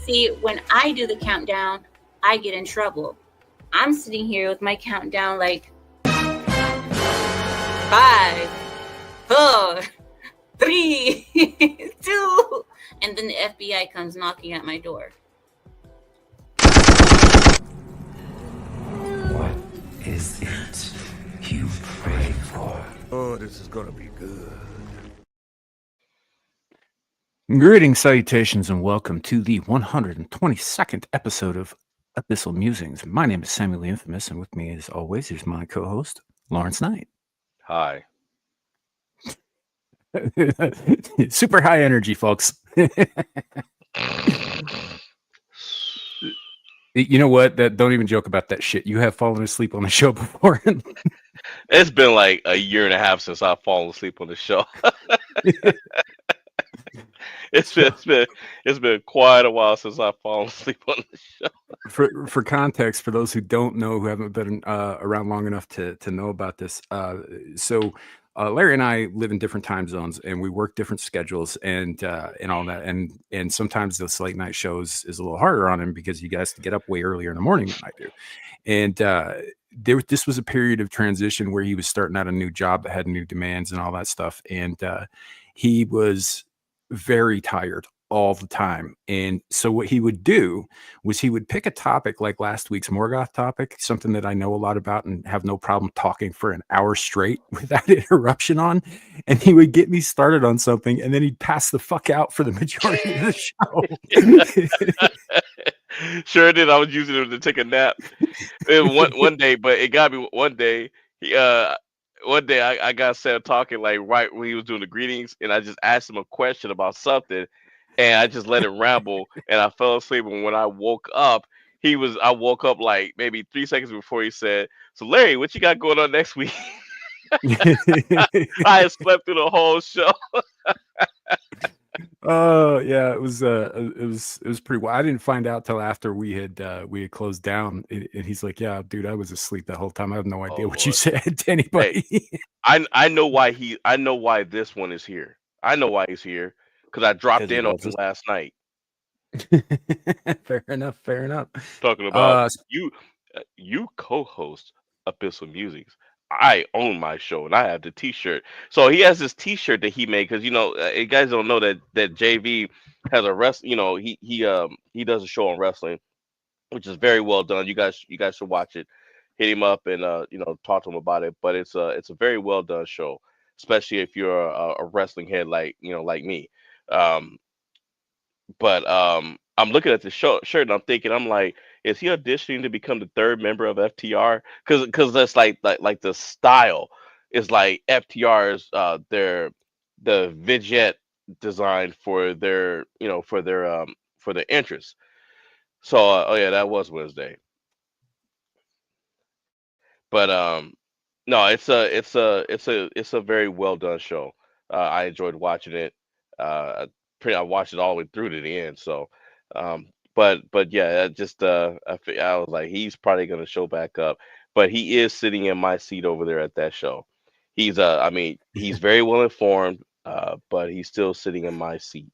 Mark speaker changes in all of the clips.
Speaker 1: See, when I do the countdown, I get in trouble. I'm sitting here with my countdown like 5, 4, 3, 2, and then the FBI comes knocking at my door.
Speaker 2: What is it you pray for?
Speaker 3: Oh, this is gonna be good.
Speaker 4: Greetings, salutations, and welcome to the 122nd episode of Abyssal Musings. My name is Samuel the Infamous, and with me, as always, is my co-host, Lawrence Knight.
Speaker 5: Hi.
Speaker 4: Super high energy, folks. You know what? Don't even joke about that shit. You have fallen asleep on the show before.
Speaker 5: It's been like a year and a half since I've fallen asleep on the show. It's been quite a while since I've fallen asleep on the show.
Speaker 4: For context, for those who don't know, who haven't been around long enough to know about this, so Larry and I live in different time zones, and we work different schedules, and all that, and sometimes those late night shows is a little harder on him because you guys get up way earlier in the morning than I do, and this was a period of transition where he was starting out a new job that had new demands and all that stuff, and he was very tired all the time. And so what he would do was he would pick a topic like last week's Morgoth topic, something that I know a lot about and have no problem talking for an hour straight without interruption on. And he would get me started on something, and then he'd pass the fuck out for the majority of the
Speaker 5: show. Sure did. I was using him to take a nap. One day, but it got me one day. One day I got Sam talking like right when he was doing the greetings, and I just asked him a question about something, and I just let him ramble, and I fell asleep. And when I woke up, I woke up like maybe 3 seconds before he said, "So Larry, what you got going on next week?" I had slept through the whole show.
Speaker 4: Oh yeah, it was pretty wild. I didn't find out till after we had closed down, and he's like, "Yeah, dude, I was asleep that whole time. I have no idea what you said to anybody."
Speaker 5: Hey, I know why this one is here. I know why he's here because I dropped in on him last night.
Speaker 4: Fair enough.
Speaker 5: Talking about you co-host Abyssal Musings. I own my show and I have the T-shirt. So he has this T-shirt that he made because you guys don't know that JV has a he does a show on wrestling, which is very well done. You guys should watch it. Hit him up and talk to him about it. But it's a very well done show, especially if you're a wrestling head like me. But I'm looking at the shirt and I'm thinking, I'm like, is he auditioning to become the third member of FTR? Because that's like the style is like FTR's the vignette design for their entrance. So that was Wednesday. But no, it's a very well done show. I enjoyed watching it. I watched it all the way through to the end. So, but yeah, I was like, he's probably gonna show back up. But he is sitting in my seat over there at that show. He's he's very well informed, but he's still sitting in my seat.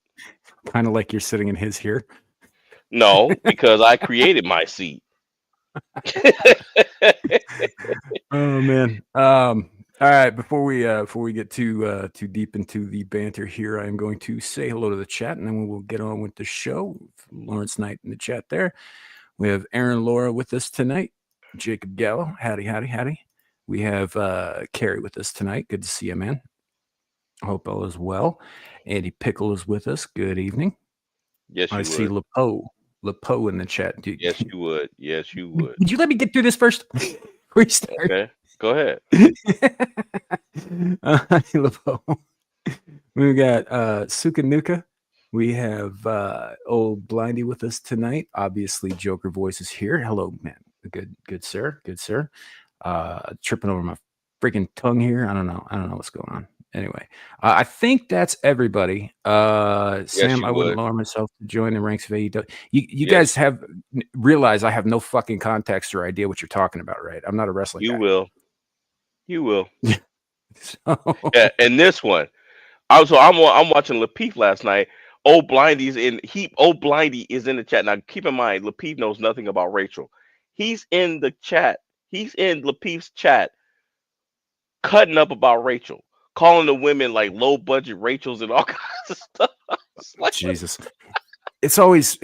Speaker 4: Kind of like you're sitting in his here.
Speaker 5: No, because I created my seat.
Speaker 4: Oh man. All right, before we get too deep into the banter here, I am going to say hello to the chat, and then we will get on with the show. Lawrence Knight in the chat there. We have Aaron Laura with us tonight. Jacob Gallo, howdy. We have Carrie with us tonight. Good to see you, man. Hope all is well. Andy Pickle is with us. Good evening.
Speaker 5: Yes, you
Speaker 4: I
Speaker 5: would.
Speaker 4: see Lepo in the chat. Dude.
Speaker 5: Yes, you would. Yes, you would.
Speaker 4: Would you let me get through this first? Before you start?
Speaker 5: Okay, go ahead.
Speaker 4: Lepo. We got Sukanuka. We have old Blindy with us tonight. Obviously, Joker Voice is here. Hello, man. Good sir. Tripping over my freaking tongue here. I don't know what's going on. Anyway, I think that's everybody. Sam, I wouldn't lower myself to join the ranks of AEW. You guys have realized I have no fucking context or idea what you're talking about, right? I'm not a wrestling guy.
Speaker 5: You will.
Speaker 4: So...
Speaker 5: Yeah, and this one, I'm watching Lapeef last night. Old Blindy's in Old Blindy is in the chat. Now keep in mind, Lapeef knows nothing about Rachel. He's in the chat. He's in Lapeef's chat, cutting up about Rachel, calling the women like low budget Rachels and all kinds of stuff. It's like,
Speaker 4: Jesus. It's always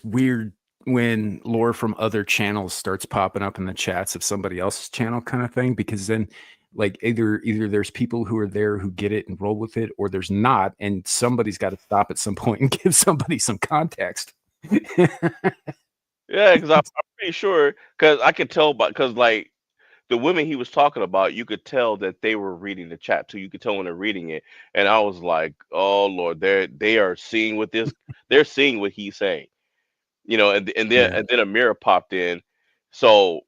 Speaker 4: weird when lore from other channels starts popping up in the chats of somebody else's channel kind of thing, because then like either there's people who are there who get it and roll with it, or there's not, and somebody's got to stop at some point and give somebody some context.
Speaker 5: yeah, because I'm pretty sure, because I could tell because like the women he was talking about, you could tell that they were reading the chat too. You could tell when they're reading it, and I was like, "Oh Lord, they are seeing what this, they're seeing what he's saying."
Speaker 4: Yeah.
Speaker 5: And then Amira popped in, so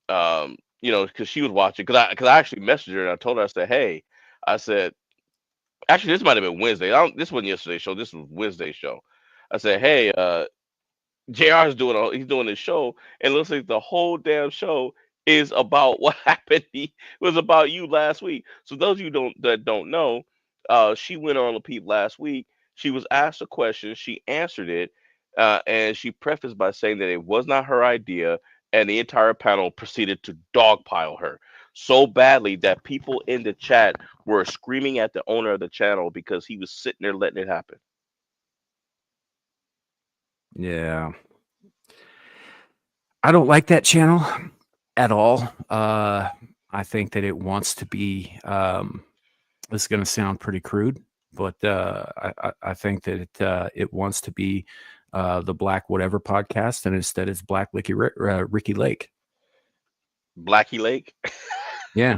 Speaker 5: because she was watching, because I actually messaged her and I told her, I said, "Hey," I said, actually this might have been Wednesday. This wasn't yesterday's show. This was Wednesday's show. I said, "Hey, JR's he's doing this show, and it looks like the whole damn show is about what happened. Was about you last week." So those of you that don't know, she went on Repeat last week. She was asked a question, she answered it, and she prefaced by saying that it was not her idea, and the entire panel proceeded to dogpile her so badly that people in the chat were screaming at the owner of the channel because he was sitting there letting it happen.
Speaker 4: Yeah. I don't like that channel at all. I think that it wants to be, this is going to sound pretty crude, but I think that it wants to be the Black Whatever podcast, and instead it's Black Ricky Lake.
Speaker 5: Blackie Lake?
Speaker 4: Yeah.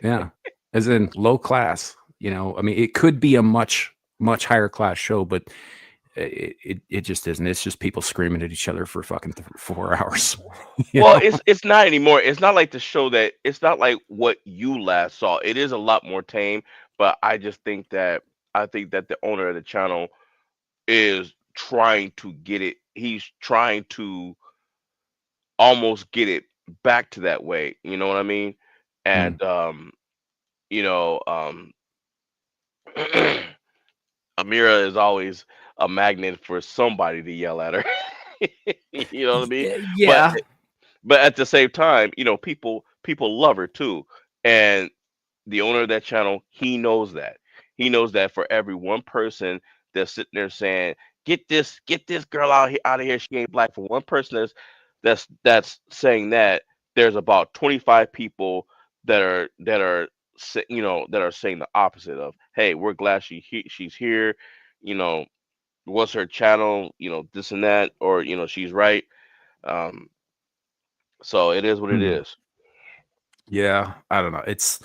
Speaker 4: Yeah. As in low class, I mean, it could be a much, much higher class show, but it just isn't. It's just people screaming at each other for fucking 4 hours.
Speaker 5: Well, it's not anymore. It's not like the show that it's not like what you last saw. It is a lot more tame, but I think that the owner of the channel is trying to get it. He's trying to almost get it back to that way. You know what I mean? And you know, Amira is always a magnet for somebody to yell at her. You know what I mean? But
Speaker 4: Yeah.
Speaker 5: but at the same time, people love her too. And the owner of that channel, he knows that. He knows that for every one person that's sitting there saying, get this girl out of here, she ain't black. For one person that's saying that, there's about 25 people that are saying the opposite of, hey, we're glad she's here, you know, what's her channel, this and that, or she's right. Um, so it is what it is.
Speaker 4: Yeah, I don't know. It's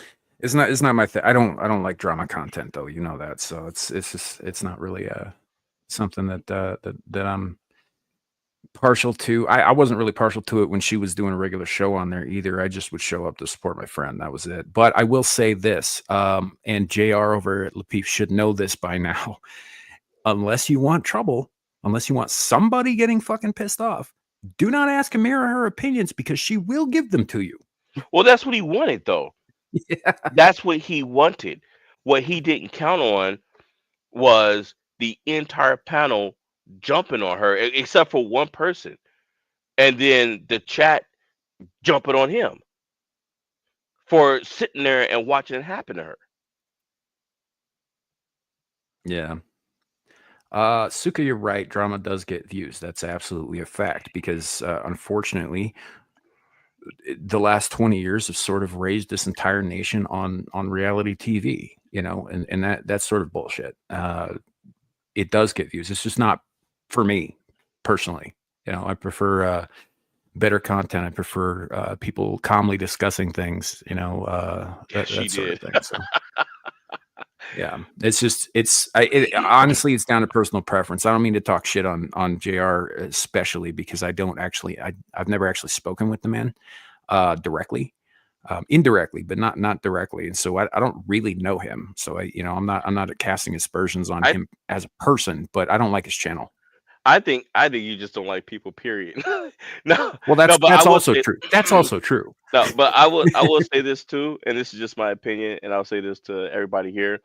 Speaker 4: not my thing. I don't like drama content though. You know that. So it's not really something that I'm partial to. I wasn't really partial to it when she was doing a regular show on there either. I just would show up to support my friend. That was it. But I will say this, and JR over at Lapeef should know this by now. Unless you want trouble, unless you want somebody getting fucking pissed off, do not ask Amira her opinions, because she will give them to you.
Speaker 5: Well, that's what he wanted, though.
Speaker 4: Yeah.
Speaker 5: That's what he wanted. What he didn't count on was the entire panel jumping on her, except for one person, and then the chat jumping on him for sitting there and watching it happen to her.
Speaker 4: Yeah. Suka, you're right. Drama does get views. That's absolutely a fact, because unfortunately, the last 20 years have sort of raised this entire nation on reality TV, and that's sort of bullshit. It does get views. It's just not for me personally. I prefer better content. I prefer people calmly discussing things, that sort of thing. So yeah, honestly, it's down to personal preference. I don't mean to talk shit on JR, especially because I've never actually spoken with the man directly, indirectly, but not directly. And so I don't really know him. So I'm not casting aspersions on him as a person, but I don't like his channel.
Speaker 5: I think you just don't like people, period. No,
Speaker 4: well, that's also true. That's also true.
Speaker 5: No, but I will say this too, and this is just my opinion, and I'll say this to everybody here.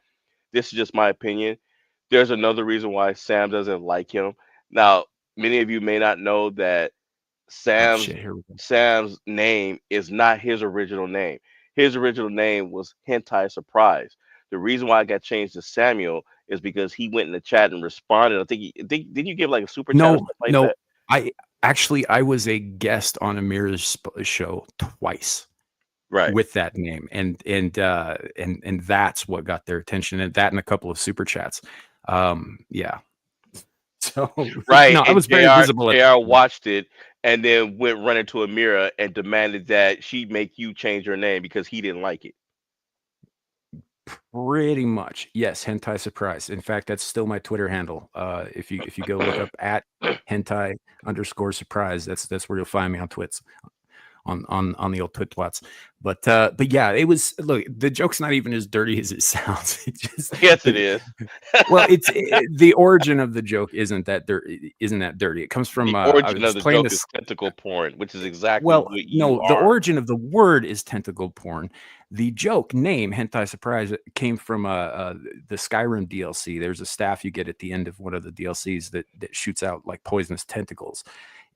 Speaker 5: This is just my opinion. There's another reason why Sam doesn't like him. Now, many of you may not know that
Speaker 4: Oh
Speaker 5: Sam's
Speaker 4: shit! Here we go.
Speaker 5: Sam's name is not his original name. His original name was Hentai Surprise. The reason why I got changed to Samuel is because he went in the chat and responded. Didn't you give like a super chat or
Speaker 4: No,
Speaker 5: something like
Speaker 4: no.
Speaker 5: that?
Speaker 4: I was a guest on Amira's show twice
Speaker 5: Right.
Speaker 4: with that name, and that's what got their attention, and that and a couple of super chats. Yeah. So
Speaker 5: Right.
Speaker 4: no, I
Speaker 5: And
Speaker 4: was very visible at the
Speaker 5: JR
Speaker 4: time.
Speaker 5: watched it and then went running to Amira and demanded that she make you change her name because he didn't like it.
Speaker 4: Pretty much, yes. Hentai Surprise. In fact, that's still my Twitter handle. If you go look up at hentai_surprise, that's where you'll find me on Twits. On the old twitwats. But yeah, it was, look, the joke's not even as dirty as it sounds. It just
Speaker 5: Yes, it is.
Speaker 4: well, the origin of the joke isn't that dirty. It comes from
Speaker 5: The
Speaker 4: I
Speaker 5: origin
Speaker 4: was
Speaker 5: of the
Speaker 4: playing
Speaker 5: joke is
Speaker 4: this.
Speaker 5: tentacle porn, which is exactly
Speaker 4: Well,
Speaker 5: what you
Speaker 4: no, the
Speaker 5: are.
Speaker 4: origin of the word is tentacle porn. The joke name, Hentai Surprise, came from the Skyrim DLC. There's a staff you get at the end of one of the DLCs that shoots out like poisonous tentacles.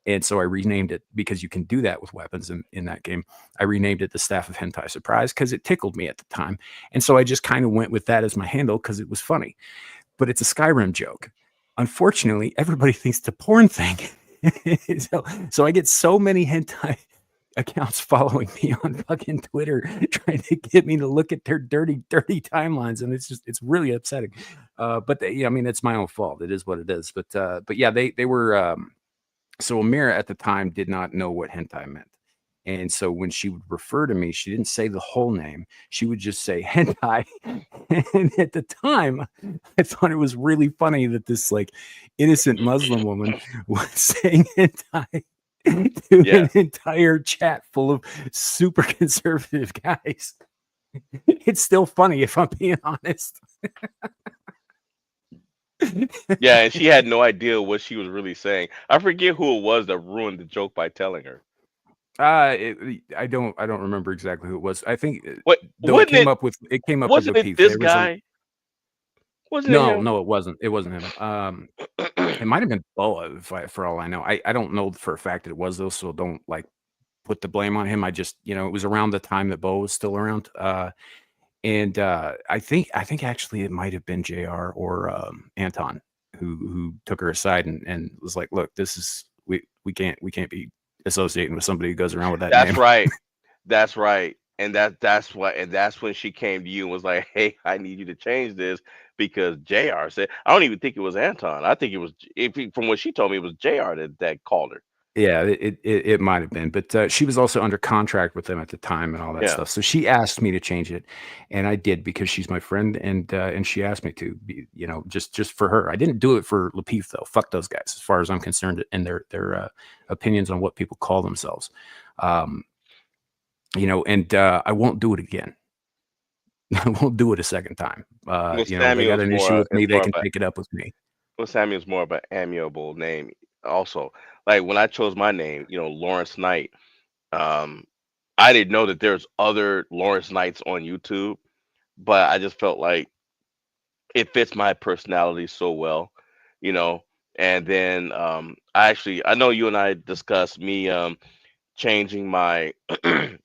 Speaker 4: And so I renamed it because you can do that with weapons in that game. I renamed it the Staff of Hentai Surprise because it tickled me at the time. And so I just kind of went with that as my handle because it was funny. But it's a Skyrim joke. Unfortunately, everybody thinks it's a porn thing. so I get so many hentai accounts following me on fucking Twitter trying to get me to look at their dirty timelines, and it's really upsetting. But I mean, it's my own fault. It is what it is. But yeah, they were so Amira at the time did not know what hentai meant. And so when she would refer to me, she didn't say the whole name. She would just say hentai. And at the time, I thought it was really funny that this like innocent Muslim woman was saying hentai to
Speaker 5: Yeah.
Speaker 4: an entire chat full of super conservative guys. It's still funny if I'm being honest.
Speaker 5: Yeah, and she had no idea what she was really saying. I forget who it was that ruined the joke by telling her.
Speaker 4: I don't remember exactly who it was. I think
Speaker 5: What
Speaker 4: though it
Speaker 5: wasn't
Speaker 4: came
Speaker 5: it?
Speaker 4: up with
Speaker 5: Wasn't it
Speaker 4: Lapeef.
Speaker 5: this
Speaker 4: There was
Speaker 5: guy? Wasn't it him?
Speaker 4: no, it wasn't. It wasn't him. It might have been Boa, for all I know. I don't know for a fact that it was though, so don't like put the blame on him. I just, it was around the time that Boa was still around. And I think actually it might have been JR or Anton who took her aside and was like, look, this is we can't be associating with somebody who goes around with that
Speaker 5: That's
Speaker 4: name.
Speaker 5: right. That's right. And that's when she came to you and was like, "Hey, I need you to change this because JR said." I don't even think it was Anton. I think it was from what she told me, it was JR that called her.
Speaker 4: Yeah, it might have been, but she was also under contract with them at the time and all that
Speaker 5: Yeah.
Speaker 4: stuff. So she asked me to change it, and I did because she's my friend, and she asked me to, just for her. I didn't do it for Lapeef though. Fuck those guys, as far as I'm concerned, and their opinions on what people call themselves. And I won't do it again. I won't do it a second time. They got an issue with me, they can take it up with me.
Speaker 5: Well, Samuel's more of an amiable name. Also, like when I chose my name, Lawrence Knight. I didn't know that there's other Lawrence Knights on YouTube, but I just felt like it fits my personality so well, you know. And then I know you and I discussed me changing my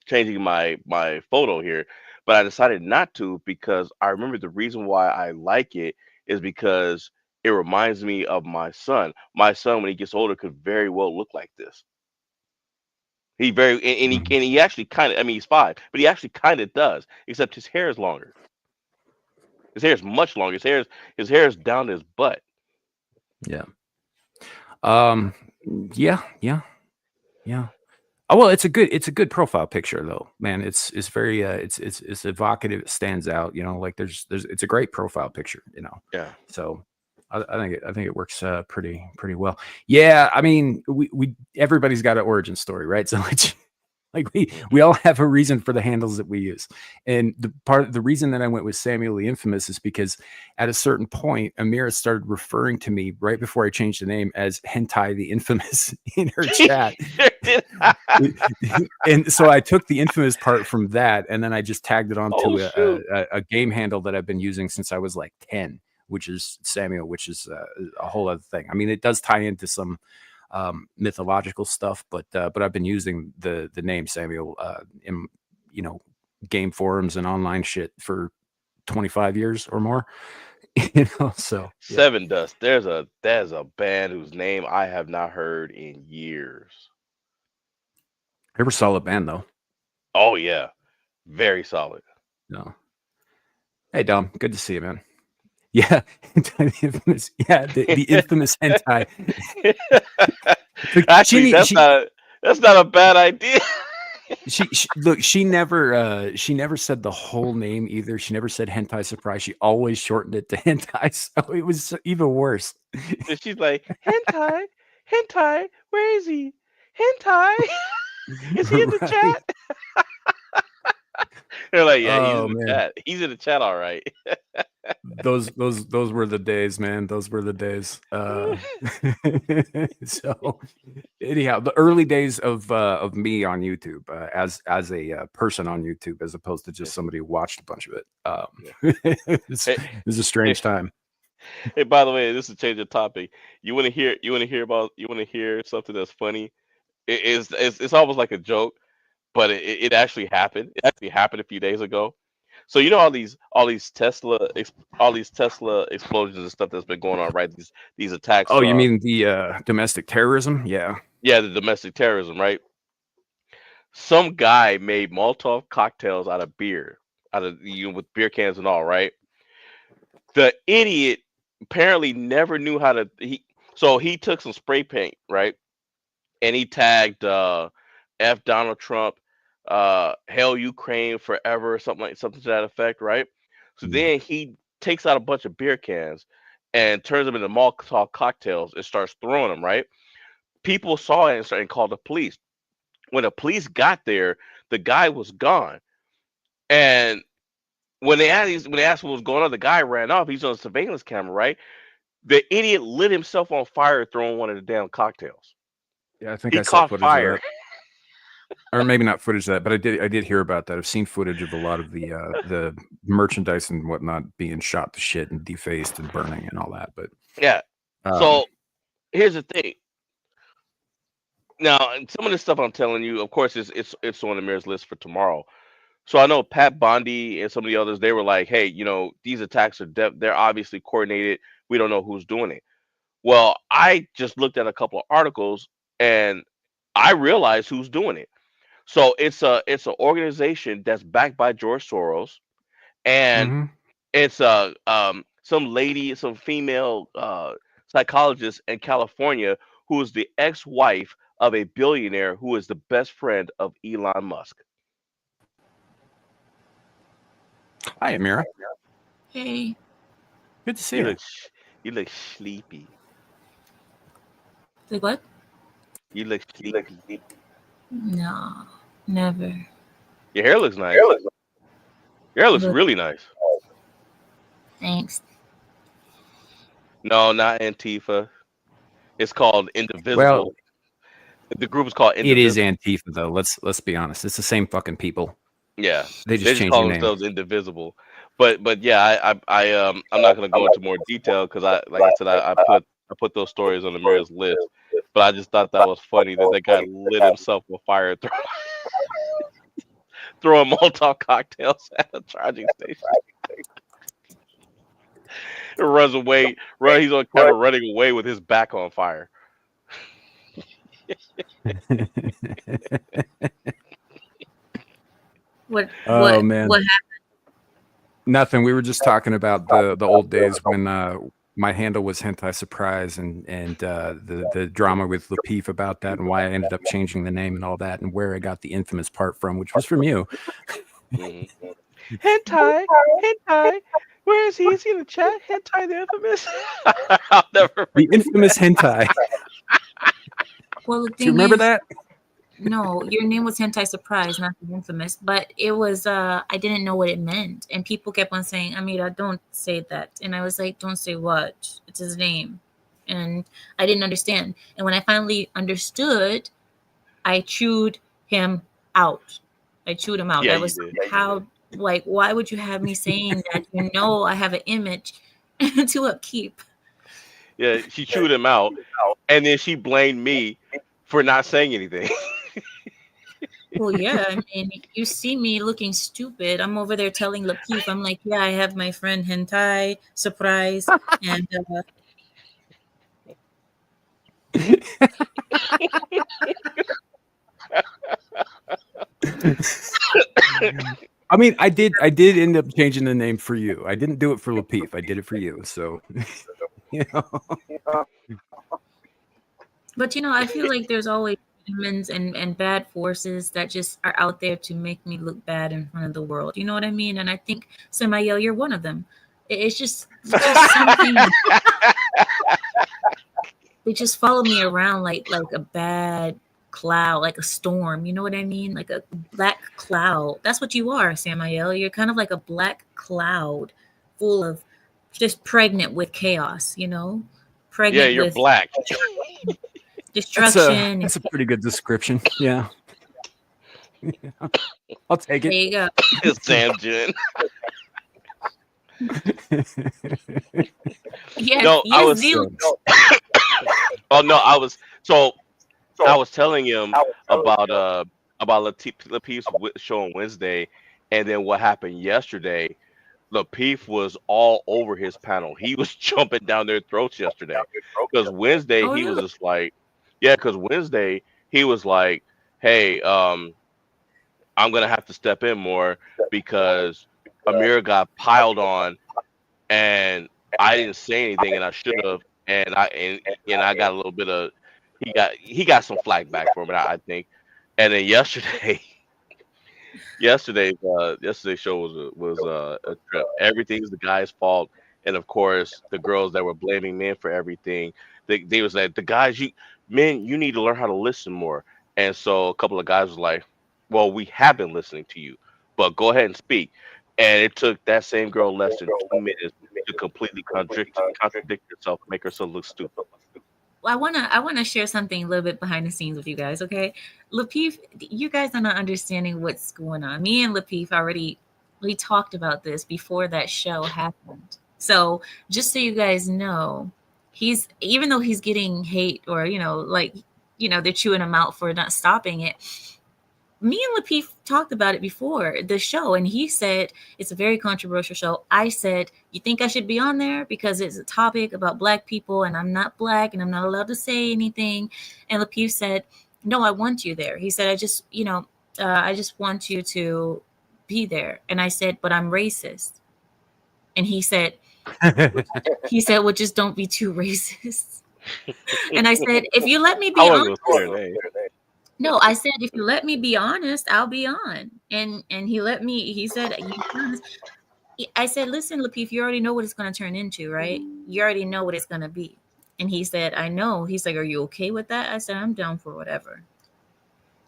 Speaker 5: changing my photo here, but I decided not to because I remember the reason why I like it is because it reminds me of my son. My son, when he gets older, could very well look like this. He very and he actually kind of, I mean, he's 5, but he actually kind of does, except his hair is longer. His hair is much longer. His hair is down to his butt.
Speaker 4: Yeah. Yeah. Oh well, it's a good profile picture though, man. It's very it's evocative. It stands out. Like there's it's a great profile picture.
Speaker 5: Yeah.
Speaker 4: So I think it works pretty well. Yeah, I mean we everybody's got an origin story, right? So it's like we all have a reason for the handles that we use, and the reason that I went with Samuel the Infamous is because at a certain point, Amira started referring to me right before I changed the name as Hentai the Infamous in her chat, and so I took the infamous part from that, and then I just tagged it onto a game handle that I've been using since I was like 10, which is Samuel, which is a whole other thing. I mean, it does tie into some mythological stuff, but I've been using the name Samuel in game forums and online shit for 25 years or more. So yeah.
Speaker 5: Seven Dust. There's a band whose name I have not heard in years.
Speaker 4: They were a solid band though.
Speaker 5: Oh yeah, very solid.
Speaker 4: No. Hey Dom, good to see you, man. Yeah, the infamous hentai.
Speaker 5: Actually, that's not a bad idea.
Speaker 4: She never said the whole name either. She never said hentai surprise. She always shortened it to hentai, so it was even worse.
Speaker 5: And she's like, hentai, where is he? Hentai, is he in the chat? They're like, yeah, he's in the chat. He's in the chat, all right.
Speaker 4: Those were the days, man. Those were the days. So anyhow, the early days of me on YouTube as a person on YouTube, as opposed to just somebody who watched a bunch of it. It was a strange time.
Speaker 5: Hey, by the way, this is a change of topic. You want to hear something that's funny? It's almost like a joke, but it actually happened. It actually happened a few days ago. So you know all these Tesla explosions and stuff that's been going on, right? These attacks.
Speaker 4: Oh, you mean the domestic terrorism? Yeah.
Speaker 5: Yeah, the domestic terrorism, right? Some guy made Molotov cocktails out of beer, with beer cans and all, right? The idiot apparently never knew how to. So he took some spray paint, right, and he tagged F Donald Trump, hell Ukraine forever, something to that effect, right? So then he takes out a bunch of beer cans and turns them into Molotov cocktails and starts throwing them, right? People saw it and called the police. When the police got there, the guy was gone. And when they asked what was going on, the guy ran off. He's on a surveillance camera, right? The idiot lit himself on fire throwing one of the damn cocktails.
Speaker 4: Yeah, I think
Speaker 5: he
Speaker 4: I saw
Speaker 5: caught
Speaker 4: footage
Speaker 5: fire.
Speaker 4: of that. Or maybe not footage of that, but I did hear about that. I've seen footage of a lot of the merchandise and whatnot being shot to shit and defaced and burning and all that. But
Speaker 5: yeah. So here's the thing. Now, some of the stuff I'm telling you, of course, it's on the mayor's list for tomorrow. So I know Pat Bondi and some of the others, they were like, hey, these attacks are they're obviously coordinated. We don't know who's doing it. Well, I just looked at a couple of articles and I realized who's doing it. So it's an organization that's backed by George Soros, and it's some female psychologist in California who is the ex-wife of a billionaire who is the best friend of Elon Musk.
Speaker 4: Hi, Amira.
Speaker 1: Hey.
Speaker 4: Good to see you.
Speaker 5: You look sleepy.
Speaker 1: Like what?
Speaker 5: You look sleepy.
Speaker 1: No, never.
Speaker 5: Your hair looks nice. Your hair looks really nice.
Speaker 1: Thanks.
Speaker 5: No, not Antifa. It's called Indivisible.
Speaker 4: Well,
Speaker 5: the group is called Indivisible.
Speaker 4: It is Antifa, though. Let's be honest. It's the same fucking people.
Speaker 5: Yeah,
Speaker 4: they just changed
Speaker 5: call
Speaker 4: the
Speaker 5: themselves Indivisible. But yeah, I'm not gonna go into more detail because I put those stories on the mayor's list. But I just thought that was funny that guy lit himself on fire throwing Molotov cocktails at a charging station. He runs away. He's on camera running away with his back on fire.
Speaker 1: What
Speaker 4: man.
Speaker 1: What happened?
Speaker 4: Nothing. We were just talking about the old days when my handle was Hentai Surprise and the drama with Lapeef about that and why I ended up changing the name and all that and where I got the infamous part from, which was from you.
Speaker 5: Mm-hmm. Hentai. Where is he? Is he in the chat? Hentai the infamous? I'll never
Speaker 4: the infamous Hentai.
Speaker 1: Well, the thing
Speaker 4: do you remember that?
Speaker 1: No, your name was Hentai Surprise, not the infamous. But it was I didn't know what it meant, and people kept on saying, "Amira, don't say that." And I was like, "Don't say what? It's his name," and I didn't understand. And when I finally understood, I chewed him out.
Speaker 5: Yeah,
Speaker 1: I was why would you have me saying that? I have an image too upkeep.
Speaker 5: Yeah, she chewed him out, and then she blamed me for not saying anything.
Speaker 1: Well, yeah, I mean, you see me looking stupid. I'm over there telling Lakeith, I'm like, yeah, I have my friend Hentai surprise, and
Speaker 4: I mean, I did end up changing the name for you. I didn't do it for Lapeef. I did it for you. So, you know.
Speaker 1: but I feel like there's always demons and bad forces that just are out there to make me look bad in front of the world. You know what I mean? And I think Samael, you're one of them. It's just something. They just follow me around like a bad cloud, like a storm. You know what I mean? Like a black cloud. That's what you are, Samael. You're kind of like a black cloud, full of just pregnant with chaos.
Speaker 5: Yeah,
Speaker 1: Pregnant
Speaker 5: you're
Speaker 1: with
Speaker 5: black.
Speaker 4: That's a
Speaker 1: destruction.
Speaker 4: that's a pretty good description. Yeah. I'll take
Speaker 1: There
Speaker 4: it.
Speaker 1: you go.
Speaker 5: Sam Jin.
Speaker 1: Yes,
Speaker 5: No, I
Speaker 1: yes,
Speaker 5: was.
Speaker 1: Zeal.
Speaker 5: Oh no, I was. So I was telling him about Latif's show on Wednesday, and then what happened yesterday. Latif was all over his panel. He was jumping down their throats yesterday because Wednesday
Speaker 1: Oh,
Speaker 5: he was
Speaker 1: really?
Speaker 5: just like, yeah, because Wednesday he was like, hey, I'm gonna have to step in more because Amir got piled on and I didn't say anything and I should have, and I got a little bit of he got some flack back from it, I think. And then yesterday, yesterday's show was a trip. Everything's the guy's fault, and of course the girls that were blaming men for everything, they was like the guys men you need to learn how to listen more. And so a couple of guys was like, well, we have been listening to you, but go ahead and speak. And it took that same girl less than 2 minutes to completely contradict herself, make herself look stupid.
Speaker 1: Well, I wanna share something a little bit behind the scenes with you guys, okay? Lapeef, you guys are not understanding what's going on. Me and Lapeef already we talked about this before that show happened. So just so you guys know, he's even though he's getting hate or like they're chewing him out for not stopping it. Me and Lapeef talked about it before the show, and he said it's a very controversial show. I said, you think I should be on there because it's a topic about black people, and I'm not black, and I'm not allowed to say anything. And Lapeef said, no, I want you there. He said, I just want you to be there. And I said, but I'm racist. And well, just don't be too racist. And I said, if you let me
Speaker 5: I
Speaker 1: be
Speaker 5: wasn't
Speaker 1: honest,
Speaker 5: gonna say her name.
Speaker 1: no, I said if you let me be honest, I'll be on. And he let me. He said, "You be honest." I said, "Listen, Lapeef, you already know what it's going to turn into, right? You already know what it's going to be." And he said, "I know." He's like, "Are you okay with that?" I said, "I'm down for whatever."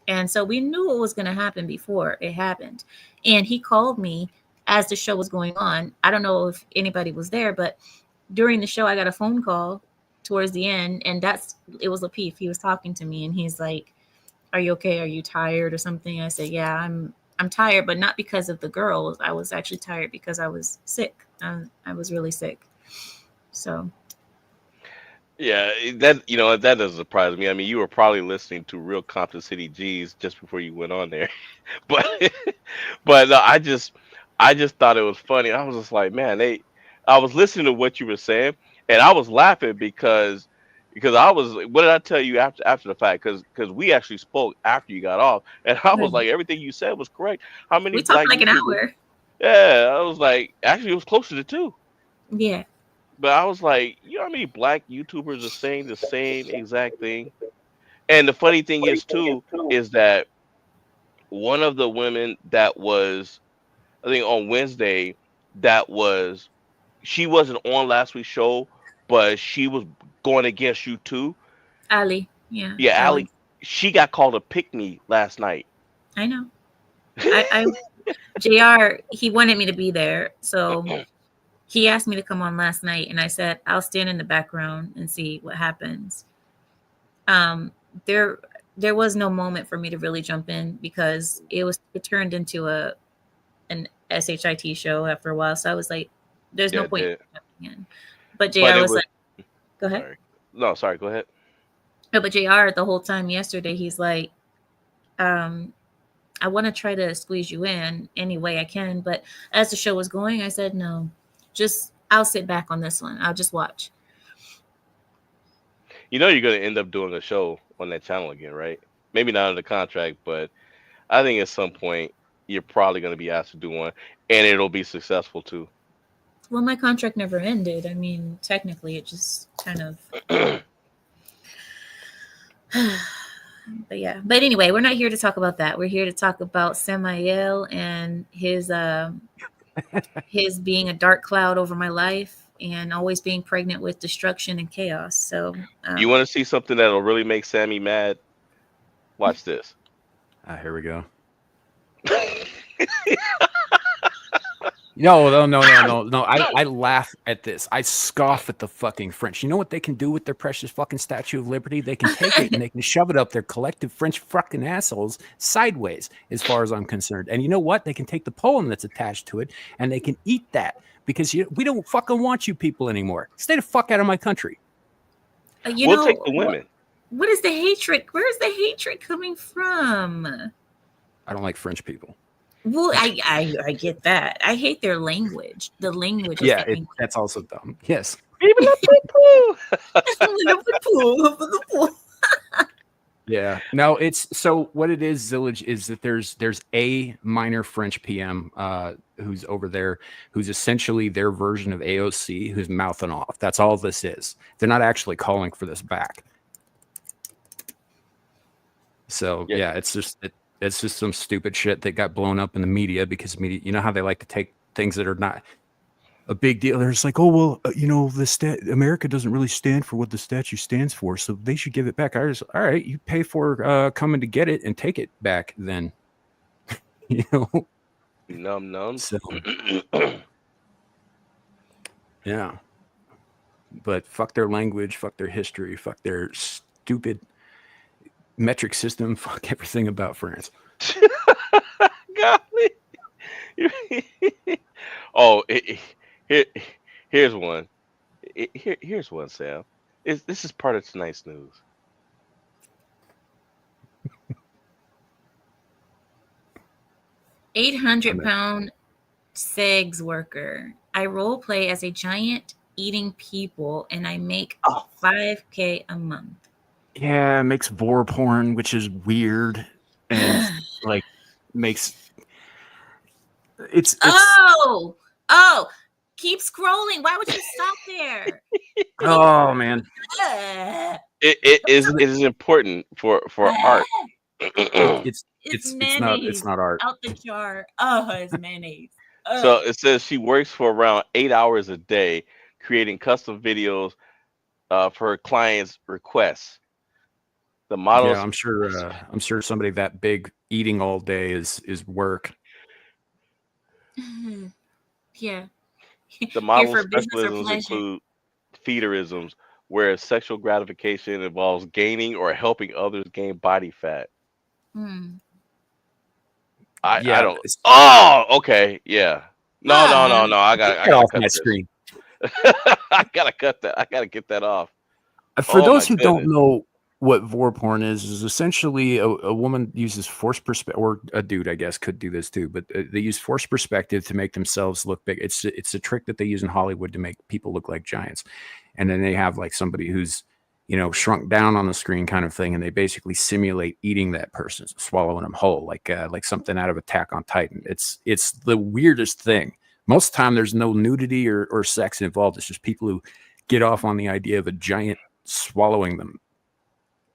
Speaker 1: And so we knew what was going to happen before it happened. And he called me as the show was going on. I don't know if anybody was there, but during the show, I got a phone call towards the end, and it was Lapeef. He was talking to me, and he's like, are you okay? Are you tired or something? I said, yeah, I'm tired, but not because of the girls. I was actually tired because I was sick. I was really sick. So
Speaker 5: Yeah, that doesn't surprise me. I mean, you were probably listening to Real Compton City G's just before you went on there, but but no, I just thought it was funny. I was just like, man, I was listening to what you were saying, and I was laughing because I was. What did I tell you after the fact? Because we actually spoke after you got off, and I was like, everything you said was correct. How many
Speaker 1: we talked
Speaker 5: black
Speaker 1: for like an
Speaker 5: YouTubers?
Speaker 1: hour.
Speaker 5: Yeah, I was like, actually, it was closer to two.
Speaker 1: Yeah.
Speaker 5: But I was like, you know how many black YouTubers are saying the same exact thing? And the funny thing is too, is that one of the women that was, I think on Wednesday, that was she wasn't on last week's show, but she was going against you too.
Speaker 1: Ali. Yeah,
Speaker 5: Yeah,
Speaker 1: Ali.
Speaker 5: Allie, she got called a pick me last night.
Speaker 1: I know. I JR, he wanted me to be there. So he asked me to come on last night, and I said, I'll stand in the background and see what happens. Um, there there was no moment for me to really jump in because it turned into an SHIT show after a while. So I was like, there's
Speaker 5: Yeah,
Speaker 1: no
Speaker 5: it
Speaker 1: point.
Speaker 5: did.
Speaker 1: again. But
Speaker 5: But
Speaker 1: JR
Speaker 5: it
Speaker 1: was
Speaker 5: was
Speaker 1: like, go ahead.
Speaker 5: sorry. No, sorry. Go ahead.
Speaker 1: No, but JR the whole time yesterday, he's like, I want to try to squeeze you in any way I can. But as the show was going, I said, no, just I'll sit back on this one. I'll just watch.
Speaker 5: You know you're gonna end up doing a show on that channel again, right? Maybe not under contract, but I think at some point you're probably gonna be asked to do one, and it'll be successful too.
Speaker 1: Well, my contract never ended. I mean, technically, it just kind of. But yeah. But anyway, we're not here to talk about that. We're here to talk about Samael and his being a dark cloud over my life and always being pregnant with destruction and chaos. So,
Speaker 5: You want to see something that'll really make Sammy mad? Watch this.
Speaker 4: Here we go. No. I laugh at this. I scoff at the fucking French. You know what they can do with their precious fucking Statue of Liberty? They can take it and they can shove it up their collective French fucking assholes sideways, as far as I'm concerned. And you know what? They can take the poem that's attached to it and they can eat that because we don't fucking want you people anymore. Stay the fuck out of my country.
Speaker 5: We'll take the women.
Speaker 1: What is the hatred? Where is the hatred coming from?
Speaker 4: I don't like French people.
Speaker 1: Well, I get that. I hate their language. The language.
Speaker 4: Yeah, that's also dumb. Yes. Yeah. No, it's so what it is, Zillage, is that there's a minor French PM who's over there who's essentially their version of AOC who's mouthing off. That's all this is. They're not actually calling for this back. So yeah, it's just some stupid shit that got blown up in the media because media, you know how they like to take things that are not a big deal. They're just like, oh, well, America doesn't really stand for what the statue stands for, so they should give it back. All right, you pay for coming to get it and take it back then. You know?
Speaker 5: Num.
Speaker 4: So, yeah. But fuck their language, fuck their history, fuck their stupid metric system, fuck everything about France.
Speaker 5: Got me. Oh, here's one. Here's one, Sam. This is part of tonight's news.
Speaker 1: £800 segs worker. I role play as a giant eating people, and I make $5K a month.
Speaker 4: Yeah, it makes vor porn, which is weird, and like makes it's
Speaker 1: oh, keep scrolling. Why would you stop there?
Speaker 4: Oh man,
Speaker 5: it is important for art.
Speaker 1: It's
Speaker 4: not art.
Speaker 1: Out the jar. Oh, it's mayonnaise.
Speaker 5: So it says she works for around 8 hours a day creating custom videos for her clients' requests. The models.
Speaker 4: Yeah, I'm sure somebody that big eating all day is work.
Speaker 1: Yeah.
Speaker 5: The models' specialisms include feederisms, where sexual gratification involves gaining or helping others gain body fat. I don't. Oh, okay, yeah. No. I gotta
Speaker 4: off
Speaker 5: cut
Speaker 4: that
Speaker 5: this.
Speaker 4: screen.
Speaker 5: I gotta cut that. I gotta get that off.
Speaker 4: For those who don't know what vor porn is essentially a woman uses forced perspective, or a dude, I guess, could do this too, but they use forced perspective to make themselves look big. It's a trick that they use in Hollywood to make people look like giants. And then they have like somebody who's, shrunk down on the screen kind of thing. And they basically simulate eating that person, swallowing them whole, like something out of Attack on Titan. It's the weirdest thing. Most of the time there's no nudity or sex involved. It's just people who get off on the idea of a giant swallowing them.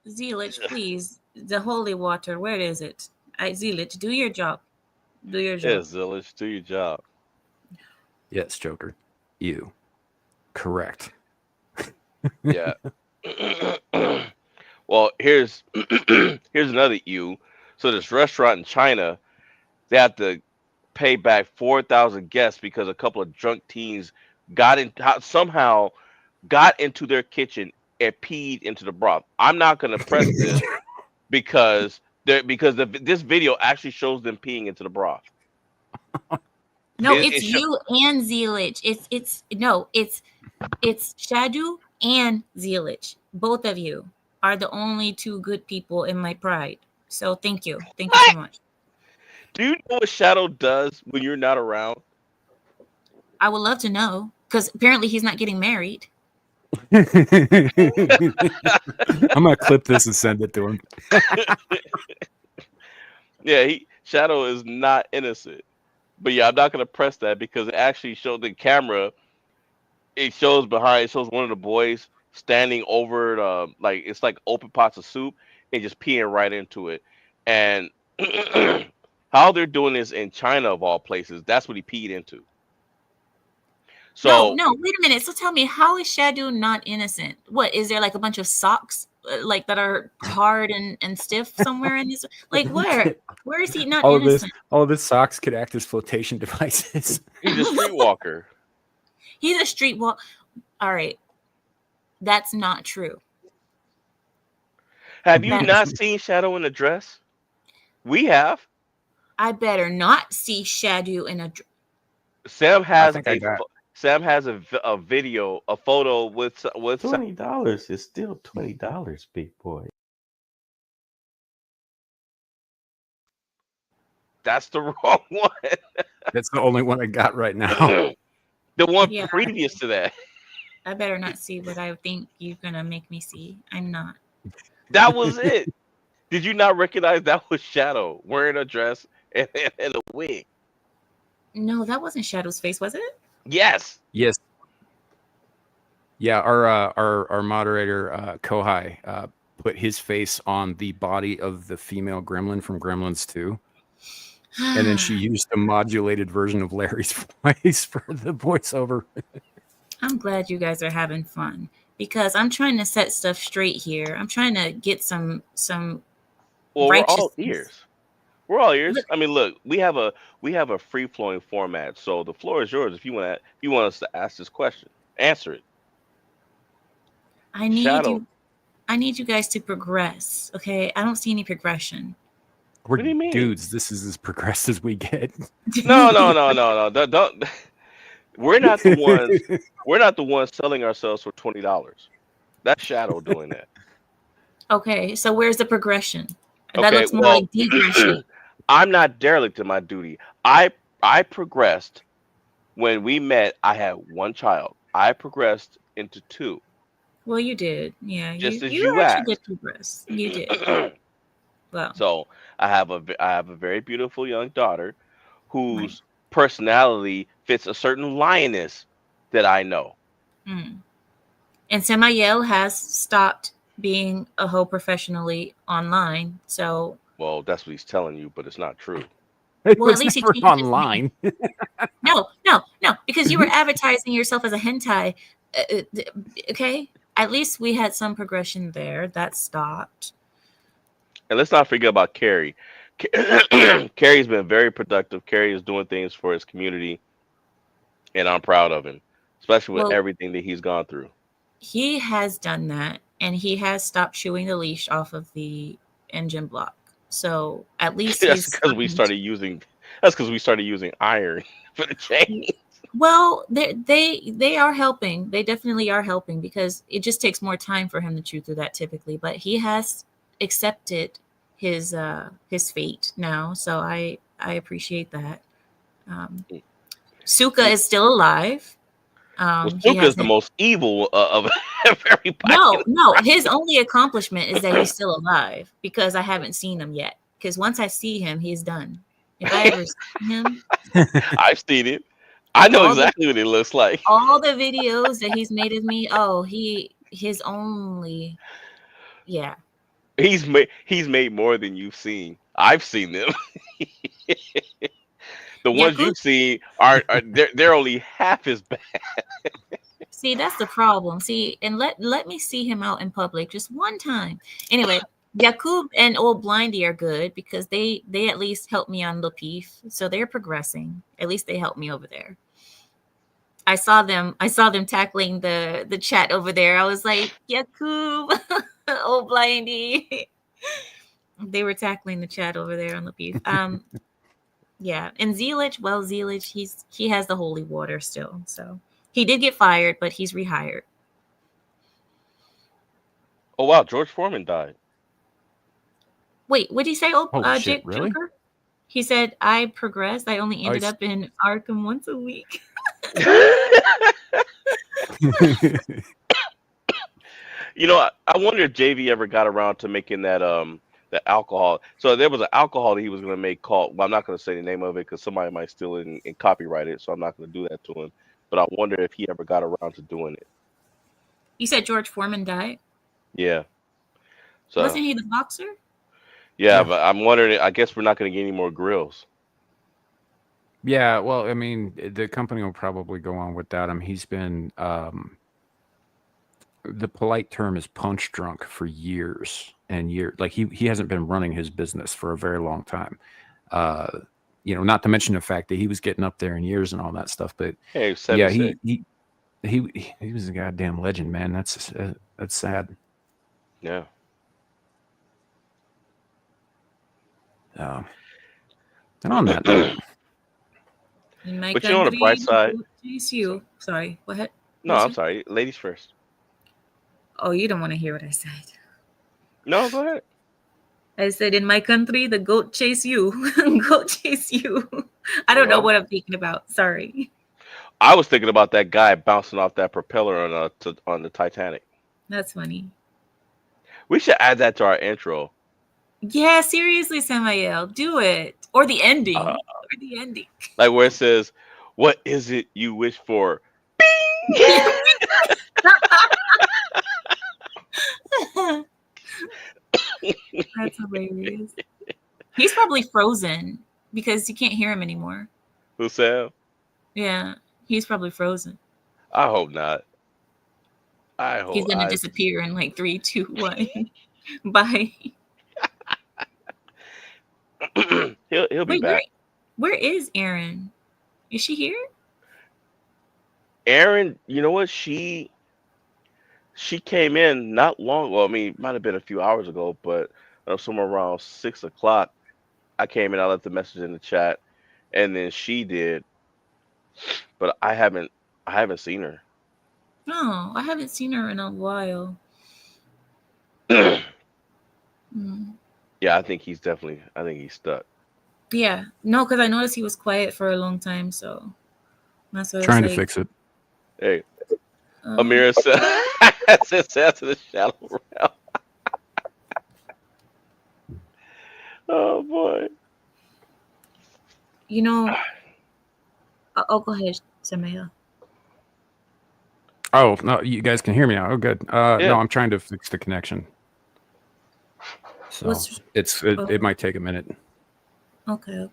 Speaker 1: Zealot, please. The holy water, where is it? Zealot, do your job. Do your job.
Speaker 5: Yes, Zealot, do your job.
Speaker 4: Yes, Joker. You. Correct.
Speaker 5: Yeah. Well, here's another you. So this restaurant in China, they have to pay back 4,000 guests because a couple of drunk teens somehow got into their kitchen and peed into the broth. I'm not going to press this because this video actually shows them peeing into the broth.
Speaker 1: No,
Speaker 5: It,
Speaker 1: it's
Speaker 5: it sho-
Speaker 1: you and Zealage. It's Shadu and Zealage. Both of you are the only two good people in my pride. So thank you. Thank you so
Speaker 5: what?
Speaker 1: much.
Speaker 5: Do you know what Shadow does when you're not around?
Speaker 1: I would love to know because apparently he's not getting married.
Speaker 4: I'm gonna clip this and send it to him.
Speaker 5: Yeah, Shadow is not innocent. But yeah, I'm not gonna press that because it actually showed the camera. It shows one of the boys standing over like it's like open pots of soup and just peeing right into it. And how they're doing this in China of all places, that's what he peed into.
Speaker 1: No,
Speaker 5: So
Speaker 1: no, wait a minute. So tell me, how is Shadu not innocent? What is there like a bunch of socks like that are hard and stiff somewhere in his like where? Where is he not innocent?
Speaker 4: All of his socks could act as flotation devices.
Speaker 5: he's a streetwalker.
Speaker 1: He's a street walk. All right, that's not true.
Speaker 5: Have you
Speaker 1: That
Speaker 5: not seen Shadow in a dress? We have.
Speaker 1: I better not see Shadu in a.
Speaker 5: Sam
Speaker 4: I
Speaker 5: has
Speaker 4: think I got.
Speaker 5: Sam has a video, a photo with
Speaker 6: $20 is still $20, big boy.
Speaker 5: that's the wrong one.
Speaker 4: That's the only one I got right now.
Speaker 5: The one
Speaker 1: Yeah,
Speaker 5: previous to that.
Speaker 1: I better not see what I think you're gonna make me see. I'm not.
Speaker 5: That was it. Did you not recognize that was Shadow wearing a dress and a wig?
Speaker 1: No, that wasn't Shadow's face, was it?
Speaker 5: Yes.
Speaker 4: Yes. Yeah, our moderator Kohai put his face on the body of the female gremlin from Gremlins 2. And then she used a modulated version of Larry's voice for the voiceover.
Speaker 1: I'm glad you guys are having fun because I'm trying to set stuff straight here. I'm trying to get some
Speaker 5: Well, we're all
Speaker 1: righteousness.
Speaker 5: ears. We're all ears. I mean, look, we have a free flowing format, so the floor is yours. If you want us to ask this question, answer it.
Speaker 1: I need
Speaker 5: Shadow.
Speaker 1: you. I need you guys to progress. Okay, I don't see any progression.
Speaker 4: We're
Speaker 5: What do you mean?
Speaker 4: dudes. This is as progressed as we get.
Speaker 5: No. Don't. We're not the ones. We're not the ones selling ourselves for $20. That's Shadow doing that.
Speaker 1: Okay, so where's the progression? That
Speaker 5: Okay.
Speaker 1: looks more
Speaker 5: Well,
Speaker 1: like degression.
Speaker 5: I'm not derelict in my duty. I progressed when we met. I had one child. I progressed into two,
Speaker 1: Well, you did. Yeah,
Speaker 5: just as
Speaker 1: you
Speaker 5: you
Speaker 1: actually did
Speaker 5: asked.
Speaker 1: progress. You did. Well,
Speaker 5: So I have a very beautiful young daughter
Speaker 1: right.
Speaker 5: whose personality fits a certain lioness that I know.
Speaker 1: Mm. And Samael has stopped being a hoe professionally online. So,
Speaker 5: Well, that's what he's telling you, but it's not true.
Speaker 4: It
Speaker 1: well, at
Speaker 4: was
Speaker 1: least he
Speaker 4: never
Speaker 1: changed his name.
Speaker 4: online.
Speaker 1: No, because you were advertising yourself as a hentai. Okay, at least we had some progression there. That stopped.
Speaker 5: And let's not forget about Carrie. Carrie's been very productive. Carrie is doing things for his community, and I'm proud of him, especially with
Speaker 1: Well,
Speaker 5: everything that he's gone through.
Speaker 1: he has done that, and he has stopped chewing the leash off of the engine block. So at least
Speaker 5: that's
Speaker 1: he's
Speaker 5: because we
Speaker 1: starting to.
Speaker 5: started using. That's because we started using iron for the chain.
Speaker 1: Well, they are helping. They definitely are helping because it just takes more time for him to chew through that typically. But he has accepted his fate now, so I appreciate that. Um, Suka is still alive.
Speaker 5: Well,
Speaker 1: He
Speaker 5: Stuka is the
Speaker 1: hasn't.
Speaker 5: most evil of everybody.
Speaker 1: No. His only accomplishment is that he's still alive because I haven't seen him yet. Because once I see him, he's done. If I ever see him,
Speaker 5: I've seen it. I know
Speaker 1: all the
Speaker 5: exactly what it looks like.
Speaker 1: all the videos that he's made of me, oh, his only, yeah.
Speaker 5: He's made more than you've seen. I've seen them. The ones
Speaker 1: Yakut,
Speaker 5: you've seen are they're only half as bad.
Speaker 1: see, that's the problem. See, and let me see him out in public just one time. Anyway, Yakub and Old Blindy are good because they at least help me on Lapif, so they're progressing. At least they help me over there. I saw them tackling the chat over there. I was like, Yakub, Old Blindy. They were tackling the chat over there on Lapif. Yeah, and Zelich, well, Zelich, he has the holy water still. So he did get fired, but he's rehired.
Speaker 5: Oh wow, George Foreman died.
Speaker 1: Wait, what did he say? Oh,
Speaker 4: Holy shit!
Speaker 1: Jake
Speaker 4: Really?
Speaker 1: Joker. He said, "I progressed. I only
Speaker 4: Oh,
Speaker 1: ended up in Arkham once a week."
Speaker 5: You know, I wonder if JV ever got around to making that alcohol. So there was an alcohol that he was going to make called. Well, I'm not going to say the name of it because somebody might steal it and copyright it. So I'm not going to do that to him. But I wonder if he ever got around to doing it.
Speaker 1: You said George Foreman died.
Speaker 5: Yeah. So
Speaker 1: Wasn't he the boxer?
Speaker 5: yeah,
Speaker 4: Yeah.
Speaker 5: but I'm wondering. I guess we're not going to get any more grills.
Speaker 4: Yeah, well, I mean, the company will probably go on without him. He's been, the polite term is punch drunk for years and years. Like he hasn't been running his business for a very long time. Uh, not to mention the fact that he was getting up there in years and all that stuff. But
Speaker 5: Hey,
Speaker 4: yeah,
Speaker 5: 76.
Speaker 4: he was a goddamn legend, man. That's sad.
Speaker 5: Yeah.
Speaker 4: Uh, and on that note,
Speaker 1: In my
Speaker 5: But you know, on the bright
Speaker 1: country,
Speaker 5: side.
Speaker 1: chase you. Sorry, what? What
Speaker 5: No,
Speaker 1: you
Speaker 5: I'm
Speaker 1: say?
Speaker 5: sorry. Ladies first.
Speaker 1: Oh, you don't want to hear what I said.
Speaker 5: No, go ahead.
Speaker 1: I said, in my country, the goat chase you. Goat chase you. I don't know
Speaker 5: Well,
Speaker 1: what I'm thinking about. Sorry.
Speaker 5: I was thinking about that guy bouncing off that propeller on the Titanic.
Speaker 1: That's funny.
Speaker 5: We should add that to our intro.
Speaker 1: Yeah, seriously, Samael, do it. Or the
Speaker 5: Uh,
Speaker 1: ending. Or the ending.
Speaker 5: like where it says, "What is it you wish for?"
Speaker 1: That's hilarious. He's probably frozen because you can't hear him anymore.
Speaker 5: Who Sam?
Speaker 1: Yeah, he's probably frozen.
Speaker 5: I hope not. I
Speaker 1: He's
Speaker 5: hope
Speaker 1: gonna
Speaker 5: I.
Speaker 1: disappear in like 3, 2, 1. Bye.
Speaker 5: He'll be
Speaker 1: Wait,
Speaker 5: back.
Speaker 1: where is Erin? Is she here?
Speaker 5: Aaron, you know what? She came in not long. Well, I mean, it might have been a few hours ago, but somewhere around 6 o'clock, I came in. I left the message in the chat, and then she did, but I haven't seen her.
Speaker 1: No, I haven't seen her in a while. Hmm.
Speaker 5: Yeah, I think he's definitely. I think he's stuck.
Speaker 1: Yeah, no, because I noticed he was quiet for a long time, so that's what I was
Speaker 4: trying to
Speaker 1: like.
Speaker 4: fix it.
Speaker 5: Hey,
Speaker 1: Um,
Speaker 5: Amira says after the shallow realm. Oh boy.
Speaker 1: you know, oh, go ahead, Samaya.
Speaker 4: Oh no, you guys can hear me now. Oh, good.
Speaker 5: Yeah.
Speaker 4: No, I'm trying to fix the connection. So
Speaker 1: What's
Speaker 4: it might take a minute.
Speaker 1: okay?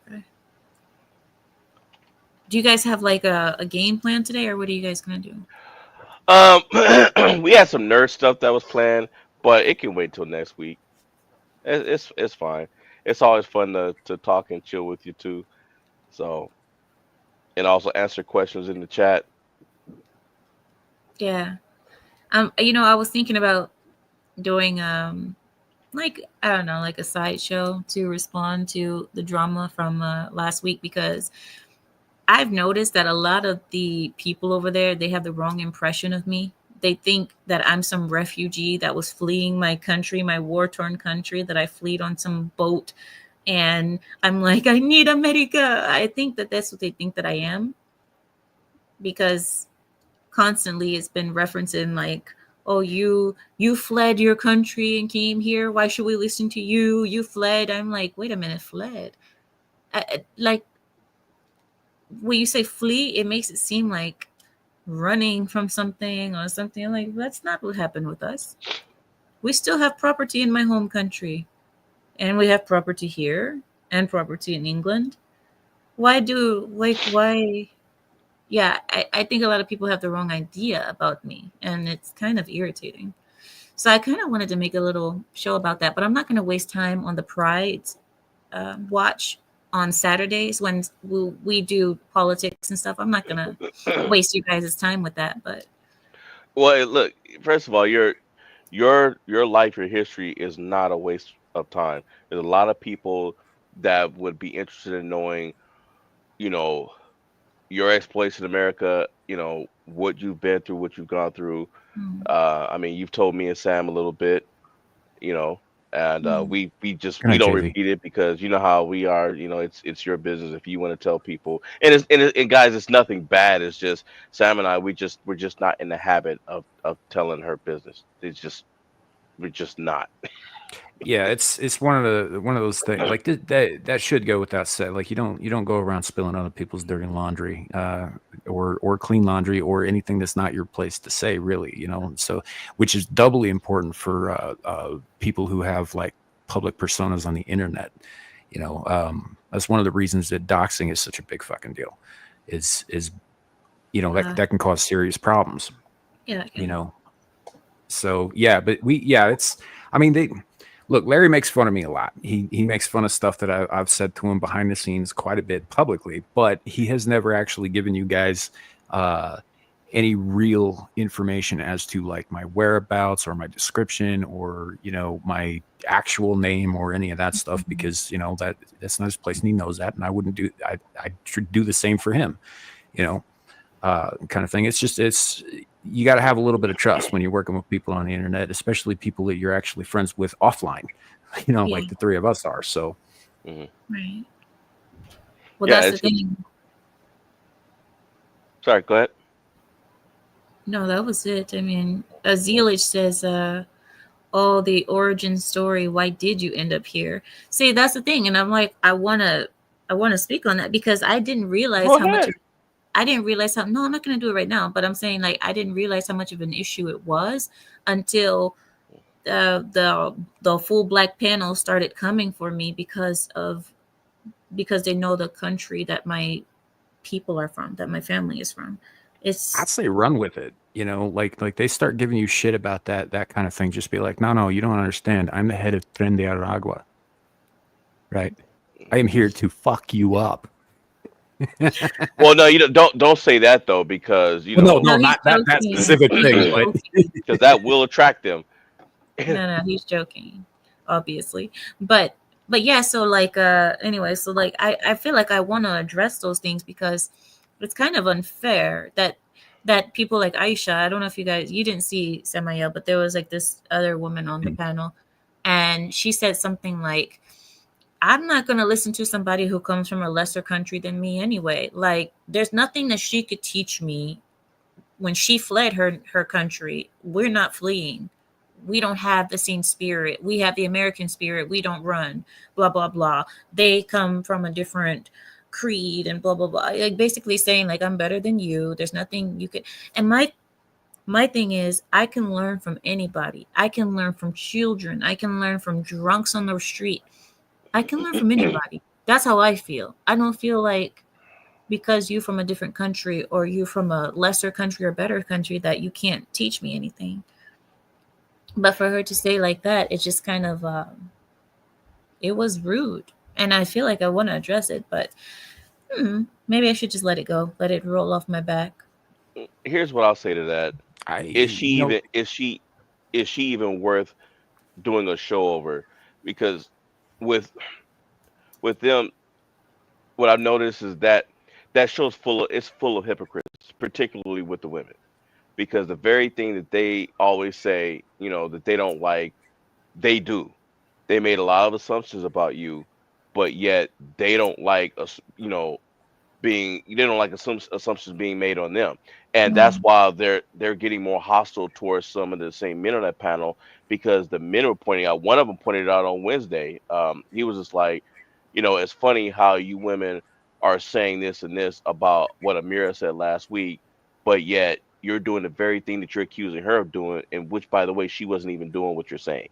Speaker 1: Do you guys have like a game plan today, or what are you guys gonna do?
Speaker 5: We had some nerd stuff that was planned, but it can wait till next week. It's fine. It's always fun to talk and chill with you too. So and also answer questions in the chat.
Speaker 1: Yeah. I was thinking about doing like I don't know, like a sideshow to respond to the drama from last week because I've noticed that a lot of the people over there, they have the wrong impression of me. They think that I'm some refugee that was fleeing my country, my war-torn country, that I fled on some boat. And I'm like, I need America. I think that that's what they think that I am because constantly it's been referencing like, oh, you fled your country and came here. Why should we listen to you? You fled. I'm like, wait a minute, fled. Like when you say flee, it makes it seem like running from something or something. Like that's not what happened with us. We still have property in my home country, and we have property here and property in England. Why? Yeah, I think a lot of people have the wrong idea about me, and it's kind of irritating. So I kind of wanted to make a little show about that, but I'm not going to waste time on the Pride watch on Saturdays when we do politics and stuff. I'm not going to waste you guys' time with that, but
Speaker 5: Well, look. First of all, your life, your history is not a waste of time. There's a lot of people that would be interested in knowing. you know, your exploits in America, what you've been through, what you've gone through.
Speaker 1: Mm,
Speaker 5: I mean, you've told me and Sam a little bit, you know, and
Speaker 1: mm,
Speaker 4: Good
Speaker 5: we
Speaker 4: night,
Speaker 5: don't
Speaker 4: JV.
Speaker 5: repeat it because you know how we are. It's your business if you want to tell people. And guys, it's nothing bad. It's just Sam and I. We're just not in the habit of telling her business. We're just not.
Speaker 4: Yeah, it's one of those things like that should go without said. Like you don't go around spilling other people's dirty laundry, or clean laundry or anything that's not your place to say, really. So which is doubly important for people who have like public personas on the internet. That's one of the reasons that doxing is such a big fucking deal. Is
Speaker 1: uh,
Speaker 4: that can cause serious problems.
Speaker 1: yeah,
Speaker 4: You
Speaker 1: okay.
Speaker 4: know, so yeah, but it's. I mean, they look. Larry makes fun of me a lot. He makes fun of stuff that I've said to him behind the scenes quite a bit publicly, but he has never actually given you guys uh, any real information as to like my whereabouts or my description or my actual name or any of that stuff
Speaker 1: Mhm.
Speaker 4: because that's not his place and he knows that, and I wouldn't do. I should do the same for him. You know, kind of thing. It's you got to have a little bit of trust when you're working with people on the internet, especially people that you're actually friends with offline.
Speaker 1: Yeah,
Speaker 4: Like the three of us are. So
Speaker 5: Hmm.
Speaker 1: right. Well,
Speaker 5: Yeah,
Speaker 1: that's the
Speaker 5: it's
Speaker 1: thing.
Speaker 5: sorry. Go ahead.
Speaker 1: No, that was it. I mean, Azealich says, "Oh, the origin story. Why did you end up here?" See, that's the thing, and I'm like, I wanna speak on that because
Speaker 5: Go ahead.
Speaker 1: I didn't realize how. No, I'm not gonna do it right now. But I'm saying like I didn't realize how much of an issue it was until the full black panel started coming for me because they know the country that my people are from, that my family is from.
Speaker 4: I'd
Speaker 1: It's
Speaker 4: say run with it. Like they start giving you shit about that kind of thing. Just be like, no, you don't understand. I'm the head of Tren de Aragua, right? I am here to fuck you up.
Speaker 5: Well, no, you don't say that though because
Speaker 4: Well, no,
Speaker 1: no, he's
Speaker 4: not that
Speaker 1: joking.
Speaker 4: specific
Speaker 1: He's
Speaker 4: thing, but
Speaker 1: joking.
Speaker 5: because that will attract them.
Speaker 1: No, he's joking, obviously. But yeah, so like anyway, so like I feel like I want to address those things because it's kind of unfair that people like Aisha, I don't know if you didn't see Samael, but there was like this other woman on the panel and she said something like, I'm not going to listen to somebody who comes from a lesser country than me anyway. Like there's nothing that she could teach me when she fled her country. We're not fleeing. We don't have the same spirit. We have the American spirit. We don't run. Blah blah blah. They come from a different creed and blah blah blah. Like basically saying like I'm better than you. There's nothing you could. And my thing is I can learn from anybody. I can learn from children. I can learn from drunks on the street. I can learn from anybody. That's how I feel. I don't feel like because you from a different country or you from a lesser country or better country that you can't teach me anything. But for her to say like that, it just kind of it was rude. And I feel like I want to address it, but maybe I should just let it go, let it roll off my back.
Speaker 5: Here's what I'll say to that:
Speaker 4: I,
Speaker 5: is she
Speaker 4: you know,
Speaker 5: even is she even worth doing a show over? Because with them, what I've noticed is that that show's full of hypocrites, particularly with the women, because the very thing that they always say, that they don't like, they do. They made a lot of assumptions about you, but yet they don't like us, they don't like assumptions being made on them, and that's
Speaker 1: Mm,
Speaker 5: why they're getting more hostile towards some of the same men on that panel because the men were pointing out. One of them pointed out on Wednesday. He was just like, it's funny how you women are saying this and this about what Amira said last week, but yet you're doing the very thing that you're accusing her of doing, and which, by the way, she wasn't even doing what you're saying.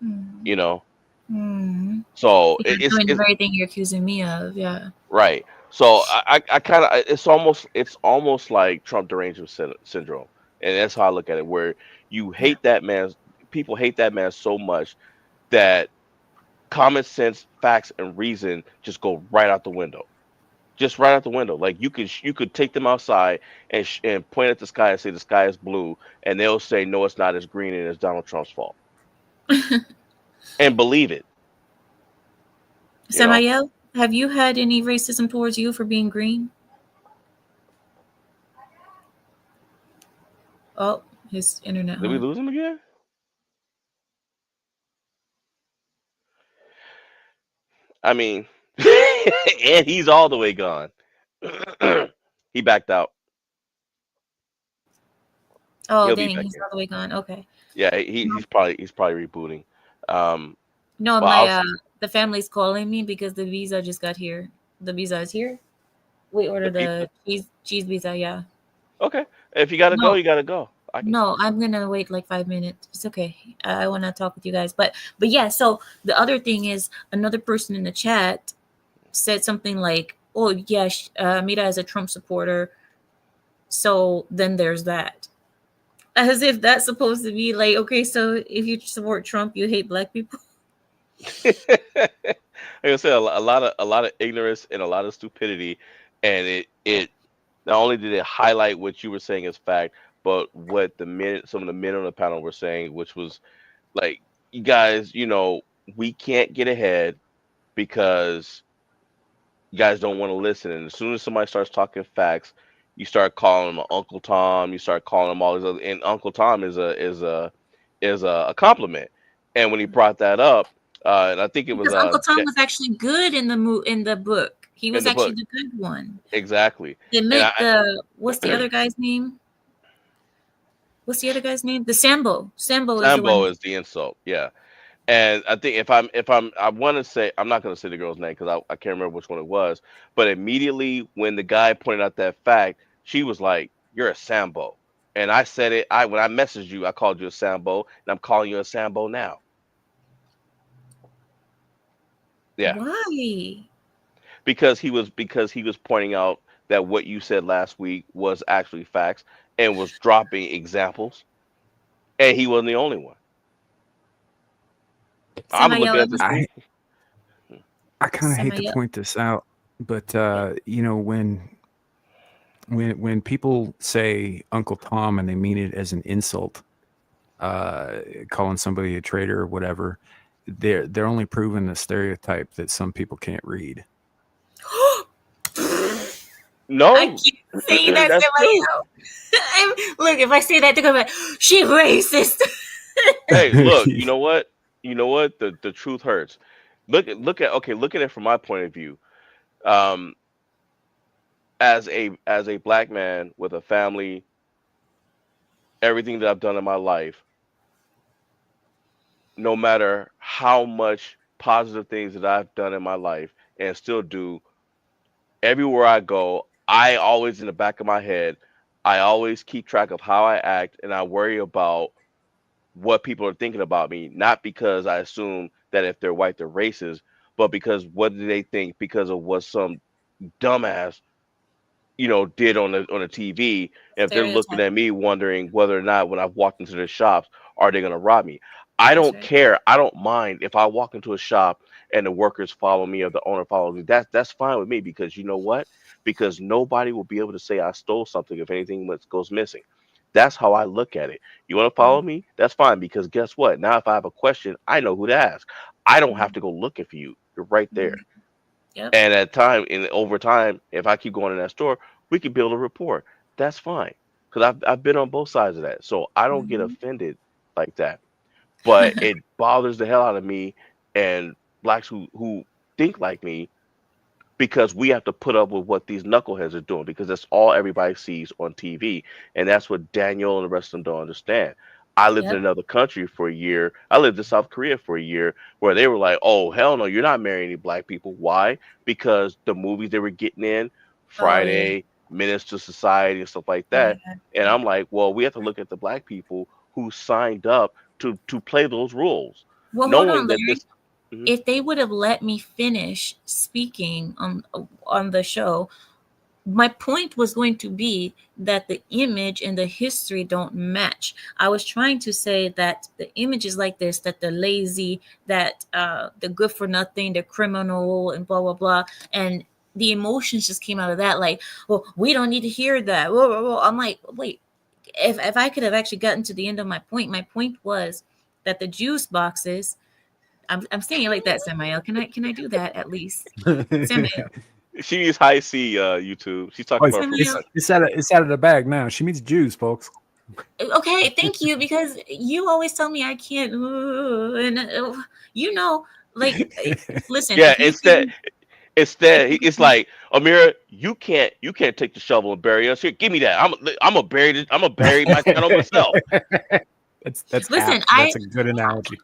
Speaker 1: mm,
Speaker 5: You know,
Speaker 1: mm.
Speaker 5: so
Speaker 1: Yeah, doing the very thing you're accusing me of. Yeah.
Speaker 5: right. So I kind of it's almost like Trump derangement syndrome, and that's how I look at it. Where you
Speaker 1: Yeah.
Speaker 5: hate that man, people hate that man so much that common sense, facts, and reason just go right out the window. Just right out the window. Like you could take them outside and point at the sky and say the sky is blue, and they'll say no, it's not. It's green, and it's Donald Trump's fault, and believe it. You know.
Speaker 1: Samael? Have you had any racism towards you for being green? Oh, his internet
Speaker 5: Did we
Speaker 1: hung.
Speaker 5: lose him again? I mean, and he's all the way gone. He backed out.
Speaker 1: Oh,
Speaker 5: He'll be
Speaker 1: dang,
Speaker 5: back
Speaker 1: he's
Speaker 5: in.
Speaker 1: all the way gone. Okay.
Speaker 5: Yeah, he's probably rebooting. Um,
Speaker 1: No,
Speaker 5: but
Speaker 1: my
Speaker 5: I'll
Speaker 1: the family's calling me because the visa just got here. The visa is here. We
Speaker 5: the
Speaker 1: ordered
Speaker 5: pizza.
Speaker 1: the cheese visa. Yeah.
Speaker 5: Okay, if you gotta go,
Speaker 1: No,
Speaker 5: you gotta go. I can.
Speaker 1: no, I'm gonna wait like 5 minutes. It's okay. I want to talk with you guys. But yeah. So the other thing is another person in the chat said something like, "Oh yeah, Mira is a Trump supporter." So then there's that. As if that's supposed to be like, okay, so if you support Trump, you hate black people.
Speaker 5: Like I said, a lot of ignorance and a lot of stupidity, and it not only did it highlight what you were saying as fact, but what some of the men on the panel were saying, which was like, you guys, we can't get ahead because you guys don't want to listen. And as soon as somebody starts talking facts, you start calling him Uncle Tom. You start calling him all these other. And Uncle Tom is a compliment. And when he brought that up, and I think it was
Speaker 1: Because Uncle Tom was actually good in the book. He
Speaker 5: in
Speaker 1: was
Speaker 5: the
Speaker 1: actually
Speaker 5: book
Speaker 1: the good one.
Speaker 5: exactly.
Speaker 1: They
Speaker 5: And
Speaker 1: met the what's the other guy's name? What's the other guy's name? The Sambo. Sambo is the
Speaker 5: Sambo
Speaker 1: one.
Speaker 5: is the insult, yeah. And I think I want to say, I'm not going to say the girl's name because I can't remember which one it was. But immediately when the guy pointed out that fact, she was like, "You're a Sambo." And I said it. When I messaged you, I called you a Sambo, and I'm calling you a Sambo now. Yeah,
Speaker 1: Why?
Speaker 5: because he was pointing out that what you said last week was actually facts and was dropping examples, and he wasn't the only one. I'm
Speaker 1: Samael,
Speaker 5: looking
Speaker 1: let
Speaker 5: at
Speaker 1: me
Speaker 5: the
Speaker 1: see.
Speaker 4: I
Speaker 5: screen.
Speaker 4: I kind of hate to
Speaker 1: Samael.
Speaker 4: point this out, but when people say Uncle Tom and they mean it as an insult, calling somebody a traitor or whatever, they're only proving the stereotype that some people can't read.
Speaker 1: I
Speaker 5: No,
Speaker 1: keep saying that,
Speaker 5: that's true.
Speaker 1: Samael. Look, if I say that, they're gonna be like, she racist.
Speaker 5: Hey, look, you know what? You know what? The truth hurts. Look at it from my point of view. Um, as a black man with a family, everything that I've done in my life, no matter how much positive things that I've done in my life and still do, everywhere I go, I always in the back of my head, I always keep track of how I act and I worry about what people are thinking about me, not because I assume that if they're white, they're racist, but because what do they think because of what some dumbass, did on the TV. And if they're looking
Speaker 1: Stereotype.
Speaker 5: at me wondering whether or not when I've walked into the shops, are they gonna rob me? I
Speaker 1: That's
Speaker 5: don't
Speaker 1: right.
Speaker 5: care. I don't mind if I walk into a shop and the workers follow me or the owner follows me. That's fine with me because you know what? Because nobody will be able to say I stole something if anything goes missing. That's how I look at it. You want to follow
Speaker 1: Mhm,
Speaker 5: me? That's fine because guess what? Now if I have a question, I know who to ask. I don't have
Speaker 1: mhm,
Speaker 5: to go looking for you. You're right there.
Speaker 1: mhm. Yep.
Speaker 5: And over time, if I keep going in that store, we can build a rapport. That's fine. Because I've been on both sides of that. So I don't get
Speaker 1: Mhm.
Speaker 5: offended like that. But it bothers the hell out of me and blacks who think like me because we have to put up with what these knuckleheads are doing because that's all everybody sees on TV. And that's what Daniel and the rest of them don't understand. I lived in
Speaker 1: Yep.
Speaker 5: another country for a year. I lived in South Korea for a year where they were like, oh, hell no, you're not marrying any black people. Why? Because the movies they were getting in,
Speaker 1: Oh yeah.
Speaker 5: Friday, Menace to Society, and stuff like
Speaker 1: Yeah.
Speaker 5: that. And I'm like, well, we have to look at the black people who signed up to play those roles,
Speaker 1: Well, hold
Speaker 5: knowing
Speaker 1: on,
Speaker 5: that
Speaker 1: Larry.
Speaker 5: this. Mhm.
Speaker 1: If they would have let me finish speaking on the show, my point was going to be that the image and the history don't match. I was trying to say that the image is like this, that they're lazy, that they're good for nothing, they're criminal, and blah blah blah. And the emotions just came out of that, like, well, we don't need to hear that. Whoa, whoa, whoa. I'm like, wait, if I could have actually gotten to the end of my point was that the juice boxes I'm saying it like that, Samael. Can I do that at least? Samael.
Speaker 5: She needs high C. YouTube. She's
Speaker 4: Oh,
Speaker 5: talking about her
Speaker 1: Samael.
Speaker 5: profession.
Speaker 4: it's out of the bag now. She means Jews, folks.
Speaker 1: Okay, thank you, because you always tell me I can't, and you know, like, listen,
Speaker 5: Yeah,
Speaker 1: if you give me,
Speaker 5: it's like, Amira, you can't take the shovel and bury us. Here, give me that. I'm gonna bury my shadow myself.
Speaker 4: That's
Speaker 1: listen,
Speaker 4: apt. That's a good analogy.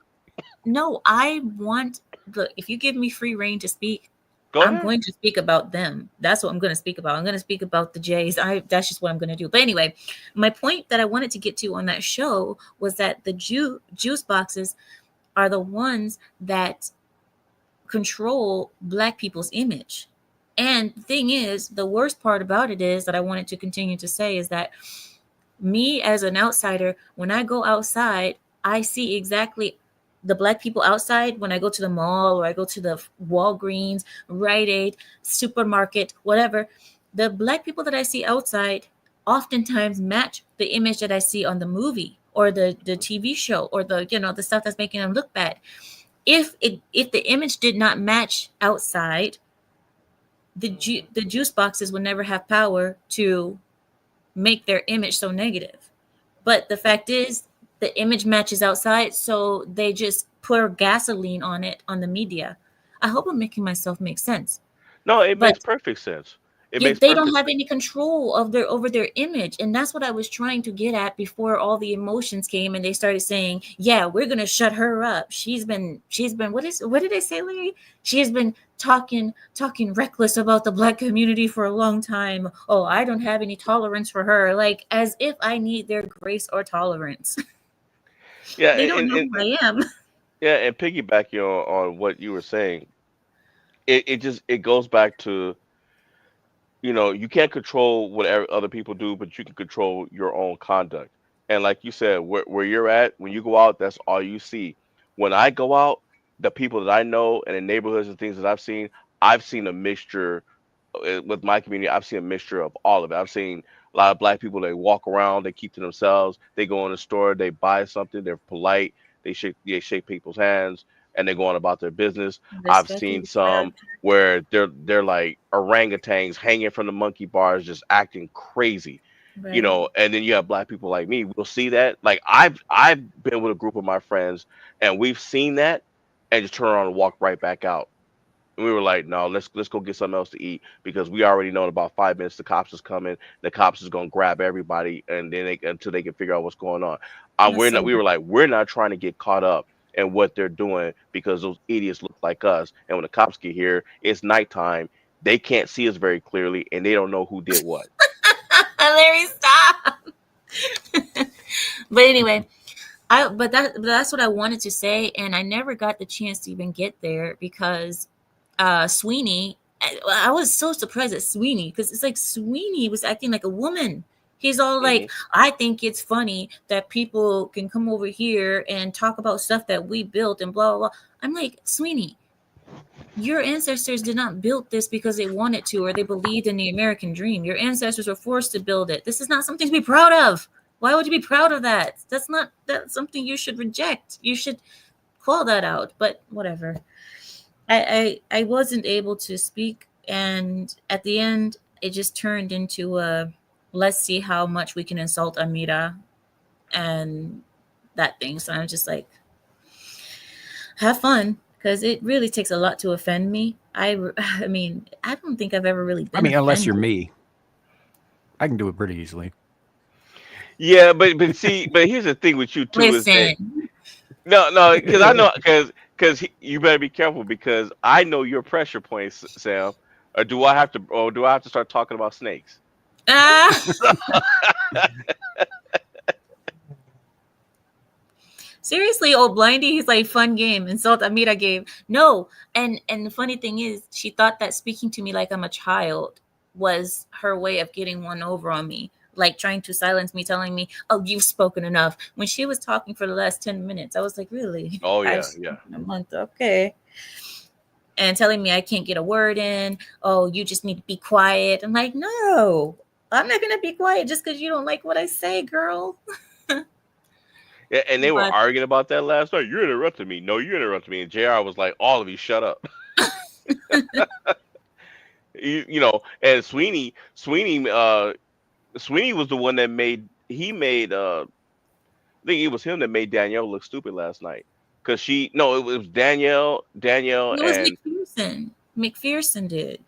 Speaker 1: no, I want, look, if you give me free reign to speak,
Speaker 5: Go
Speaker 1: I'm
Speaker 5: ahead.
Speaker 1: going to speak about them. That's what I'm going to speak about. I'm going to speak about the Jays. That's just what I'm going to do. But anyway, my point that I wanted to get to on that show was that the juice boxes are the ones that control Black people's image. And the thing is, the worst part about it is that I wanted to continue to say is that me as an outsider, when I go outside, I see exactly the Black people outside when I go to the mall or I go to the Walgreens, Rite Aid, supermarket, whatever. The Black people that I see outside oftentimes match the image that I see on the movie or the TV show or the stuff that's making them look bad. If the image did not match outside, the juice boxes would never have power to make their image so negative. But the fact is, the image matches outside, so they just pour gasoline on it on the media. I hope I'm making myself make sense.
Speaker 5: No, it makes
Speaker 1: But
Speaker 5: perfect sense. It
Speaker 1: yeah,
Speaker 5: makes
Speaker 1: they don't
Speaker 5: perfect
Speaker 1: have
Speaker 5: sense.
Speaker 1: any control of their over their image, and that's what I was trying to get at before all the emotions came and they started saying, yeah, we're gonna shut her up. She's been what did they say, Larry? She has been talking reckless about the Black community for a long time. Oh, I don't have any tolerance for her, like as if I need their grace or tolerance.
Speaker 5: Yeah,
Speaker 1: They don't know who I am.
Speaker 5: yeah, and piggybacking on what you were saying, it goes back to, you can't control whatever other people do, but you can control your own conduct. And like you said, where you're at, when you go out, that's all you see. When I go out, the people that I know and the neighborhoods and things that I've seen a mixture with my community. I've seen a mixture of all of it. I've seen a lot of Black people. They walk around, they keep to themselves. They go in the store, they buy something, they're polite, they shake people's hands, and they go on about their business. I've seen
Speaker 1: Respectfully
Speaker 5: some
Speaker 1: served.
Speaker 5: where they're like orangutans hanging from the monkey bars, just acting crazy.
Speaker 1: Right.
Speaker 5: And then you have Black people like me. We'll see that. Like I've been with a group of my friends, and we've seen that, and just turn around and walk right back out. And we were like, no, let's go get something else to eat, because we already know in about 5 minutes the cops is coming. The cops is gonna grab everybody, and then until they can figure out what's going on.
Speaker 1: That's
Speaker 5: We're not.
Speaker 1: so
Speaker 5: We were like, we're not trying to get caught up in what they're doing, because those idiots look like us. And when the cops get here, it's nighttime. They can't see us very clearly, and they don't know who did what.
Speaker 1: Larry, stop. But anyway, that's what I wanted to say, and I never got the chance to even get there because Sweeney. I was so surprised at Sweeney because it's like Sweeney was acting like a woman. He's all
Speaker 5: Hmm.
Speaker 1: like, I think it's funny that people can come over here and talk about stuff that we built and blah blah blah. I'm like, Sweeney, your ancestors did not build this because they wanted to or they believed in the American dream. Your ancestors were forced to build it. This is not something to be proud of. Why would you be proud of that? That's something you should reject. You should call that out. But whatever. I wasn't able to speak, and at the end it just turned into a let's see how much we can insult Amira and that thing. So I'm just like, have fun, because it really takes a lot to offend me. I mean, I don't think I've ever really
Speaker 4: I
Speaker 1: been
Speaker 4: mean, unless you're
Speaker 1: offended.
Speaker 4: me, I can do it pretty easily.
Speaker 5: Yeah, but see, but here's the thing with you too is that
Speaker 1: Listen,
Speaker 5: no, because I know, because you better be careful, because I know your pressure points, Sam. Or do I have to start talking about snakes?
Speaker 1: ah, seriously, old blindy, he's like fun game, insult Amira game. No, and the funny thing is, she thought that speaking to me like I'm a child was her way of getting one over on me, like trying to silence me, telling me, "Oh, you've spoken enough." When she was talking for the last 10 minutes, I was like, "Really?
Speaker 5: Oh
Speaker 1: I've
Speaker 5: yeah, yeah.
Speaker 1: spoken a month, okay?" And telling me I can't get a word in. Oh, you just need to be quiet. I'm like, no, I'm not gonna be quiet just because you don't like what I say, girl.
Speaker 5: Yeah, and they were
Speaker 1: But
Speaker 5: arguing about that last night. You interrupted me. No, you interrupted me. And JR was like, all of you shut up. And Sweeney was the one that I think it was him that made Danielle look stupid last night. Cause it was Danielle
Speaker 1: it was
Speaker 5: and
Speaker 1: McPherson. McPherson did.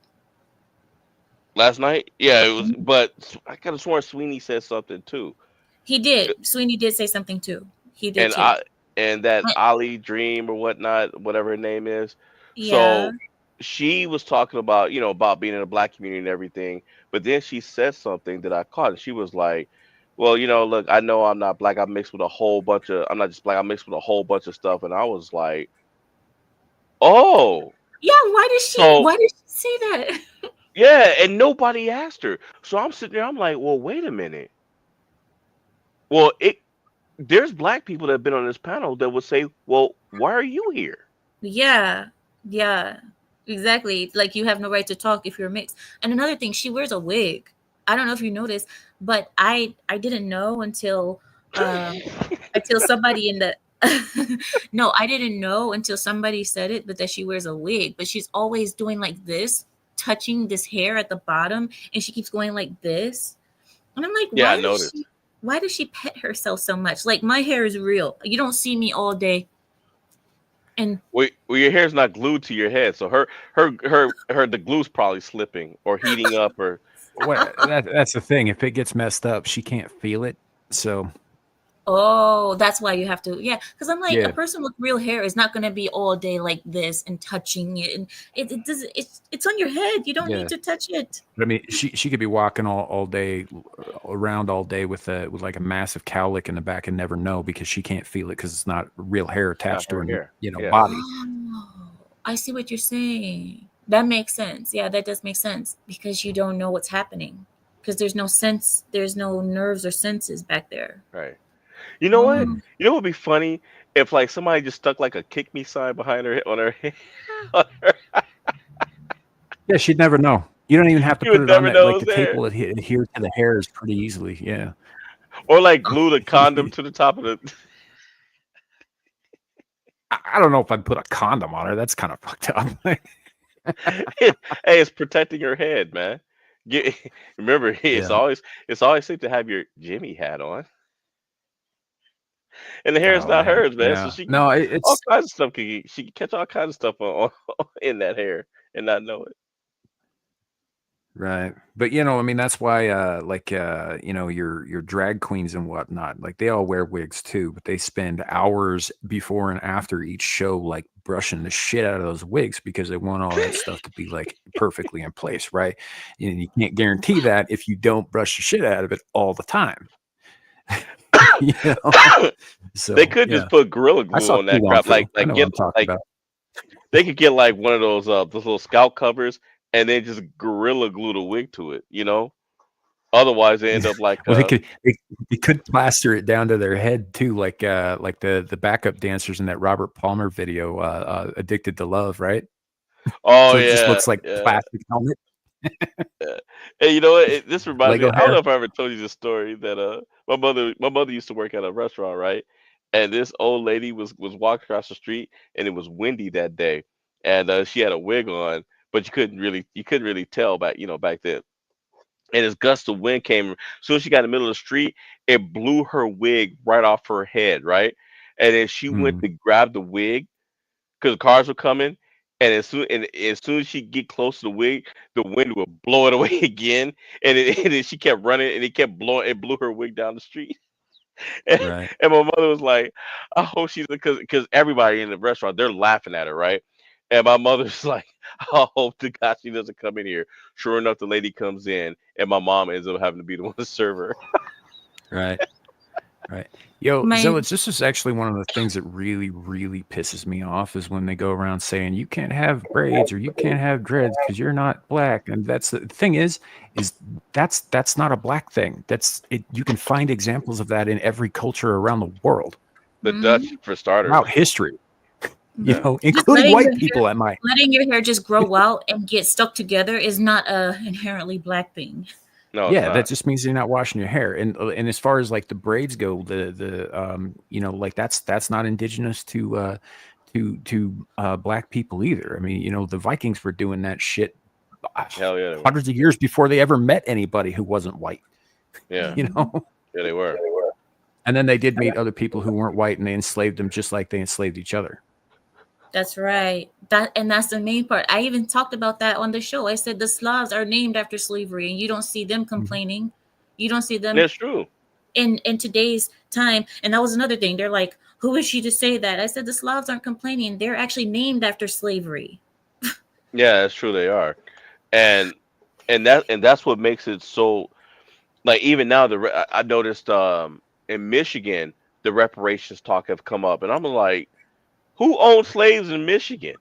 Speaker 5: last night. Yeah, it was, but I could have sworn Sweeney said something too.
Speaker 1: He did. Sweeney did say something too. He did
Speaker 5: And
Speaker 1: too.
Speaker 5: that
Speaker 1: But,
Speaker 5: Ali Dream or whatnot, whatever her name is.
Speaker 1: yeah.
Speaker 5: So she was talking about, about being in the black community and everything, but then she said something that I caught, and she was like, "Well, look, I know I'm not black. I'm not just black. I'm mixed with a whole bunch of stuff." And I was like, "Oh,
Speaker 1: Yeah, why did she
Speaker 5: so
Speaker 1: why did she say that?
Speaker 5: yeah," and nobody asked her. So I'm sitting there, I'm like, "Well, wait a minute. Well, there's black people that have been on this panel that would say, well, why are you here?"
Speaker 1: Yeah. Yeah. Exactly. Like you have no right to talk if you're mixed. And another thing, she wears a wig. I don't know if you noticed, but I didn't know until somebody in the no, I didn't know until somebody said it, but that she wears a wig, but she's always doing like this, touching this hair at the bottom, and she keeps going like this. And I'm like,
Speaker 5: Yeah, I noticed.
Speaker 1: why does she pet herself so much? Like my hair is real. You don't see me all day. And
Speaker 5: Well, your hair's not glued to your head, so the glue's probably slipping or heating up or
Speaker 4: That's the thing. If it gets messed up, she can't feel it. So
Speaker 1: oh, that's why you have to, yeah. Because I'm like, a
Speaker 4: yeah,
Speaker 1: person with real hair is not gonna be all day like this and touching it, and it does it's on your head. You don't
Speaker 4: yeah.
Speaker 1: need to touch it.
Speaker 4: But I mean, she could be walking all day around all day with like a massive cowlick in the back and never know because she can't feel it because it's not real hair
Speaker 5: not
Speaker 4: attached to
Speaker 5: her
Speaker 4: her,
Speaker 5: hair. Yeah.
Speaker 4: body.
Speaker 1: Oh, I see what you're saying. That makes sense. Yeah, that does make sense because you don't know what's happening because there's no sense, there's no nerves or senses back there.
Speaker 5: Right. You know what?
Speaker 1: Oh,
Speaker 5: You know what would be funny if like somebody just stuck like a kick me sign behind her on her head. on her-
Speaker 4: Yeah, she'd never know. You don't even have to
Speaker 5: You
Speaker 4: put
Speaker 5: would
Speaker 4: it on
Speaker 5: never
Speaker 4: that.
Speaker 5: know it
Speaker 4: Like
Speaker 5: was
Speaker 4: the
Speaker 5: there.
Speaker 4: tape will adhere to the hairs pretty easily. Yeah.
Speaker 5: Or like glue the condom to the top of the.
Speaker 4: I don't know if I'd put a condom on her. That's kind of fucked up.
Speaker 5: Hey, it's protecting your head, man. Get, remember, it's
Speaker 4: Yeah.
Speaker 5: always safe to have your Jimmy hat on, and the hair is
Speaker 4: Oh
Speaker 5: not
Speaker 4: man.
Speaker 5: hers, man. So
Speaker 4: Yeah. No,
Speaker 5: all
Speaker 4: it's
Speaker 5: kinds of stuff she can catch all kinds of stuff in that hair and not know it.
Speaker 4: right. But I mean, that's why, your drag queens and whatnot, like they all wear wigs too, but they spend hours before and after each show, like brushing the shit out of those wigs because they want all that stuff to be like perfectly in place, right? You can't guarantee that if you don't brush the shit out of it all the time. you know? So
Speaker 5: They could
Speaker 4: yeah,
Speaker 5: just put Gorilla
Speaker 4: I
Speaker 5: Glue
Speaker 4: saw
Speaker 5: on
Speaker 4: Pete
Speaker 5: that
Speaker 4: on
Speaker 5: crap,
Speaker 4: Phil. I
Speaker 5: like
Speaker 4: know what
Speaker 5: get
Speaker 4: I'm talking
Speaker 5: like
Speaker 4: about.
Speaker 5: they could get like one of those little scout covers and then just Gorilla Glue the wig to it. Otherwise they end up like
Speaker 4: Well, they could plaster it down to their head too, like the backup dancers in that Robert Palmer video, "Addicted to Love," right?
Speaker 5: oh
Speaker 4: So it just
Speaker 5: yeah,
Speaker 4: looks like
Speaker 5: yeah.
Speaker 4: plastic helmet,
Speaker 5: Hey, you know what? This reminds me.
Speaker 4: Lego
Speaker 5: I don't know
Speaker 4: hair.
Speaker 5: if I ever told you this story that my mother used to work at a restaurant, right? And this old lady was walking across the street, and it was windy that day, and she had a wig on, but you couldn't really tell back then. And this gust of wind came. As soon as she got in the middle of the street, it blew her wig right off her head, right? And then she went
Speaker 4: Mm,
Speaker 5: to grab the wig because cars were coming, and as soon as she get close to the wig, the wind would blow it away again, and then she kept running, and it kept blowing. It blew her wig down the street, and,
Speaker 4: right.
Speaker 5: and my mother was like, "I hope she's," because everybody in the restaurant they're laughing at her, right? And my mother's like, "I hope to God she doesn't come in here." Sure enough, the lady comes in, and my mom ends up having to be the one to serve her.
Speaker 4: Right. Right. Yo,
Speaker 1: my
Speaker 4: Zealots, this is actually one of the things that really, really pisses me off is when they go around saying you can't have braids or you can't have dreads because you're not black. And that's the thing is that's not a black thing. That's it. You can find examples of that in every culture around the world
Speaker 5: The
Speaker 1: mhm,
Speaker 5: Dutch, for starters.
Speaker 4: throughout history,
Speaker 5: Yeah.
Speaker 1: just
Speaker 4: including white people at my
Speaker 1: letting your hair just grow out and get stuck together is not a inherently black thing.
Speaker 5: No, it's
Speaker 4: Yeah, that
Speaker 5: not.
Speaker 4: just means you're not washing your hair. And as far as like the braids go, like that's not indigenous to black people either. I mean, the Vikings were doing that shit
Speaker 5: Hell yeah, they were.
Speaker 4: hundreds of years before they ever met anybody who wasn't white.
Speaker 5: Yeah,
Speaker 4: You know,
Speaker 5: yeah, they were.
Speaker 4: and then they did meet other people who weren't white, and they enslaved them just like they enslaved each other.
Speaker 1: That's right. That's the main part. I even talked about that on the show. I said the Slavs are named after slavery, and you don't see them complaining. You don't see them
Speaker 5: That's true.
Speaker 1: in today's time. And that was another thing. They're like, who is she to say that? I said the Slavs aren't complaining. They're actually named after slavery.
Speaker 5: Yeah, that's true. They are, and that's what makes it so. Like even now, I noticed in Michigan the reparations talk have come up, and I'm like, who owned slaves in Michigan?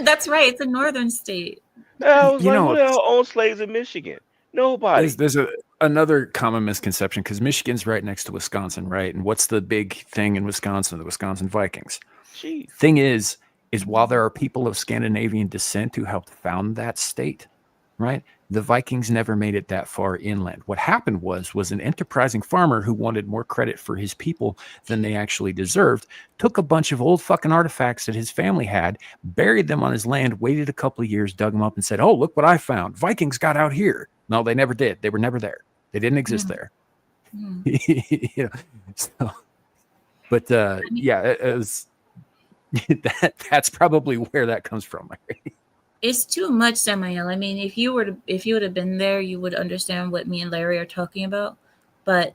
Speaker 1: That's right. It's a northern state.
Speaker 5: And I was
Speaker 4: You
Speaker 5: like,
Speaker 4: know,
Speaker 5: who the hell owns slaves in Michigan? Nobody.
Speaker 4: there's another common misconception because Michigan's right next to Wisconsin, right? And what's the big thing in Wisconsin? The Wisconsin Vikings.
Speaker 5: Jeez.
Speaker 4: Thing is while there are people of Scandinavian descent who helped found that state, right? The Vikings never made it that far inland. What happened was an enterprising farmer who wanted more credit for his people than they actually deserved, took a bunch of old fucking artifacts that his family had, buried them on his land, waited a couple of years, dug them up, and said, "Oh, look what I found. Vikings got out here." No, they never did. They were never there. They didn't exist there. So, but yeah, it was, that's probably where that comes from.
Speaker 1: It's too much, Samael. I mean, if you would have been there, you would understand what me and Larry are talking about. But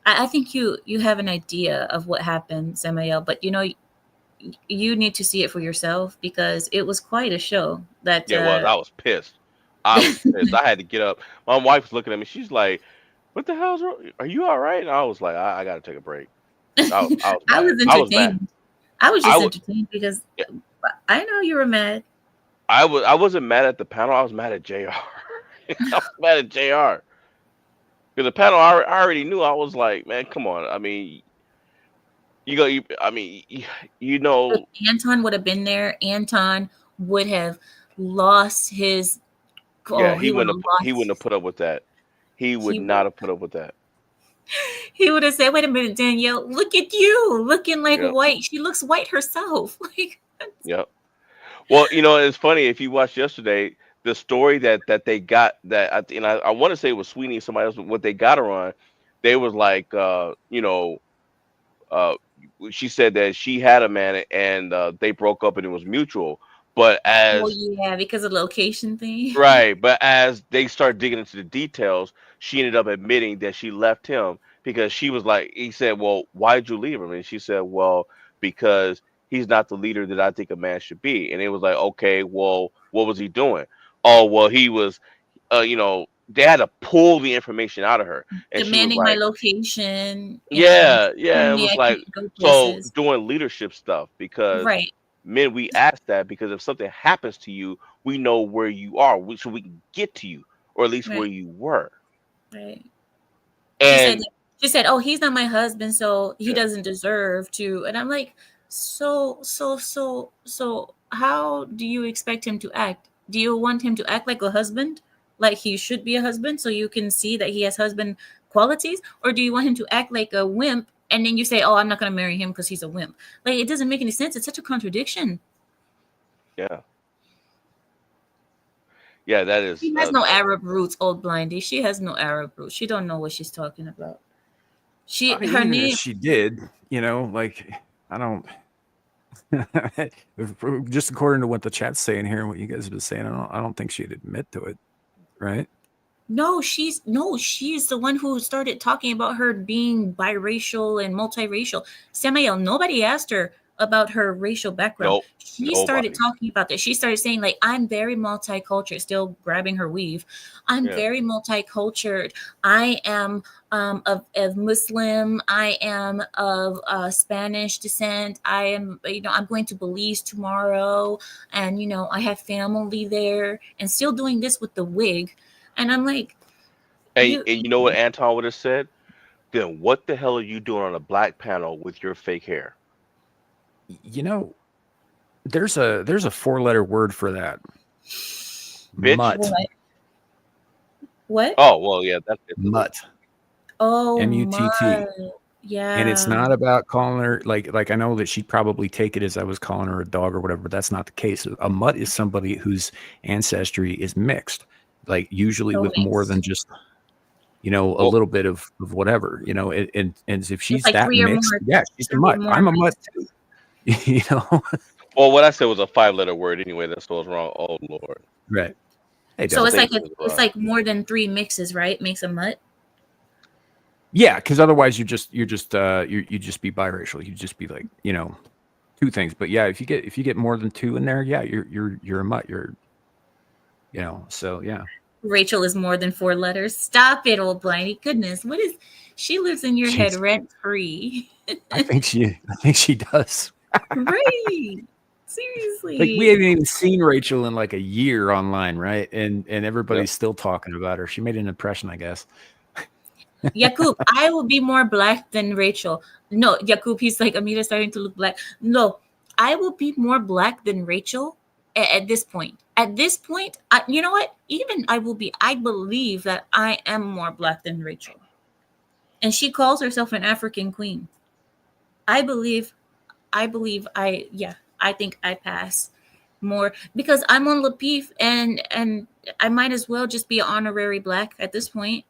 Speaker 1: I think you have an idea of what happened, Samael. But you need to see it for yourself because it was quite a show. That
Speaker 5: Yeah, it was. I was pissed. I was pissed. I had to get up. My wife was looking at me. She's like, "What the hell's wrong? Are you all right?" And I was like, "I got to take a break." I was
Speaker 1: I
Speaker 5: mad.
Speaker 1: was
Speaker 5: I was mad.
Speaker 1: entertained. I was
Speaker 5: I
Speaker 1: just
Speaker 5: was.
Speaker 1: entertained because I know you were mad.
Speaker 5: I wasn't mad at the panel. I was mad at Jr. I was mad at Jr. Because the panel, I already knew. I was like, man, come on. I mean, I mean,
Speaker 1: If Anton would have been there, Anton would have lost his.
Speaker 5: yeah,
Speaker 1: Oh, he would have
Speaker 5: he wouldn't have
Speaker 1: lost.
Speaker 5: put up with that. He would
Speaker 1: He
Speaker 5: not
Speaker 1: would.
Speaker 5: have put up with that.
Speaker 1: He would have said, "Wait a minute, Danielle. Look at you, looking like
Speaker 5: Yep,
Speaker 1: white. She looks white herself." Like,
Speaker 5: yep. Well, it's funny if you watched yesterday the story that they got that I want to say it was Sweeney and somebody else. But what they got her on, they was like, uh, she said that she had a man and they broke up and it was mutual. But
Speaker 1: oh
Speaker 5: as
Speaker 1: yeah, because of the location thing.
Speaker 5: right, but as they start digging into the details, she ended up admitting that she left him because she was like, he said, "Well, why'd you leave him?" And she said, "Well, because he's not the leader that I think a man should be." And it was like, okay, well, what was he doing? Oh, well, he was, they had to pull the information out of her, and she was
Speaker 1: Demanding my
Speaker 5: like,
Speaker 1: location and
Speaker 5: yeah, yeah.
Speaker 1: telling
Speaker 5: It
Speaker 1: me
Speaker 5: was
Speaker 1: I
Speaker 5: like
Speaker 1: can't go
Speaker 5: so
Speaker 1: places.
Speaker 5: doing leadership stuff because
Speaker 1: Right,
Speaker 5: men we ask that because if something happens to you, we know where you are, so we can get to you or at least where
Speaker 1: right,
Speaker 5: you were.
Speaker 1: right. She said
Speaker 5: And
Speaker 1: she said, "Oh, he's not my husband, so he
Speaker 5: yeah,
Speaker 1: doesn't deserve to." And I'm like, so how do you expect him to act? Do you want him to act like a husband? Like he should be a husband so you can see that he has husband qualities? Or do you want him to act like a wimp and then you say, "Oh, I'm not going to marry him because he's a wimp." Like it doesn't make any sense. It's such a contradiction.
Speaker 5: yeah, yeah. That is.
Speaker 1: She has no Arab roots, old blindy. She has no Arab roots. She don't know what she's talking about.
Speaker 4: I mean,
Speaker 1: Her
Speaker 4: even if
Speaker 1: name.
Speaker 4: she did, like I don't. Just according to what the chat's saying here and what you guys have been saying, I don't think she'd admit to it, right?
Speaker 1: No, she's the one who started talking about her being biracial and multiracial. Samael, nobody asked her about her racial background.
Speaker 5: Nope.
Speaker 1: She started
Speaker 5: Nobody.
Speaker 1: talking about that. She started saying, like, I'm very multicultural, still grabbing her weave. I'm
Speaker 5: Yeah.
Speaker 1: very multicultural. I am of Muslim. I am of Spanish descent. I am, I'm going to Belize tomorrow. And, I have family there and still doing this with the wig. And I'm like,
Speaker 5: And you know what Anton would have said? Then what the hell are you doing on a black panel with your fake hair?
Speaker 4: You know, there's a 4-letter word for that.
Speaker 5: Bitch.
Speaker 4: Mutt.
Speaker 1: what? What?
Speaker 5: Oh well, yeah, that's it.
Speaker 4: Mutt.
Speaker 1: Oh,
Speaker 4: M-U-T-T.
Speaker 1: mud.
Speaker 4: And it's
Speaker 1: Yeah.
Speaker 4: not about calling her like I know that she'd probably take it as I was calling her a dog or whatever, but that's not the case. A mutt is somebody whose ancestry is mixed, like usually
Speaker 1: So
Speaker 4: with more than
Speaker 1: mixed.
Speaker 4: just a
Speaker 5: Well,
Speaker 4: little bit of whatever, and if
Speaker 1: It's
Speaker 4: she's
Speaker 1: like
Speaker 4: that mixed, yeah, she's a mutt.
Speaker 1: more
Speaker 4: I'm a mutt
Speaker 1: mixed.
Speaker 4: too. you know,
Speaker 5: well, what I said was a 5-letter word anyway. That's what was wrong. Oh Lord.
Speaker 4: right? Hey,
Speaker 1: So
Speaker 4: devil.
Speaker 1: it's like
Speaker 5: Things was
Speaker 1: it's
Speaker 5: wrong.
Speaker 1: like more than 3 mixes, right? Makes a mutt.
Speaker 4: Yeah, because otherwise you just be biracial. You just be like two things. But yeah, if you get more than 2 in there, yeah, you're a mutt. So yeah.
Speaker 1: Rachel is more than 4 letters. Stop it, old blindy. Goodness, what is she lives in your head
Speaker 4: She's,
Speaker 1: rent free.
Speaker 4: I think she does.
Speaker 1: Right.
Speaker 4: Like we
Speaker 1: Seriously.
Speaker 4: haven't even seen Rachel in like a year online, right? And
Speaker 5: Yep.
Speaker 4: everybody's still talking about her. She made an impression, I guess.
Speaker 1: Yakub, I will be more black than Rachel. No, Yakub, he's like, Amita's starting to look black. No, I will be more black than Rachel at this point. At this point, you know what? Even I believe that I am more black than Rachel. And she calls herself an African queen. I believe, I think I pass more because I'm on Lapif and I might as well just be honorary black at this point.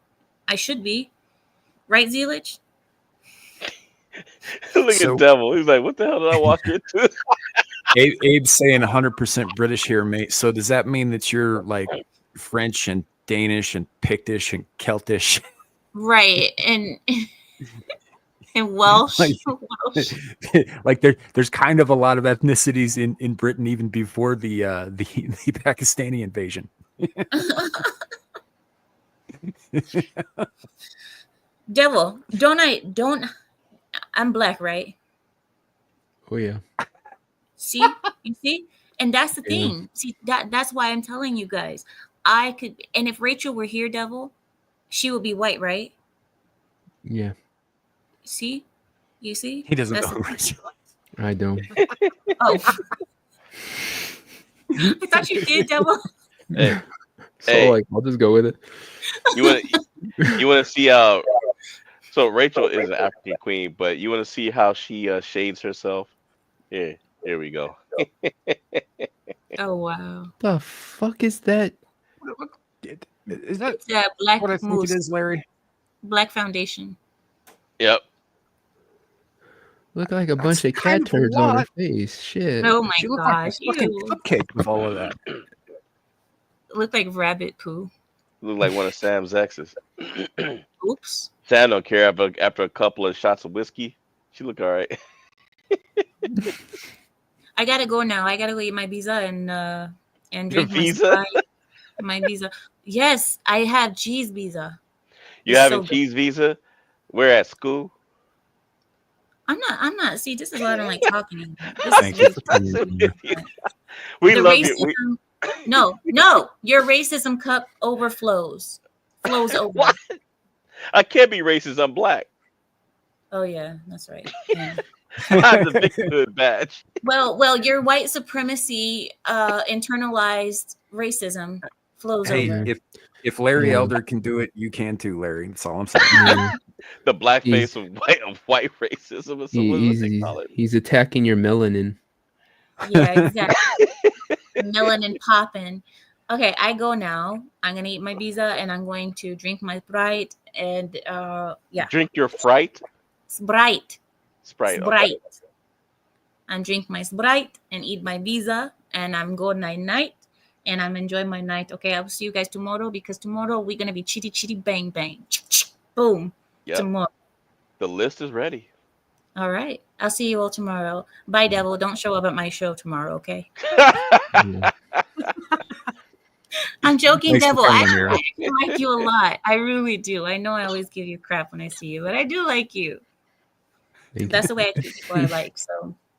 Speaker 1: I should be. Right, Zelich?
Speaker 5: Look
Speaker 4: So-
Speaker 5: at Devil. He's like, what the hell did I walk into?
Speaker 4: Abe's saying 100% British here, mate. So does that mean that you're like French and Danish and Pictish and Celtish?
Speaker 1: Right. And Welsh.
Speaker 4: Like-
Speaker 1: Welsh.
Speaker 4: Like there's kind of a lot of ethnicities in Britain even before the Pakistani invasion.
Speaker 1: Devil, I'm black, right?
Speaker 7: Oh yeah.
Speaker 1: See? You see? And that's the thing. See, that's why I'm telling you guys. I could, and if Rachel were here, Devil, she would be white, right?
Speaker 7: Yeah.
Speaker 1: See? You see?
Speaker 4: He doesn't
Speaker 1: That's
Speaker 4: know
Speaker 1: the-
Speaker 4: who Rachel is.
Speaker 7: I don't.
Speaker 1: Oh. I thought you did, Devil.
Speaker 5: Hey,
Speaker 7: So
Speaker 5: Hey.
Speaker 7: like, I'll just go with it.
Speaker 5: you want to see so Rachel is an African queen, but you want to see how she shades herself? Yeah, here we go.
Speaker 1: Oh, wow.
Speaker 7: The fuck is that?
Speaker 4: Is that
Speaker 1: It's black
Speaker 4: what I think
Speaker 1: mousse,
Speaker 4: it is, Larry?
Speaker 1: black foundation.
Speaker 5: Yep.
Speaker 7: Look like a bunch of cat
Speaker 4: kind of
Speaker 7: turds
Speaker 4: a
Speaker 7: on her
Speaker 4: lot.
Speaker 7: face. Shit.
Speaker 1: Oh my
Speaker 4: She looked like
Speaker 1: gosh.
Speaker 4: a fucking
Speaker 1: You
Speaker 4: cupcake with all of that.
Speaker 1: look like rabbit poo.
Speaker 5: Look like one of Sam's exes.
Speaker 1: Oops.
Speaker 5: Sam don't care after a couple of shots of whiskey. She look all right.
Speaker 1: I gotta go now. I gotta go eat my visa and
Speaker 5: Your
Speaker 1: drink my
Speaker 5: visa?
Speaker 1: Sprite. My visa. Yes, I have cheese visa.
Speaker 5: You
Speaker 1: It's
Speaker 5: having
Speaker 1: so good.
Speaker 5: cheese visa? We're at school.
Speaker 1: I'm not. See, this is why I don't like talking anymore. This is
Speaker 4: Thank you for
Speaker 5: Messing
Speaker 4: coming in.
Speaker 5: with you. We
Speaker 1: the
Speaker 5: love
Speaker 1: racism.
Speaker 5: you.
Speaker 1: No, your racism cup overflows. Flows over.
Speaker 5: What? I can't be racist. I'm black.
Speaker 1: Oh yeah, that's right. Yeah.
Speaker 5: I have the victimhood badge.
Speaker 1: Well, your white supremacy, internalized racism flows
Speaker 4: Hey,
Speaker 1: over.
Speaker 4: if Larry
Speaker 7: Yeah.
Speaker 4: Elder can do it, you can too, Larry. That's all I'm saying.
Speaker 7: Yeah.
Speaker 5: The black
Speaker 7: He's-
Speaker 5: face of white racism. Or something. What they call it?
Speaker 7: He's attacking your melanin.
Speaker 1: Yeah, exactly. Melanin popping. Okay, I go now. I'm gonna eat my visa and I'm going to drink my Sprite and
Speaker 5: Drink your fright.
Speaker 1: Sprite.
Speaker 5: Sprite. Okay.
Speaker 1: Sprite. And drink my Sprite and eat my visa and I'm going night and I'm enjoying my night. Okay, I will see you guys tomorrow because tomorrow we're gonna be chitty chitty bang bang. Boom.
Speaker 5: Yep.
Speaker 1: Tomorrow.
Speaker 5: The list is ready.
Speaker 1: All right. I'll see you all tomorrow. Bye, Devil. Don't show up at my show tomorrow, okay?
Speaker 7: Yeah.
Speaker 1: I'm joking,
Speaker 4: Thanks for
Speaker 1: Devil.
Speaker 4: coming,
Speaker 1: I
Speaker 4: Amira.
Speaker 1: actually like you a lot. I really do. I know I always give you crap when I see you, but I do like you.
Speaker 7: Thank
Speaker 1: That's the way I treat people I like.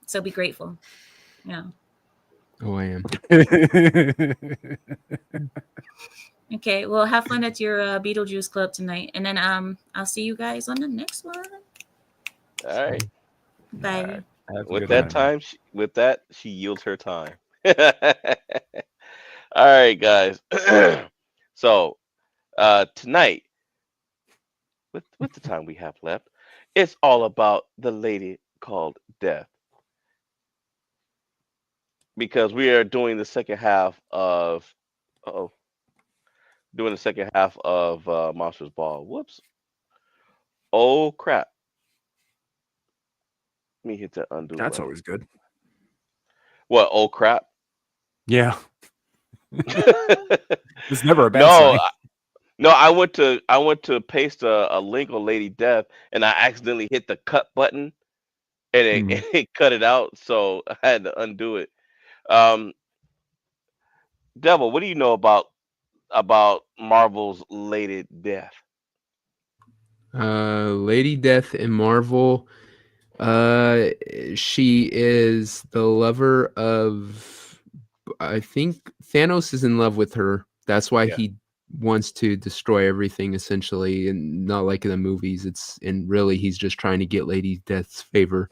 Speaker 1: So be grateful. Yeah.
Speaker 7: you. Oh, I am.
Speaker 1: Okay. Well, have fun at your Beetlejuice club tonight, and then I'll see you guys on the next one.
Speaker 5: All right.
Speaker 1: Bye.
Speaker 5: All right.
Speaker 4: Have a
Speaker 5: With
Speaker 4: good
Speaker 5: that
Speaker 4: one.
Speaker 5: time, she yields her time. All right, guys. So, Tonight, with the time we have left, it's all about the lady called Death, because we are doing the second half of oh doing the second half of Monsters Ball. Whoops. Oh crap. Let me hit that undo
Speaker 4: That's
Speaker 5: button.
Speaker 4: always good.
Speaker 5: What? Oh crap.
Speaker 4: Yeah, it's never a bad
Speaker 5: No,
Speaker 4: sign.
Speaker 5: no. I went to paste a link on Lady Death, and I accidentally hit the cut button, and it,
Speaker 4: Mm.
Speaker 5: it cut it out. So I had to undo it. Um, Devil, what do you know about Marvel's Lady Death?
Speaker 7: Lady Death in Marvel. She is the lover of. I think Thanos is in love with her. That's why
Speaker 5: Yeah.
Speaker 7: he wants to destroy everything, essentially, and not like in the movies. And really he's just trying to get Lady Death's favor.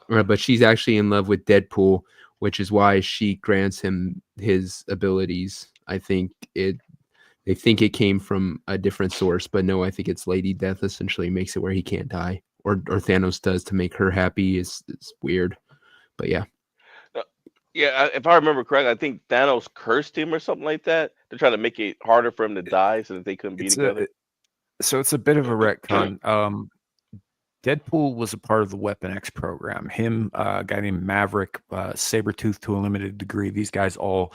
Speaker 7: But she's actually in love with Deadpool, which is why she grants him his abilities. I think they think it came from a different source, but no, I think it's Lady Death essentially makes it where he can't die, or Thanos does to make her happy. It's weird, but yeah.
Speaker 5: Uh, Yeah, if I remember correctly, I think Thanos cursed him or something like that to try to make it harder for him to die so that they couldn't be
Speaker 4: It's
Speaker 5: together.
Speaker 4: so it's a bit of a retcon. Deadpool was a part of the Weapon X program. Him, a guy named Maverick, Sabretooth to a limited degree. These guys all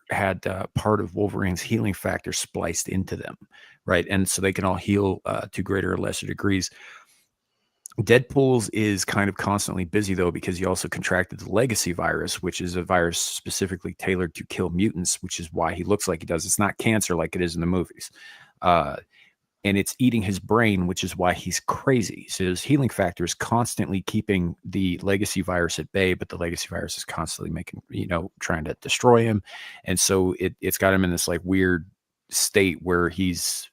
Speaker 4: had part of Wolverine's healing factor spliced into them, right? And so they can all heal to greater or lesser degrees. Deadpool's is kind of constantly busy though, because he also contracted the legacy virus, which is a virus specifically tailored to kill mutants, which is why he looks like he does. It's not cancer like it is in the movies. And it's eating his brain, which is why he's crazy. So his healing factor is constantly keeping the legacy virus at bay, but the legacy virus is constantly trying to destroy him. And so it's got him in this like weird state where he's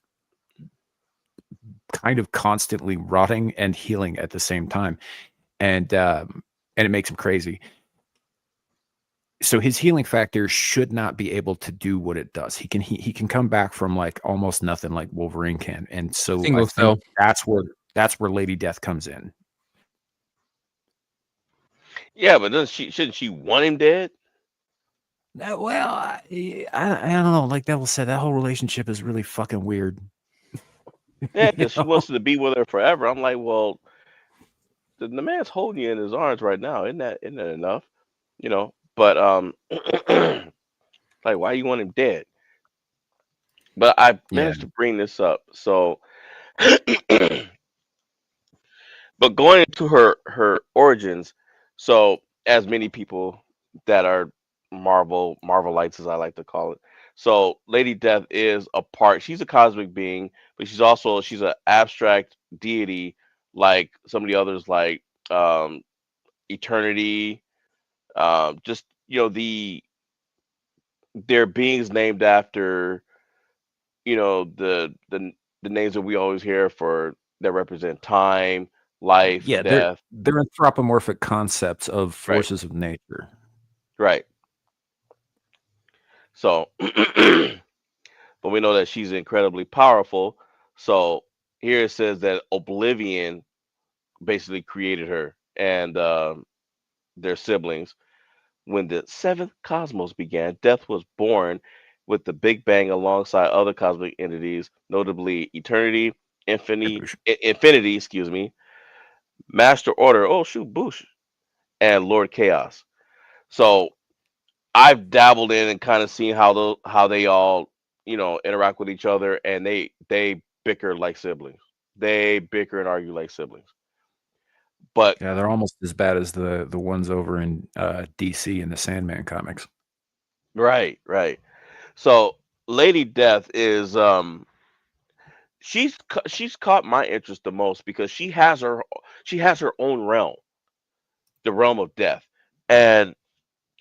Speaker 4: kind of constantly rotting and healing at the same time. And it makes him crazy. So his healing factor should not be able to do what it does. He can come back from like almost nothing like Wolverine can. And so I
Speaker 7: Single
Speaker 4: think
Speaker 7: cell.
Speaker 4: that's where Lady Death comes in.
Speaker 5: Yeah, but shouldn't she want him dead?
Speaker 4: Well, I don't know. Like Devil said, that whole relationship is really fucking weird.
Speaker 5: Yeah,
Speaker 4: You
Speaker 5: because she
Speaker 4: know?
Speaker 5: wants to be with her forever. I'm like, well, the man's holding you in his arms right now. Isn't that enough? But like, why you want him dead? But I
Speaker 4: Yeah.
Speaker 5: managed to bring this up. So, but going into her origins, so as many people that are Marvelites, as I like to call it. So Lady Death is a part. She's a cosmic being, but she's an abstract deity, like some of the others, like Eternity. Just they're beings named after the names that we always hear for that represent time, life,
Speaker 4: Yeah,
Speaker 5: death.
Speaker 4: they're anthropomorphic concepts of
Speaker 5: Right,
Speaker 4: forces of nature.
Speaker 5: right. So, but we know that she's incredibly powerful. So here it says that Oblivion basically created her and their siblings. When the seventh cosmos began, Death was born with the Big Bang alongside other cosmic entities, notably Eternity, Infinity, excuse me, Master Order, oh shoot, Boosh, and Lord Chaos. So I've dabbled in and kind of seen how they all interact with each other, and they bicker like siblings. They bicker and argue like siblings. But
Speaker 4: Yeah, they're almost as bad as the ones over in DC in the Sandman comics.
Speaker 5: right, right. So Lady Death is she's caught my interest the most because she has her own realm, the realm of death. And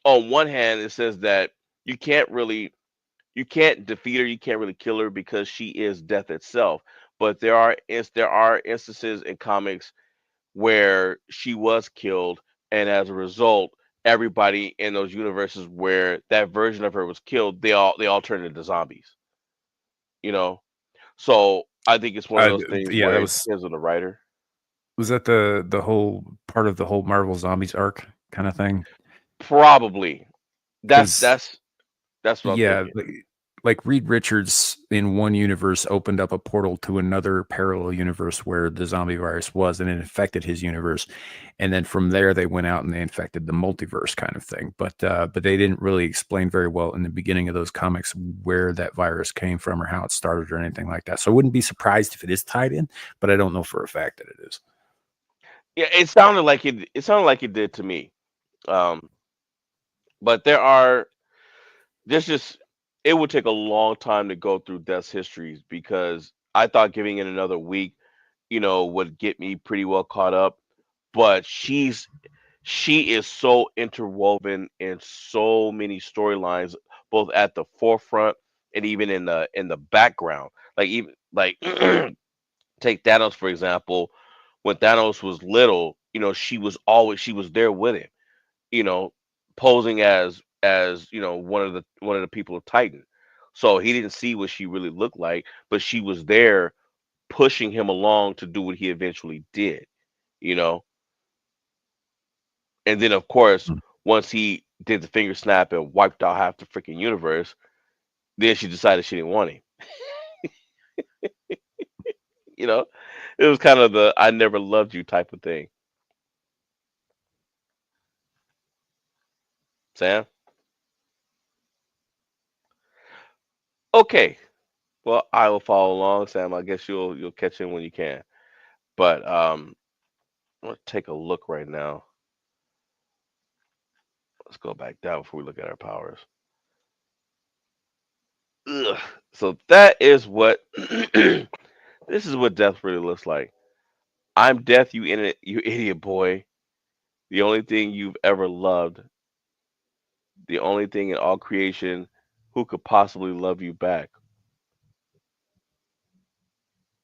Speaker 5: on one hand, it says that you can't really you can't defeat her, you can't really kill her because she is death itself. But there are instances in comics where she was killed, and as a result, everybody in those universes where that version of her was killed, they all turned into zombies. You know, so I think it's one of those things
Speaker 4: Yeah,
Speaker 5: where
Speaker 4: that
Speaker 5: it depends on the writer.
Speaker 4: was that the whole part of the whole Marvel Zombies arc kind of thing?
Speaker 5: Probably that's
Speaker 4: Because
Speaker 5: that's that's what I'm
Speaker 4: yeah,
Speaker 5: thinking.
Speaker 4: like Reed Richards in one universe opened up a portal to another parallel universe where the zombie virus was, and it infected his universe. And then from there, they went out and they infected the multiverse kind of thing. But they didn't really explain very well in the beginning of those comics where that virus came from or how it started or anything like that. So I wouldn't be surprised if it is tied in, but I don't know for a fact that it is.
Speaker 5: Yeah, it sounded like it. It sounded like it did to me. Um, but there's just it would take a long time to go through Death's histories because I thought giving it another week, would get me pretty well caught up. But she is so interwoven in so many storylines, both at the forefront and even in the background. Like even like take Thanos for example. When Thanos was little, she was there with him, you know, posing as one of the people of Titan. So he didn't see what she really looked like, but she was there pushing him along to do what he eventually did, you know. And then of course, once he did the finger snap and wiped out half the freaking universe, then she decided she didn't want him. You know, it was kind of the "I never loved you" type of thing. Sam, okay. Well, I will follow along, Sam. I guess you'll catch in when you can. But I'm gonna take a look right now. Let's go back down before we look at our powers. Ugh. So that is what this is what death really looks like. I'm death, you idiot boy. The only thing you've ever loved, the only thing in all creation who could possibly love you back.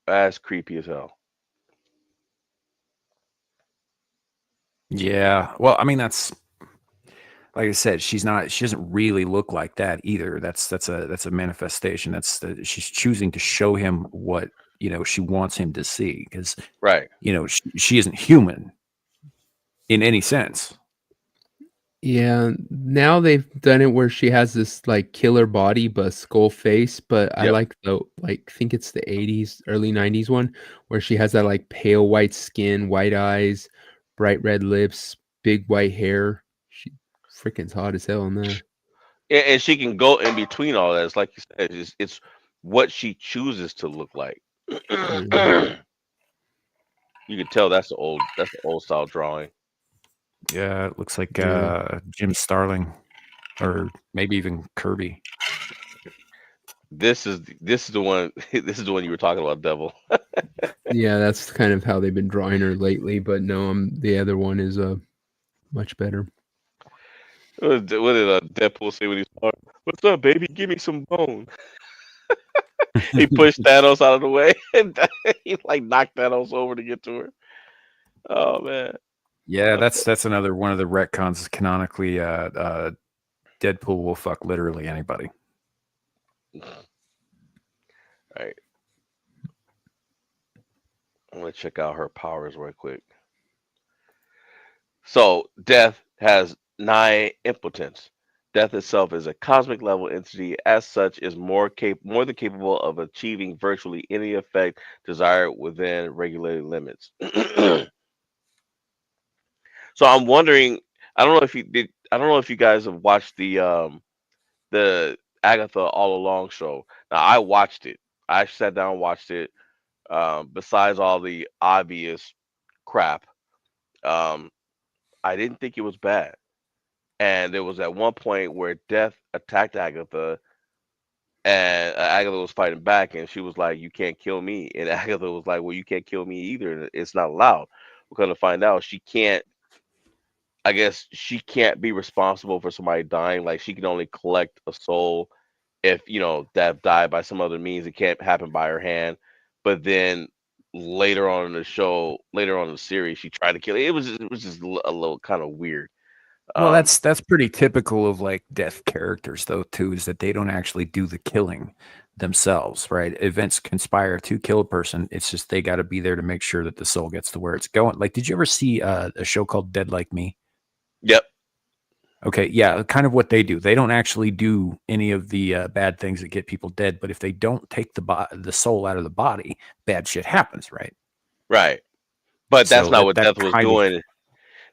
Speaker 5: That's creepy as hell.
Speaker 4: Yeah. Well, I mean, that's like I said, she doesn't really look like that either. That's a manifestation. She's choosing to show him what, she wants him to see because,
Speaker 5: Right.
Speaker 4: she isn't human in any sense.
Speaker 7: Yeah, now they've done it where she has this like killer body but skull face, but I
Speaker 5: Yep.
Speaker 7: like the think it's the 80s, early 90s one where she has that like pale white skin, white eyes, bright red lips, big white hair. She freaking hot as hell in that.
Speaker 5: And she can go in between all that. It's like you said, it's what she chooses to look like.
Speaker 7: Mhm.
Speaker 5: You can tell that's the old style drawing.
Speaker 4: Yeah, it looks like
Speaker 7: Yeah.
Speaker 4: Jim Starling or maybe even Kirby.
Speaker 5: This is the one this is the one you were talking about, Devil.
Speaker 7: Yeah, that's kind of how they've been drawing her lately, but no, the other one is much better.
Speaker 5: What did Deadpool say when he saw her? What's up, baby? Give me some bone. He pushed Thanos out of the way and he like knocked Thanos over to get to her. Oh man.
Speaker 4: Yeah,
Speaker 5: Okay.
Speaker 4: that's another one of the retcons. Canonically, Deadpool will fuck literally anybody.
Speaker 5: All right. I'm gonna check out her powers real quick. So death has 9 impotence. Death itself is a cosmic level entity. As such, is more than capable of achieving virtually any effect desired within regulated limits. So I'm wondering. I don't know if you did. I don't know if you guys have watched the Agatha All Along show. Now I watched it. I sat down and watched it. Besides all the obvious crap, um, I didn't think it was bad. And there was at one point where Death attacked Agatha, and Agatha was fighting back, and she was like, "You can't kill me." And Agatha was like, "Well, you can't kill me either. And it's not allowed." We're gonna find out she can't. I guess she can't be responsible for somebody dying. Like she can only collect a soul if that died by some other means. It can't happen by her hand. But then later on in the show, later on in the series, she tried to kill it. It was just a little kind of weird.
Speaker 4: Well,
Speaker 5: Um,
Speaker 4: that's pretty typical of like death characters though too, is that they don't actually do the killing. themselves, right? Events conspire to kill a person. It's just they got to be there to make sure that the soul gets to where it's going. Like, did you ever see a show called Dead Like Me?
Speaker 5: Yep.
Speaker 4: Okay, yeah, kind of what they do. They don't actually do any of the bad things that get people dead, but if they don't take the soul out of the body, bad shit happens, right?
Speaker 5: Right. But that's
Speaker 4: So
Speaker 5: not what
Speaker 4: that
Speaker 5: Death was
Speaker 4: kind of
Speaker 5: doing.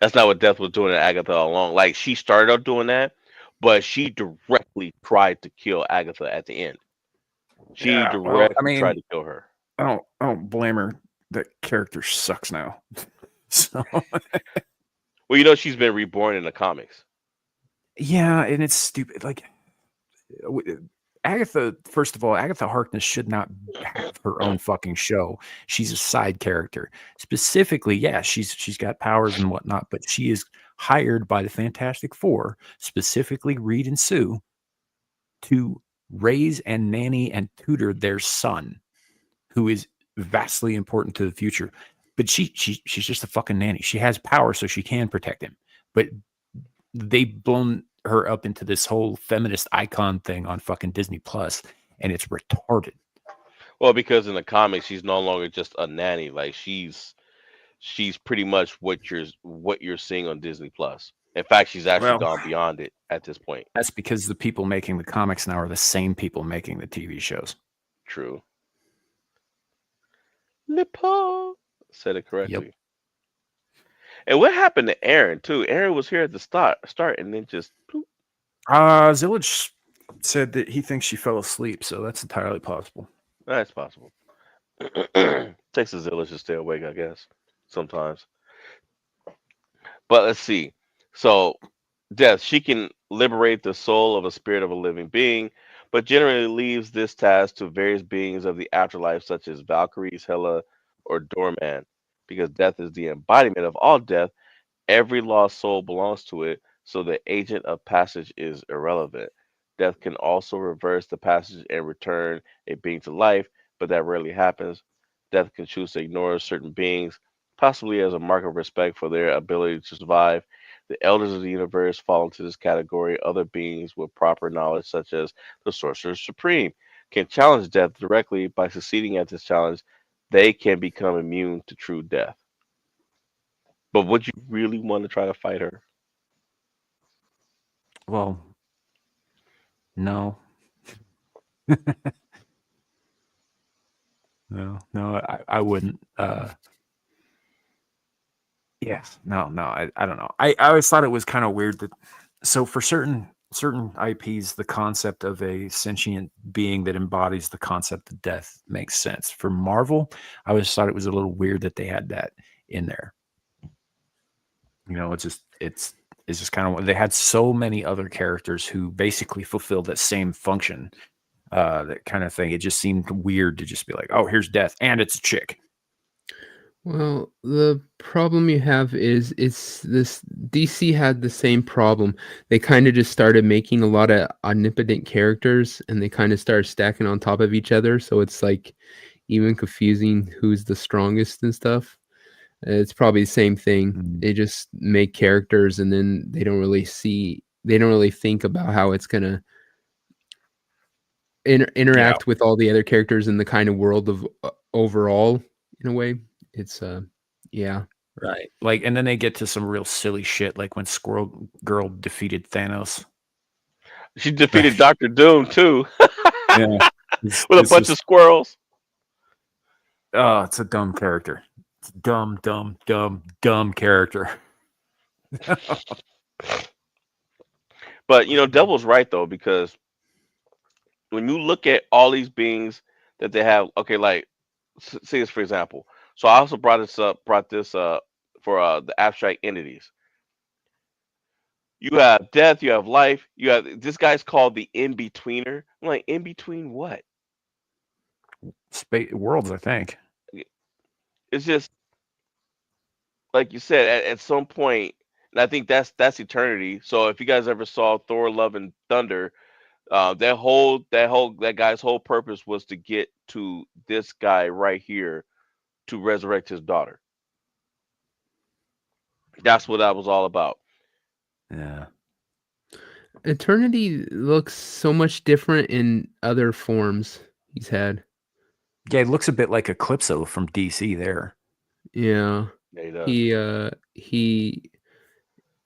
Speaker 5: That's not what Death was doing to Agatha all along. Like she started out doing that, but she directly tried to kill Agatha at the end. She
Speaker 4: yeah. Well, I
Speaker 5: directly tried
Speaker 4: mean,
Speaker 5: to kill her.
Speaker 4: I don't blame her. That character sucks now. So
Speaker 5: Well, you know she's been reborn in the comics.
Speaker 4: yeah, and it's stupid. Like Agatha, first of all, Agatha Harkness should not have her own fucking show. She's a side character. Specifically, yeah, she's got powers and whatnot, but she is hired by the Fantastic Four, specifically Reed and Sue, to raise and nanny and tutor their son, who is vastly important to the future. But she's just a fucking nanny. She has power, so she can protect him. But they've blown her up into this whole feminist icon thing on fucking Disney Plus, and it's retarded.
Speaker 5: Well, because in the comics she's no longer just a nanny. Like she's pretty much what you're seeing on Disney Plus. In fact, she's actually
Speaker 4: Well,
Speaker 5: gone beyond it at this point.
Speaker 4: that's because the people making the comics now are the same people making the TV shows.
Speaker 5: True. Lipo said it
Speaker 4: Yep.
Speaker 5: correctly. And what happened to Aaron too? Aaron was here at the start, and then just poof.
Speaker 4: Zillage said that he thinks she fell asleep, so that's entirely possible.
Speaker 5: That's possible. Takes a zillage to stay awake, I guess, sometimes. But let's see. So, death, she can liberate the soul of a spirit of a living being, but generally leaves this task to various beings of the afterlife, such as Valkyries, Hela, or Doorman, because death is the embodiment of all death. Every lost soul belongs to it, so the agent of passage is irrelevant. Death can also reverse the passage and return a being to life, but that rarely happens. Death can choose to ignore certain beings, possibly as a mark of respect for their ability to survive. The elders of the universe fall into this category. Other beings with proper knowledge, such as the Sorcerer Supreme, can challenge death directly. By succeeding at this challenge, they can become immune to true death. But would you really want to try to fight her?
Speaker 4: Well, no. No, I wouldn't. Yes, no, I don't know. I always thought it was kind of weird that so for certain IPs, the concept of a sentient being that embodies the concept of death makes sense. For Marvel, I always thought it was a little weird that they had that in there. You know, it's just kind of they had so many other characters who basically fulfilled that same function, that kind of thing. It just seemed weird to just be like, oh, here's death, and it's a chick.
Speaker 7: Well, the problem you have is it's this DC had the same problem. They kind of just started making a lot of omnipotent characters and they kind of started stacking on top of each other. So it's like even confusing who's the strongest and stuff. It's probably the same thing.
Speaker 4: Mm.
Speaker 7: They just make characters and then they don't really think about how it's gonna interact with all the other characters in the kind of world of overall in a way. It's yeah.
Speaker 4: Right. Like, and then they get to some real silly shit, like when Squirrel Girl defeated Thanos.
Speaker 5: She defeated Doctor Doom too,
Speaker 4: Yeah.
Speaker 5: with a bunch of squirrels.
Speaker 4: Oh, it's a dumb character. It's a dumb character.
Speaker 5: But Devil's right though, because when you look at all these beings that they have, okay, like say this for example. So I also brought this up for the abstract entities. You have death, you have life, you have this guy's called the in-betweener. I'm like, in between what?
Speaker 4: Space worlds, I think.
Speaker 5: It's just like you said, at some point, and I think that's eternity. So if you guys ever saw Thor: Love and Thunder, that guy's whole purpose was to get to this guy right here to resurrect his daughter. That's what that was all about.
Speaker 4: Yeah.
Speaker 7: Eternity looks so much different in other forms. he's had.
Speaker 4: Yeah, it looks a bit like Eclipso from DC there.
Speaker 7: Yeah.
Speaker 5: Yeah, he does.
Speaker 7: He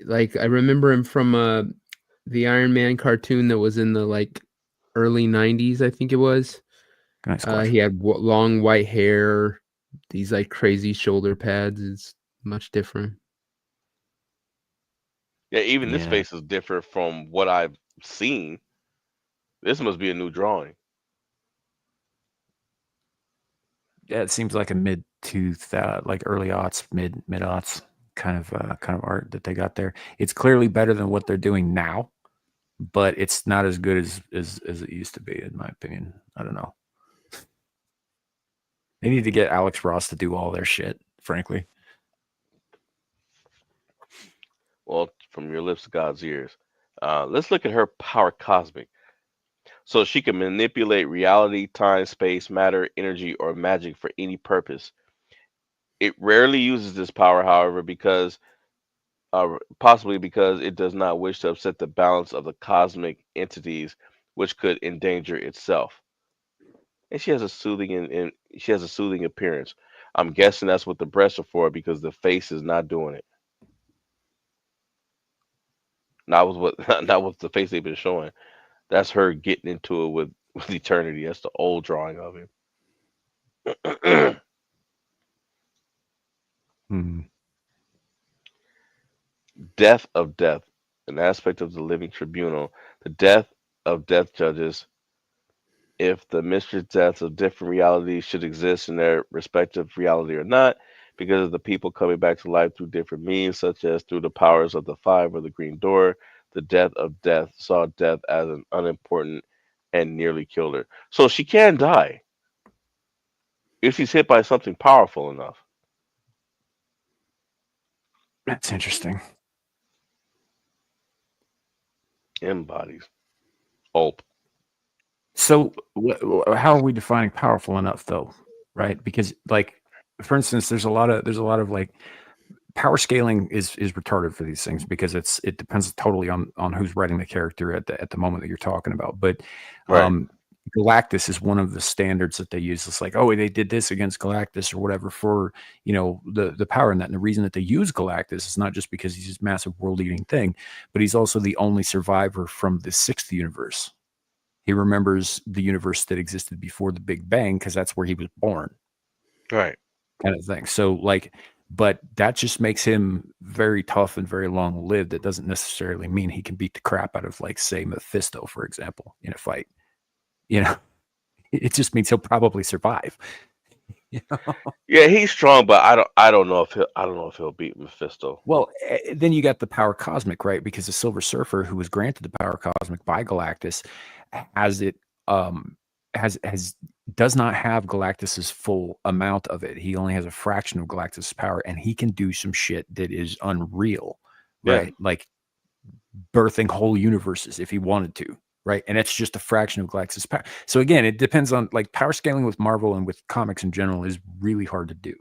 Speaker 7: like I remember him from the Iron Man cartoon that was in the like early 90s, I think it was.
Speaker 4: Nice question.
Speaker 7: He had long white hair, these like crazy shoulder pads. It's much different.
Speaker 5: Yeah, even this
Speaker 6: Yeah.
Speaker 5: face is different from what I've seen. This must be a new drawing.
Speaker 4: Yeah, it seems like a mid to like early aughts, mid aughts kind of art that they got there. It's clearly better than what they're doing now, but it's not as good as it used to be, in my opinion. I don't know. They need to get Alex Ross to do all their shit, frankly.
Speaker 5: Well, from your lips to God's ears. Let's look at her power cosmic. So she can manipulate reality, time, space, matter, energy, or magic for any purpose. It rarely uses this power, however, because possibly because it does not wish to upset the balance of the cosmic entities, which could endanger itself. And she has a soothing and she has a soothing appearance. I'm guessing that's what the breasts are for because the face is not doing it. Not with what not with the face they've been showing. That's her getting into it with eternity. That's the old drawing of him.
Speaker 4: Hmm.
Speaker 5: Death of death, an aspect of the living tribunal. The death of death judges if the mystery deaths of different realities should exist in their respective reality or not, because of the people coming back to life through different means, such as through the powers of the five or the green door. The death of death saw death as an unimportant and nearly killed her. So she can die if she's hit by something powerful enough.
Speaker 4: That's interesting.
Speaker 5: Embodies. Oh,
Speaker 4: So, how are we defining powerful enough, though? Right? Because, like, for instance, there's a lot of like power scaling is retarded for these things because it depends totally on who's writing the character at the moment that you're talking about. But
Speaker 5: right.
Speaker 4: Galactus is one of the standards that they use. It's like, oh, they did this against Galactus or whatever for the power in that. And the reason that they use Galactus is not just because he's this massive world-eating thing, but he's also the only survivor from the sixth universe. He remembers the universe that existed before the Big Bang because that's where he was born,
Speaker 5: Right.
Speaker 4: kind of thing. So, like, but that just makes him very tough and very long-lived. That doesn't necessarily mean he can beat the crap out of, like, say, Mephisto, for example, in a fight. You know, it just means he'll probably survive. You know?
Speaker 5: Yeah, he's strong, but I don't know if he'll beat Mephisto.
Speaker 4: Well, then you got the power cosmic, right? Because the Silver Surfer, who was granted the power cosmic by Galactus, has it has does not have Galactus's full amount of it. He only has a fraction of Galactus's power, and he can do some shit that is unreal,
Speaker 5: Yeah.
Speaker 4: right? Like birthing whole universes if he wanted to, right? And it's just a fraction of Galactus's power. So again, it depends on, like, power scaling with Marvel and with comics in general is really hard to do.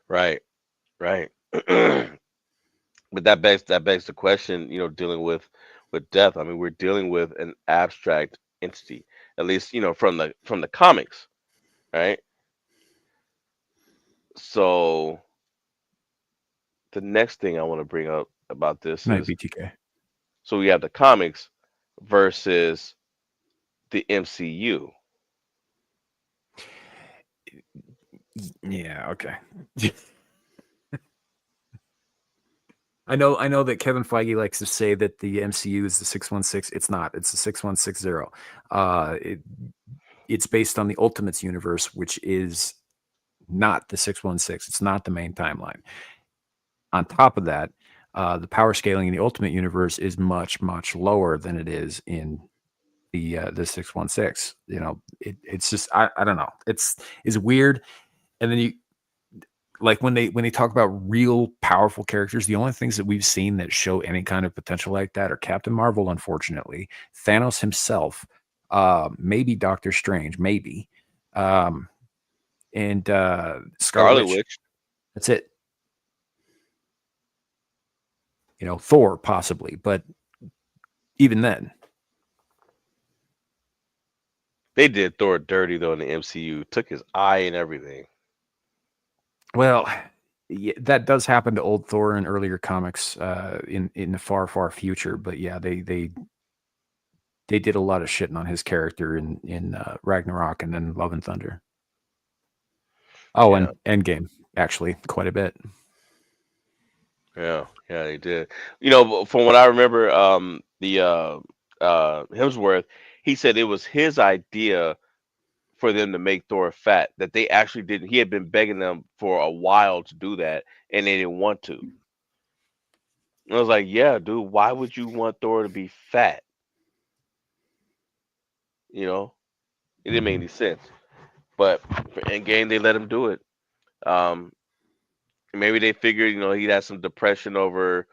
Speaker 5: Right. Right. But that begs the question, dealing with death. I mean, we're dealing with an abstract entity, at least from the comics, right? So the next thing I want to bring up about this
Speaker 4: Night
Speaker 5: is,
Speaker 4: BTK.
Speaker 5: so we have the comics versus the MCU.
Speaker 4: Yeah, okay. I know that Kevin Feige likes to say that the MCU is the 616. It's not. It's the 6160. It's based on the Ultimates universe, which is not the 616. It's not the main timeline. On top of that, the power scaling in the Ultimate universe is much, much lower than it is in the 616. It's just I don't know. It's weird. And then you, like, when they talk about real powerful characters, the only things that we've seen that show any kind of potential like that are Captain Marvel, unfortunately, Thanos himself, maybe Doctor Strange, maybe, and Scarlet
Speaker 5: Scarlet
Speaker 4: Witch.
Speaker 5: Witch.
Speaker 4: That's it. Thor possibly, but even then.
Speaker 5: They did Thor dirty though in the MCU. Took his eye and everything.
Speaker 4: Well, yeah, that does happen to old Thor in earlier comics in the far future. But yeah, they did a lot of shitting on his character in Ragnarok and then Love and Thunder. Oh,
Speaker 5: Yeah,
Speaker 4: and Endgame actually quite a bit.
Speaker 5: yeah, yeah. They did. From what I remember, the Hemsworth, he said it was his idea for them to make Thor fat. That they actually didn't. He had been begging them for a while to do that, and they didn't want to. I was like, yeah, dude, why would you want Thor to be fat? You know, it didn't make any sense. But for Endgame, they let him do it. Um, Maybe they figured, he'd had some depression over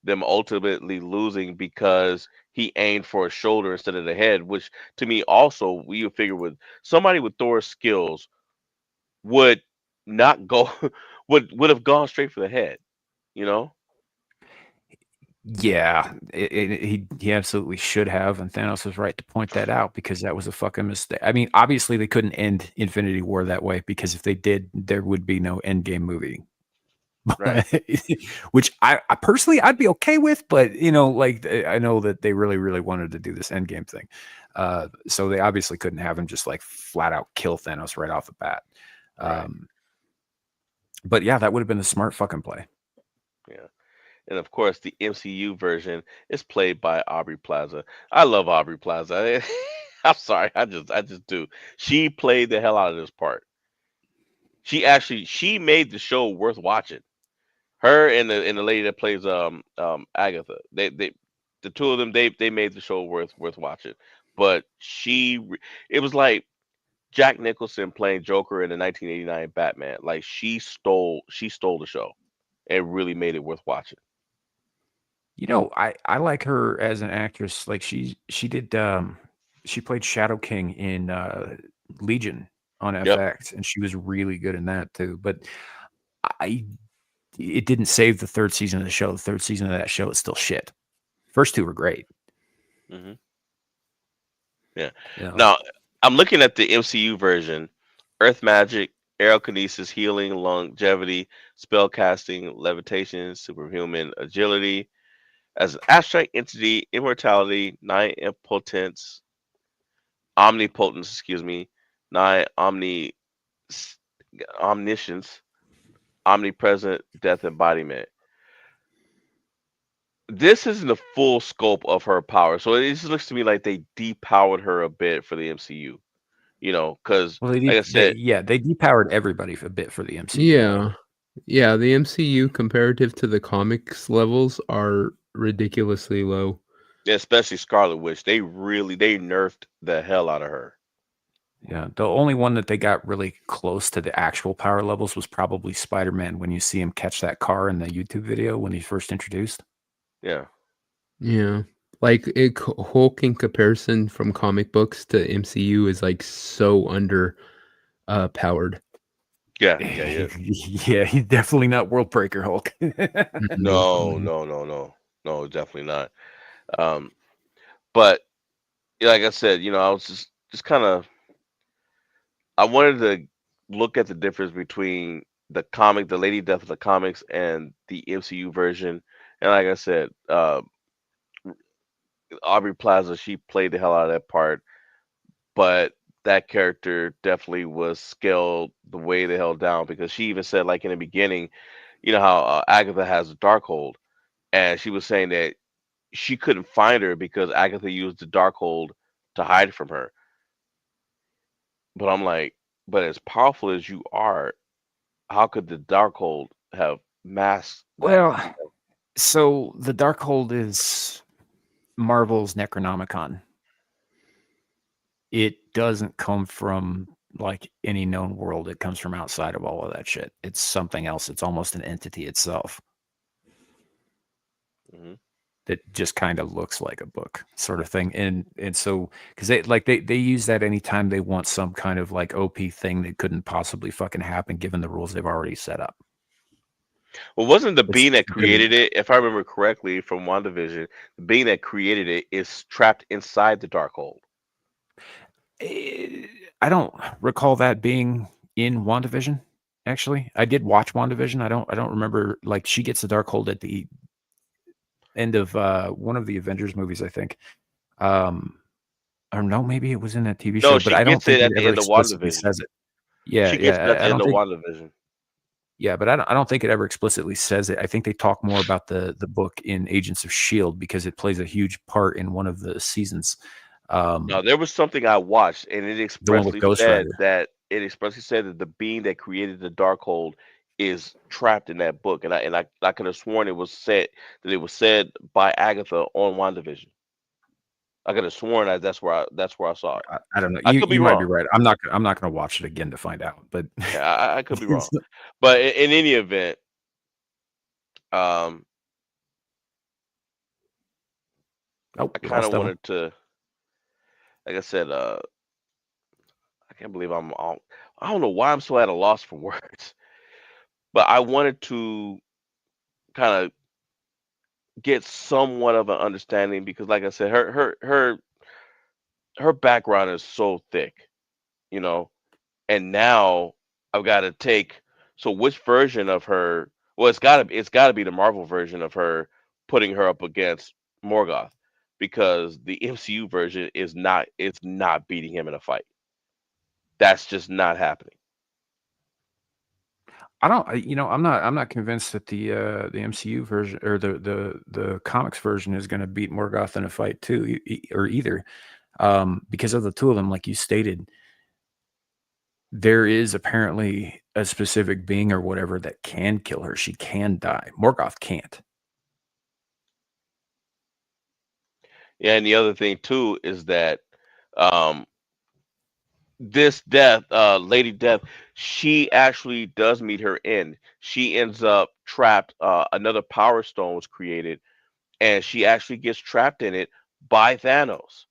Speaker 5: them ultimately losing because he aimed for a shoulder instead of the head, which to me also we would figure with somebody with Thor's skills would not go would have gone straight for the head, you know?
Speaker 4: Yeah, he absolutely should have, and Thanos was right to point that out because that was a fucking mistake. I mean, obviously they couldn't end Infinity War that way because if they did, there would be no Endgame movie.
Speaker 5: Right.
Speaker 4: Which I personally I'd be okay with, but like I know that they really wanted to do this Endgame thing, so they obviously couldn't have him just like flat out kill Thanos right off the bat.
Speaker 5: Right.
Speaker 4: But yeah, that would have been a smart fucking play.
Speaker 5: Yeah. And of course the MCU version is played by Aubrey Plaza. I love Aubrey Plaza. I'm sorry, I just do. She played the hell out of this part. She made the show worth watching. Her and the lady that plays Agatha. The two of them they made the show worth watching. But it was like Jack Nicholson playing Joker in the 1989 Batman. Like she stole the show and really made it worth watching.
Speaker 4: I like her as an actress. Like she did she played Shadow King in Legion on
Speaker 5: Yep.
Speaker 4: FX, and she was really good in that too. But I it didn't save the third season of the show. The third season of that show is still shit. First two were great.
Speaker 5: Hmm. Yeah.
Speaker 4: Yeah.
Speaker 5: Now I'm looking at the MCU version. Earth magic, aerokinesis, healing, longevity, spell casting, levitation, superhuman agility, as an abstract entity, immortality, nine impotence, omnipotence, excuse me, nine omniscience, omnipresent, death embodiment. This isn't the full scope of her power, so it just looks to me like they depowered her a bit for the MCU. Because
Speaker 4: Well,
Speaker 5: like I said,
Speaker 4: they depowered everybody a bit for the MCU.
Speaker 7: Yeah. Yeah, the MCU comparative to the comics levels are ridiculously low.
Speaker 5: especially Scarlet Witch, they nerfed the hell out of her.
Speaker 4: Yeah, the only one that they got really close to the actual power levels was probably Spider-Man when you see him catch that car in the YouTube video when he's first introduced.
Speaker 5: Yeah.
Speaker 7: Yeah. Like Hulk in comparison from comic books to MCU is like so under powered.
Speaker 5: Yeah, yeah, yeah.
Speaker 4: Yeah, he's definitely not World Breaker Hulk.
Speaker 7: No.
Speaker 5: No, no, no, no. No, definitely not. Um, but like I said, I was just kind of I wanted to look at the difference between the Lady Death of the comics and the MCU version. And like I said, Aubrey Plaza, she played the hell out of that part, but that character definitely was scaled the way the hell down because she even said, like in the beginning, how Agatha has a Darkhold, and she was saying that she couldn't find her because Agatha used the Darkhold to hide from her. But I'm like, but as powerful as you are, how could the Darkhold have masked that?
Speaker 4: Well, so the Darkhold is Marvel's Necronomicon. It doesn't come from like any known world. It comes from outside of all of that shit. It's something else. It's almost an entity itself
Speaker 5: Hmm.
Speaker 4: that just kind of looks like a book sort of thing. And so because they use that anytime they want some kind of like OP thing that couldn't possibly fucking happen given the rules they've already set up.
Speaker 5: Well, wasn't the
Speaker 4: It's
Speaker 5: being that
Speaker 4: good.
Speaker 5: created it, if I remember correctly from WandaVision, the being that created it is trapped inside the Darkhold.
Speaker 4: I don't recall that being in WandaVision. Actually, I did watch WandaVision. I don't remember, like, she gets the Darkhold at the end of one of the Avengers movies, I think. Or no, maybe it was in that TV
Speaker 5: No,
Speaker 4: show, but
Speaker 5: she
Speaker 4: I don't
Speaker 5: gets it
Speaker 4: think it
Speaker 5: at the
Speaker 4: ever
Speaker 5: end of
Speaker 4: explicitly
Speaker 5: WandaVision.
Speaker 4: says it. Yeah,
Speaker 5: She gets it at
Speaker 4: I
Speaker 5: the end
Speaker 4: don't
Speaker 5: of
Speaker 4: think.
Speaker 5: WandaVision.
Speaker 4: Yeah, but I don't think it ever explicitly says it. I think they talk more about the book in Agents of Shield because it plays a huge part in one of the seasons.
Speaker 5: Now, there was something I watched, and it
Speaker 4: The one with
Speaker 5: expressly
Speaker 4: Ghost
Speaker 5: said
Speaker 4: Rider.
Speaker 5: that the being that created the Darkhold is trapped in that book, and I could have sworn it was said by Agatha on WandaVision. I could have sworn that's where I saw it.
Speaker 4: I don't know.
Speaker 5: I could be
Speaker 4: You might be
Speaker 5: wrong.
Speaker 4: right. I'm not gonna watch it again to find out. But
Speaker 5: Yeah, I could be wrong. But in any event, um,
Speaker 4: oh,
Speaker 5: I
Speaker 4: we
Speaker 5: kind
Speaker 4: lost
Speaker 5: of
Speaker 4: Devil.
Speaker 5: wanted to, like I said, I can't believe I don't know why I'm so at a loss for words, but I wanted to kind of get somewhat of an understanding because, like I said, her background is so thick, you know, and now I've got to take. So which version of her? Well, it's gotta be the Marvel version of her putting her up against Morgoth, because the MCU version is not beating him in a fight. That's just not happening.
Speaker 4: I don't. I'm not convinced that the MCU version or the comics version is going to beat Morgoth in a fight too, or either, because of the two of them, like you stated. There is apparently a specific being or whatever that can kill her. She can die. Morgoth can't.
Speaker 5: Yeah, and the other thing too is that um, this death, Lady Death, she actually does meet her end. She ends up trapped. Another Power Stone was created, and she actually gets trapped in it by Thanos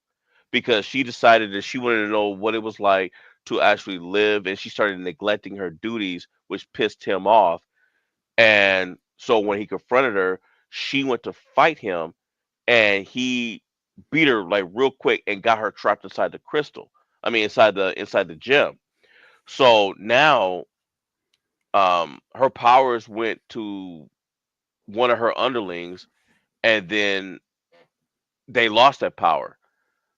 Speaker 5: because she decided that she wanted to know what it was like to actually live, and she started neglecting her duties, which pissed him off. And so when he confronted her, she went to fight him, and he beat her like real quick and got her trapped inside the crystal. I mean, inside the gem. So now, her powers went to one of her underlings, and then they lost that power.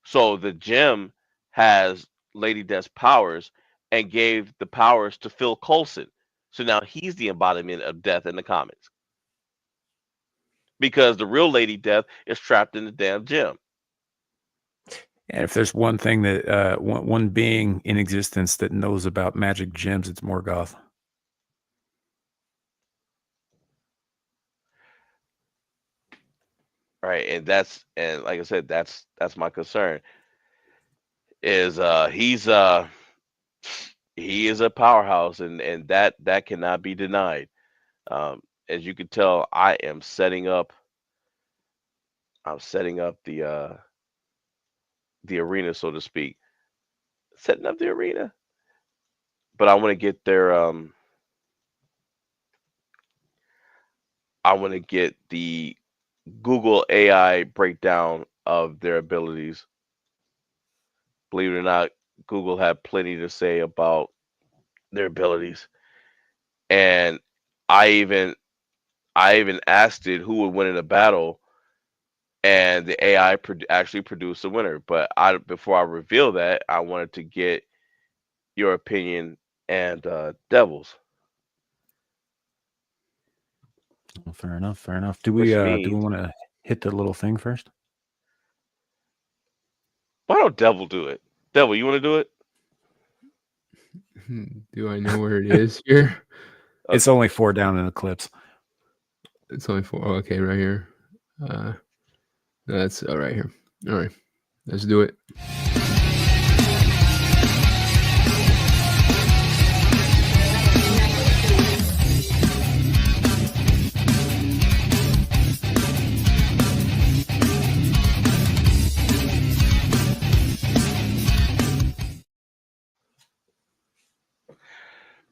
Speaker 5: So the gem has Lady Death's powers and gave the powers to Phil Coulson. So now he's the embodiment of death in the comics because the real Lady Death is trapped in the damn gem.
Speaker 4: And if there's one thing that one being in existence that knows about magic gems, it's Morgoth.
Speaker 5: Right, and like I said, that's my concern. Is he is a powerhouse, and that cannot be denied. As you can tell, I'm setting up the arena, so to speak, setting up the arena. But I want to get the Google AI breakdown of their abilities. Believe it or not, Google had plenty to say about their abilities, and I even I even asked it who would win in a battle, and the AI actually produced a winner. But before I reveal that, I wanted to get your opinion and Devils,
Speaker 4: Well, fair enough. Fair enough. Do
Speaker 5: which
Speaker 4: we
Speaker 5: means
Speaker 4: want to hit the little thing first?
Speaker 5: why don't Devil do it? Devil, you want to do it?
Speaker 7: Do I know where it is here?
Speaker 4: It's only 4 down in Eclipse.
Speaker 7: It's only 4. Oh, okay, right here. No, that's right here. All right, let's do it.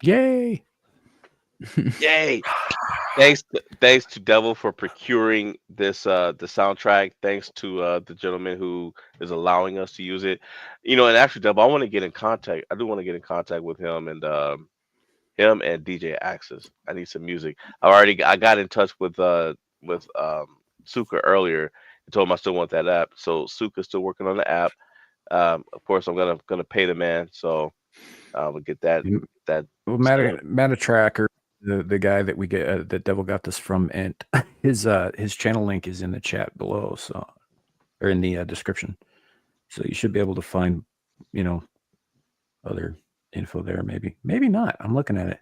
Speaker 4: Yay!
Speaker 5: Yay! thanks to Devil for procuring this the soundtrack. Thanks to the gentleman who is allowing us to use it. And actually, Devil, I want to get in contact. I do want to get in contact with him and DJ Axis. I need some music. I got in touch with Suka earlier and told him I still want that app. So Suka's still working on the app. Of course, I'm gonna pay the man. So we'll get that
Speaker 4: You-
Speaker 5: that
Speaker 4: Well,
Speaker 5: settled.
Speaker 4: Meta Tracker, the guy that we get that Devil got this from, and his channel link is in the chat below, so or in the description. So you should be able to find, other info there. Maybe not. I'm looking at it.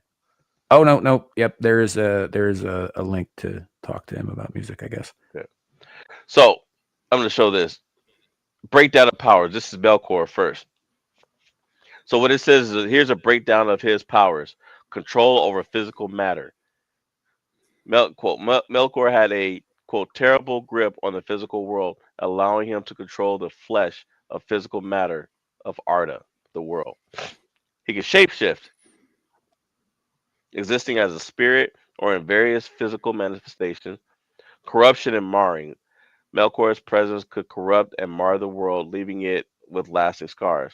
Speaker 4: Oh no. Yep, there's a link to talk to him about music, I guess.
Speaker 5: Okay. So I'm gonna show this breakdown of powers. This is Melkor first. So what it says is here's a breakdown of his powers: control over physical matter. Melkor had a quote terrible grip on the physical world, allowing him to control the flesh of physical matter of Arda, the world. He can shapeshift, existing as a spirit or in various physical manifestations. Corruption and marring. Melkor's presence could corrupt and mar the world, leaving it with lasting scars.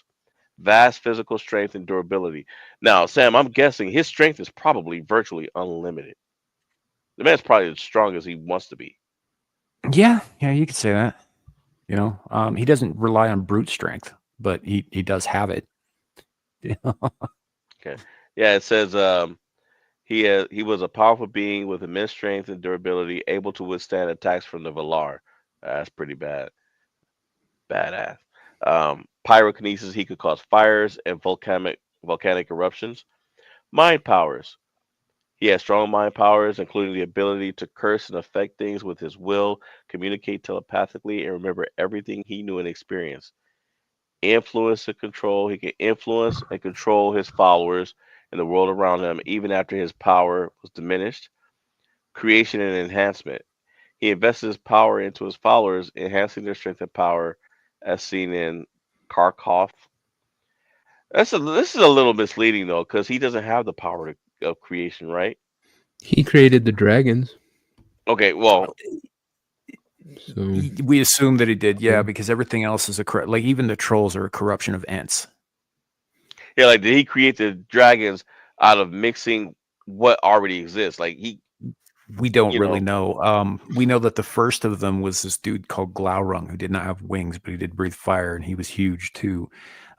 Speaker 5: Vast physical strength and durability. Now, Sam, I'm guessing his strength is probably virtually unlimited. The man's probably as strong as he wants to be.
Speaker 4: Yeah, you could say that. He doesn't rely on brute strength, but he does have it.
Speaker 5: Okay. Yeah, it says he was a powerful being with immense strength and durability, able to withstand attacks from the Valar. That's pretty badass. Pyrokinesis, he could cause fires and volcanic eruptions. Mind powers. He has strong mind powers, including the ability to curse and affect things with his will, communicate telepathically, and remember everything he knew and experienced. Influence and control. He can influence and control his followers and the world around him, even after his power was diminished. Creation and enhancement. He invests his power into his followers, enhancing their strength and power, as seen in Karkoth. This is a little misleading though, because he doesn't have the power of creation, right?
Speaker 7: He created the dragons.
Speaker 5: Okay, well,
Speaker 7: So
Speaker 4: We assume that he did, yeah,
Speaker 7: Yeah.
Speaker 4: because everything else is like even the trolls are a corruption of Ents.
Speaker 5: yeah, like did he create the dragons out of mixing what already exists? Like
Speaker 4: We don't
Speaker 5: you
Speaker 4: really
Speaker 5: know,
Speaker 4: know. We know that the first of them was this dude called Glaurung, who did not have wings, but he did breathe fire, and he was huge too.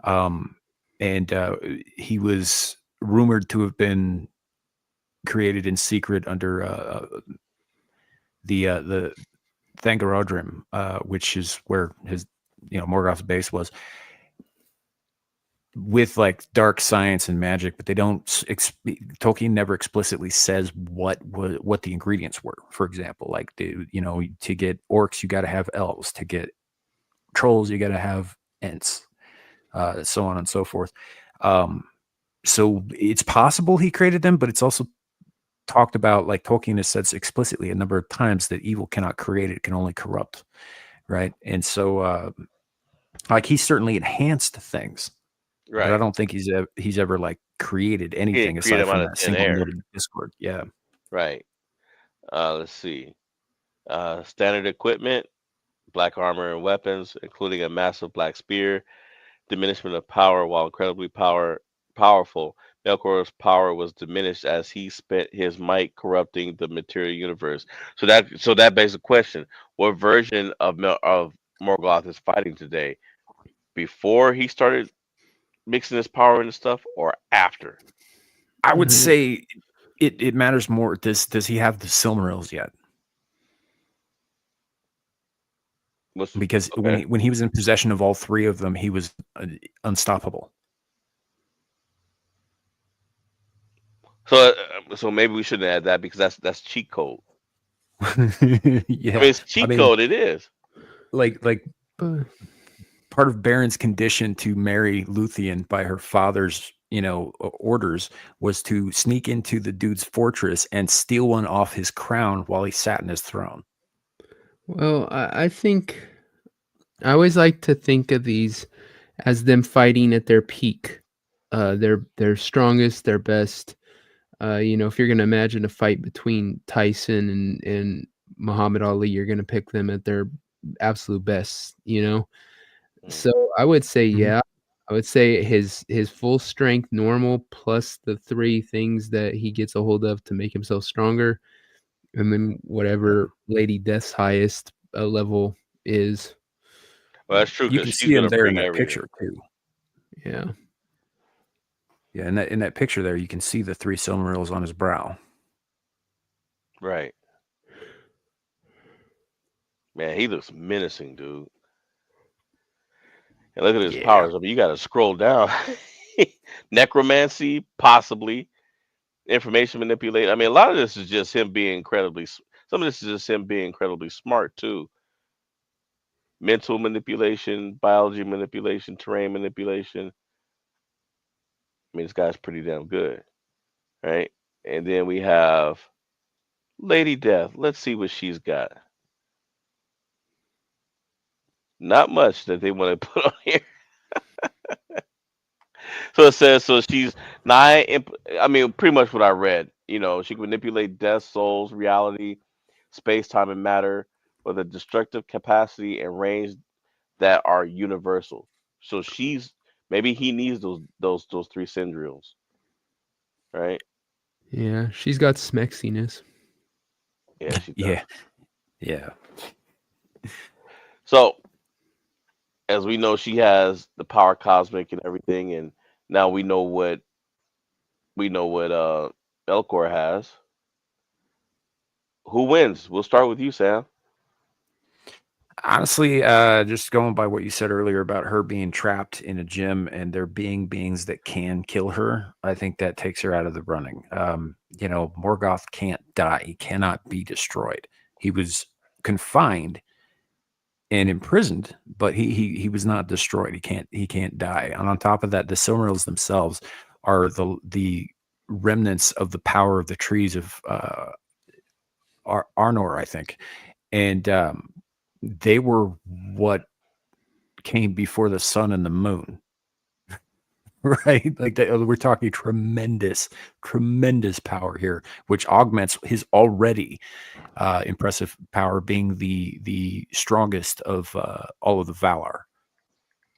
Speaker 4: Um, and he was rumored to have been created in secret under the Thangorodrim, which is where his Morgoth's base was, with like dark science and magic, but they don't. Tolkien never explicitly says what the ingredients were. For example, like to get orcs, you got to have elves. To get trolls, you got to have ents, so on and so forth. So it's possible he created them, but it's also talked about, like Tolkien has said explicitly a number of times, that evil cannot create; it can only corrupt, right? And so, like he certainly enhanced things. But I
Speaker 5: right?
Speaker 4: don't think he's ever like created
Speaker 5: He didn't
Speaker 4: anything
Speaker 5: create
Speaker 4: aside
Speaker 5: them out
Speaker 4: from
Speaker 5: of
Speaker 4: that
Speaker 5: thin
Speaker 4: single
Speaker 5: air,
Speaker 4: noted Discord. Yeah.
Speaker 5: right? Let's see. Standard equipment, black armor and weapons, including a massive black spear. Diminishment of power, while incredibly powerful. Melkor's power was diminished as he spent his might corrupting the material universe. So that begs the question: what version of Morgoth is fighting today? Before he started mixing his power into stuff, or after?
Speaker 4: I would
Speaker 7: Mhm.
Speaker 4: say it matters more. Does he have the Silmarils yet?
Speaker 5: What's
Speaker 4: Because
Speaker 5: okay?
Speaker 4: when he was in possession of all three of them, he was unstoppable.
Speaker 5: So maybe we shouldn't add that because that's cheat code. I
Speaker 4: Yeah.
Speaker 5: mean, it's
Speaker 4: I
Speaker 5: cheat
Speaker 4: mean,
Speaker 5: code. It is.
Speaker 4: like
Speaker 7: But
Speaker 4: part of Baron's condition to marry Luthien by her father's, orders, was to sneak into the dude's fortress and steal one off his crown while he sat in his throne.
Speaker 7: well, I think I always like to think of these as them fighting at their peak, their strongest, their best. If you're gonna imagine a fight between Tyson and Muhammad Ali, you're gonna pick them at their absolute best. So I would say,
Speaker 4: Mhm.
Speaker 7: yeah, I would say his full strength normal plus the 3 things that he gets a hold of to make himself stronger, and then whatever Lady Death's highest, level is.
Speaker 5: Well, that's true
Speaker 4: You
Speaker 5: because
Speaker 4: can
Speaker 5: she's
Speaker 4: see him
Speaker 5: gonna
Speaker 4: there in
Speaker 5: bring
Speaker 4: that
Speaker 5: everything.
Speaker 4: picture too.
Speaker 7: Yeah.
Speaker 4: Yeah, in that picture there, you can see the 3 Silmarils on his brow.
Speaker 5: Right. Man, he looks menacing, dude. And look at his
Speaker 4: Yeah.
Speaker 5: powers. I mean, you got to scroll down. Necromancy, possibly. Information manipulate. I mean, a lot of this is just him being some of this is just him being incredibly smart too. Mental manipulation, biology manipulation, terrain manipulation. I mean, this guy's pretty damn good, right? And then we have Lady Death. Let's see what she's got. Not much that they want to put on here. So it says so she's I mean, pretty much what I read. She can manipulate death, souls, reality, space, time, and matter with a destructive capacity and range that are universal. So maybe he needs those 3 syndromes, right?
Speaker 7: Yeah, she's got smexiness.
Speaker 5: Yeah, she does.
Speaker 4: Yeah. Yeah.
Speaker 5: So as we know, she has the power cosmic and everything, and now we know what Elcor has. Who wins? We'll start with you, Sam.
Speaker 4: Honestly, just going by what you said earlier about her being trapped in a gym and there being beings that can kill her, I think that takes her out of the running. Morgoth can't die. He cannot be destroyed. He was confined and imprisoned, but he was not destroyed. He can't die. And on top of that, the Silmarils themselves are the remnants of the power of the trees of Arnor, I think. And they were what came before the sun and the moon, right? Like we're talking tremendous, tremendous power here, which augments his already impressive power, being the strongest of all of the Valar.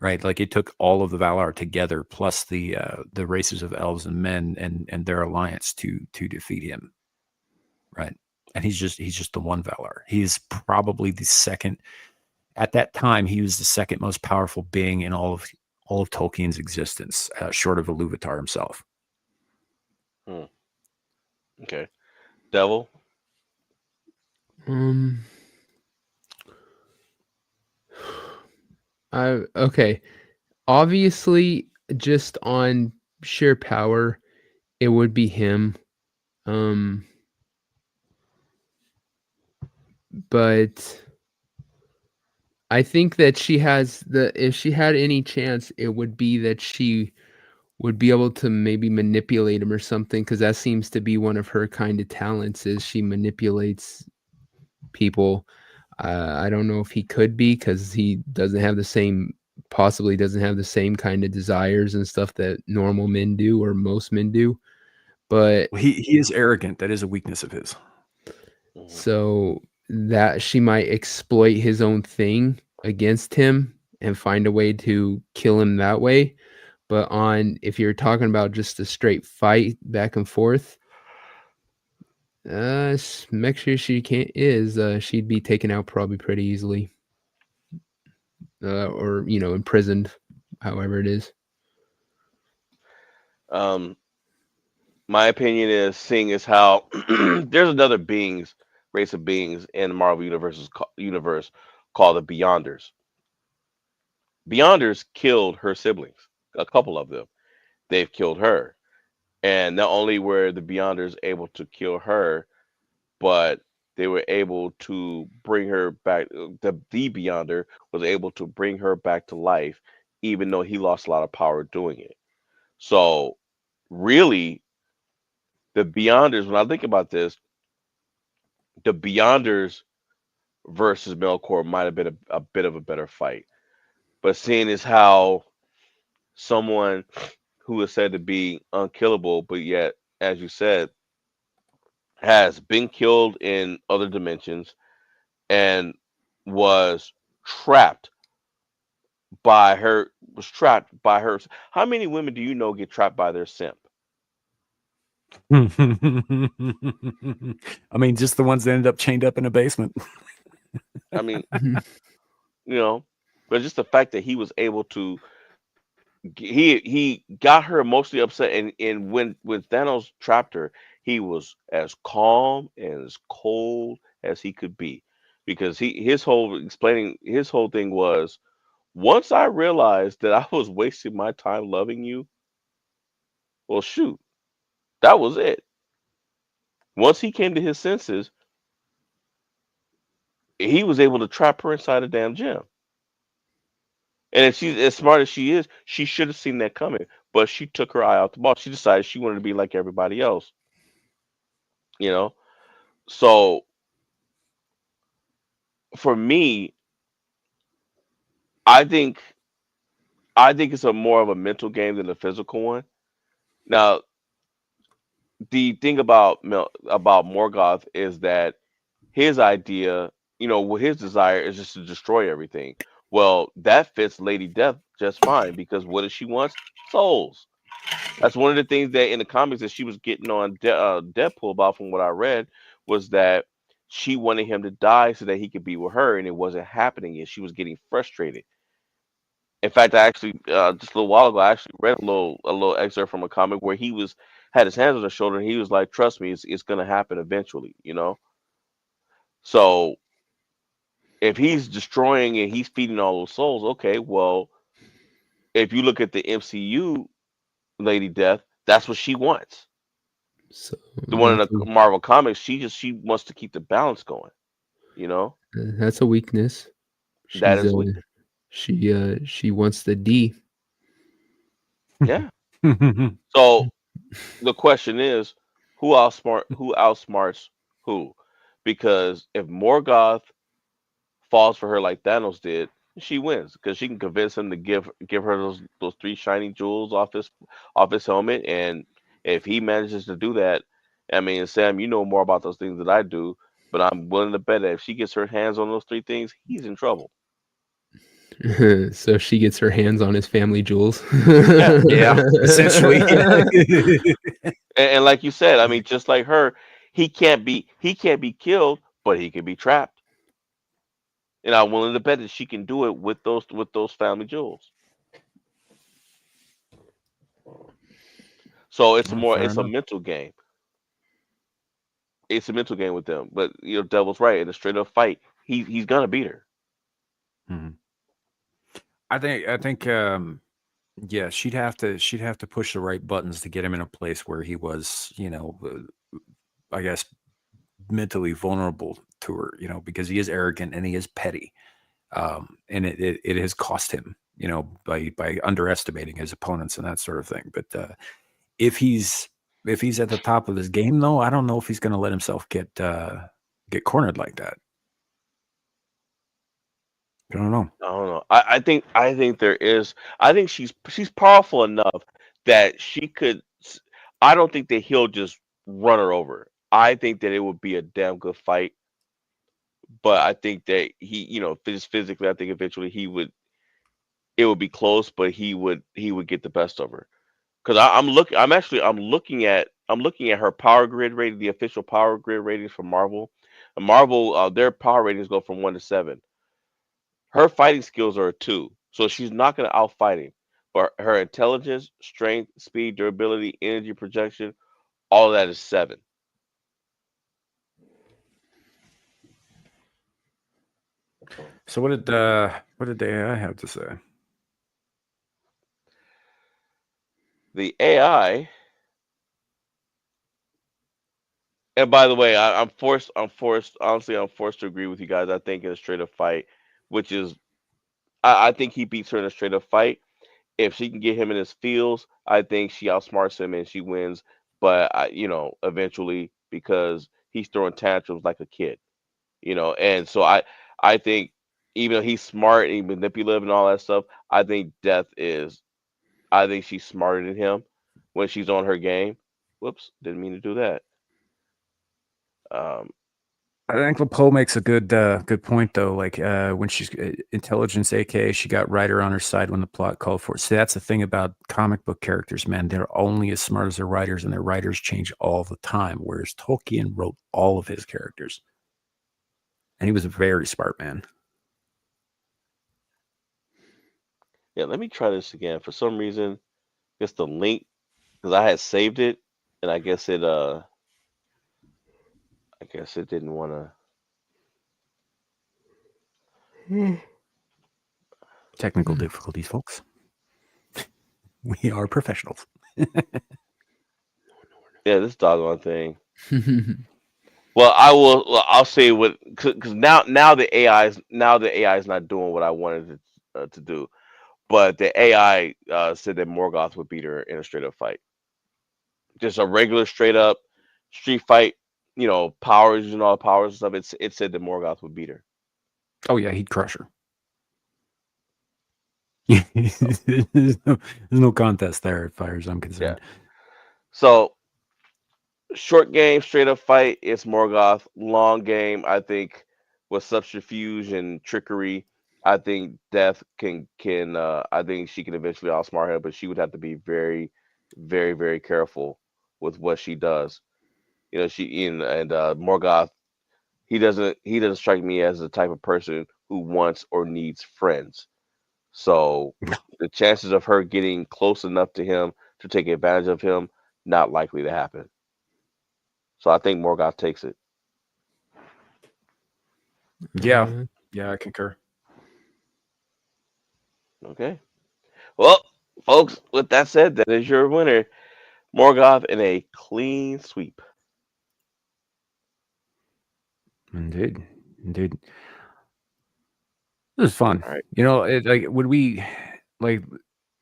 Speaker 4: Right, like it took all of the Valar together, plus the races of elves and men and their alliance to defeat him. Right, and he's just the one Valar. He's probably the second. At that time, he was the second most powerful being in all of Tolkien's existence, short of Iluvatar himself.
Speaker 5: Hmm. Okay, Devil.
Speaker 7: Um, okay. Obviously, just on sheer power, it would be him. Um, but I think that if she had any chance, it would be that she would be able to maybe manipulate him or something, because that seems to be one of her kind of talents, is she manipulates people. I don't know if he could be, because he possibly doesn't have the same kind of desires and stuff that normal men do or most men do. But
Speaker 4: Well, he is arrogant. That is a weakness of his.
Speaker 5: Mhm.
Speaker 7: so that she might exploit his own thing against him and find a way to kill him that way. But if you're talking about just a straight fight back and forth, make sure she can't she'd be taken out probably pretty easily, or imprisoned, however it is.
Speaker 5: Um, my opinion is, seeing as how there's another race of beings in the Marvel universe called the Beyonders. Beyonders killed her siblings, a couple of them. They've killed her, and not only were the Beyonders able to kill her, but they were able to bring her back. The Beyonder was able to bring her back to life, even though he lost a lot of power doing it. So, really, the Beyonders, when I think about this, the Beyonders versus Melkor might have been a bit of a better fight. But seeing as how someone who is said to be unkillable, but yet as you said, has been killed in other dimensions and was trapped trapped by her. How many women do you know get trapped by their simp?
Speaker 4: I mean, just the ones that end up chained up in a basement.
Speaker 5: I mean, you know, but just the fact that he was able to he got her emotionally upset, and when Thanos trapped her, he was as calm and as cold as he could be, because his whole thing was, once I realized that I was wasting my time loving you, well, shoot, that was it. Once he came to his senses, he was able to trap her inside a damn gym. And if she's as smart as she is, she should have seen that coming. But she took her eye off the ball. She decided she wanted to be like everybody else, you know? So for me, I think I think it's a more of a mental game than a physical one. Now, the thing about Morgoth is that his idea, what his desire is just to destroy everything. Well, that fits Lady Death just fine, because what does she want? Souls. That's one of the things that in the comics that she was getting on Deadpool about, from what I read, was that she wanted him to die so that he could be with her, and it wasn't happening, and she was getting frustrated. In fact, I actually just a little while ago, I actually read a little excerpt from a comic where he was had his hands on her shoulder, and he was like, "Trust me, it's gonna happen eventually." So if he's destroying and he's feeding all those souls, okay, well, if you look at the MCU, Lady Death, that's what she wants.
Speaker 7: So
Speaker 5: The one in
Speaker 7: that's
Speaker 5: the Marvel comics, she wants to keep the balance going. You know,
Speaker 7: that's a weakness.
Speaker 5: that
Speaker 7: She's
Speaker 5: is weakness.
Speaker 7: she wants the D.
Speaker 5: Yeah. So the question is, who outsmarts who? Because if Morgoth falls for her like Thanos did, she wins, because she can convince him to give her those three shiny jewels off his helmet, and if he manages to do that, I mean, Sam, you know more about those things than I do, but I'm willing to bet that if she gets her hands on those three things, he's in trouble.
Speaker 7: So she gets her hands on his family jewels.
Speaker 5: Yeah,
Speaker 4: Yeah, essentially.
Speaker 5: yeah. And like you said, I mean, just like her, he can't be killed, but he can be trapped. And I'm willing to bet that she can do it with those family jewels. So
Speaker 4: Oh, fair
Speaker 5: it's a
Speaker 4: enough.
Speaker 5: mental game. It's a mental game with them. But Devil's right. In a straight up fight, he's gonna beat her.
Speaker 4: Mhm. I think yeah, she'd have to push the right buttons to get him in a place where he was, I guess, mentally vulnerable to her, because he is arrogant and he is petty. And it has cost him, by underestimating his opponents and that sort of thing. But if he's if he's at the top of his game, though, I don't know if he's going to let himself get cornered like that. I don't know.
Speaker 5: I don't know. I think there is. I think she's powerful enough that she could. I don't think that he'll just run her over. I think that it would be a damn good fight, but I think that just physically, I think eventually he would. It would be close, but he would get the best of her. Because I'm looking at her power grid rating, the official power grid ratings for Marvel. And Marvel, their power ratings go from 1 to 7. Her fighting skills are a 2, so she's not going to outfight him. But her intelligence, strength, speed, durability, energy projection, all of that is 7.
Speaker 4: So what did the AI have to say?
Speaker 5: The AI, and by the way, I'm forced to agree with you guys. I think in a straight up fight, which is, I think he beats her in a straight up fight. If she can get him in his feels, I think she outsmarts him and she wins. But eventually, because he's throwing tantrums like a kid, and so I think, even though he's smart and manipulative and all that stuff, I think she's smarter than him when she's on her game. Whoops, didn't mean to do that. Um,
Speaker 4: I think Poe makes a good point though. Like when she's intelligence, aka she got writer on her side when the plot called for it. See, that's the thing about comic book characters, man. They're only as smart as their writers, and their writers change all the time. Whereas Tolkien wrote all of his characters, and he was a very smart man.
Speaker 5: yeah, let me try this again. For some reason, guess the link because I had saved it, and I guess it didn't want to.
Speaker 4: Technical difficulties, folks. We are professionals.
Speaker 5: Yeah, this doggone thing. Well, I will. Well, I'll say what because now the AI is not doing what I wanted it to do. But the AI said that Morgoth would beat her in a straight up fight, just a regular straight up street fight. You know, powers and all powers and stuff. It said that Morgoth would beat her.
Speaker 4: Oh yeah, he'd crush her.
Speaker 5: So,
Speaker 4: there's no contest there, as far as I'm
Speaker 5: yeah.
Speaker 4: concerned.
Speaker 5: So short game, straight up fight. It's Morgoth. Long game, I think, with subterfuge and trickery. I think Death can. I think she can eventually outsmart her, but she would have to be very, very, very careful with what she does. You know, Morgoth. He doesn't strike me as the type of person who wants or needs friends. So the chances of her getting close enough to him to take advantage of him, not likely to happen. So I think Morgoth takes it.
Speaker 4: Yeah, I concur.
Speaker 5: Okay. Well, folks, with that said, that is your winner, Morgoth, in a clean sweep.
Speaker 4: Indeed. It was fun.
Speaker 5: All right.
Speaker 4: You know, like would we like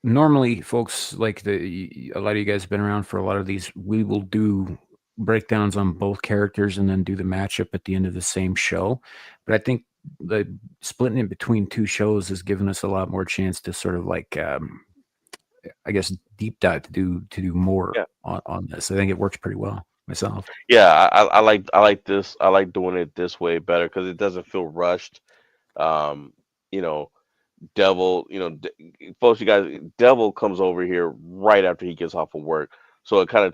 Speaker 4: normally folks like a lot of you guys have been around for a lot of these. We will do breakdowns on both characters and then do the matchup at the end of the same show. But I think the splitting it between two shows has given us a lot more chance to sort of like I guess deep dive to do more
Speaker 5: Yeah.
Speaker 4: on this. I think it works pretty well myself.
Speaker 5: Yeah, I like this. I like doing it this way better because it doesn't feel rushed. Um, you know, Devil, folks, you guys, Devil comes over here right after he gets off of work, so it kind of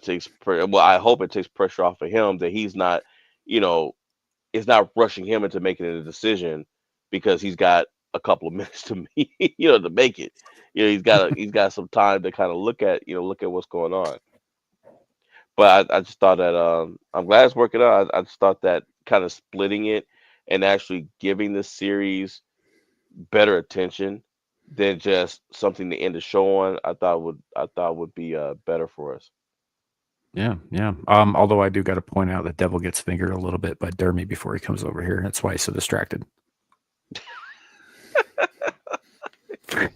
Speaker 5: well, I hope it takes pressure off of him that he's not, you know, it's not rushing him into making a decision because he's got a couple of minutes to me, to make it. He's got some time to kind of look at what's going on. But I just thought that I'm glad it's working out. I just thought that kind of splitting it and actually giving the series better attention than just something to end the show on. I thought would be better for us.
Speaker 4: Yeah, yeah. Although I do got to point out that Devil gets fingered a little bit by Dermy before he comes over here. That's why he's so distracted.
Speaker 5: All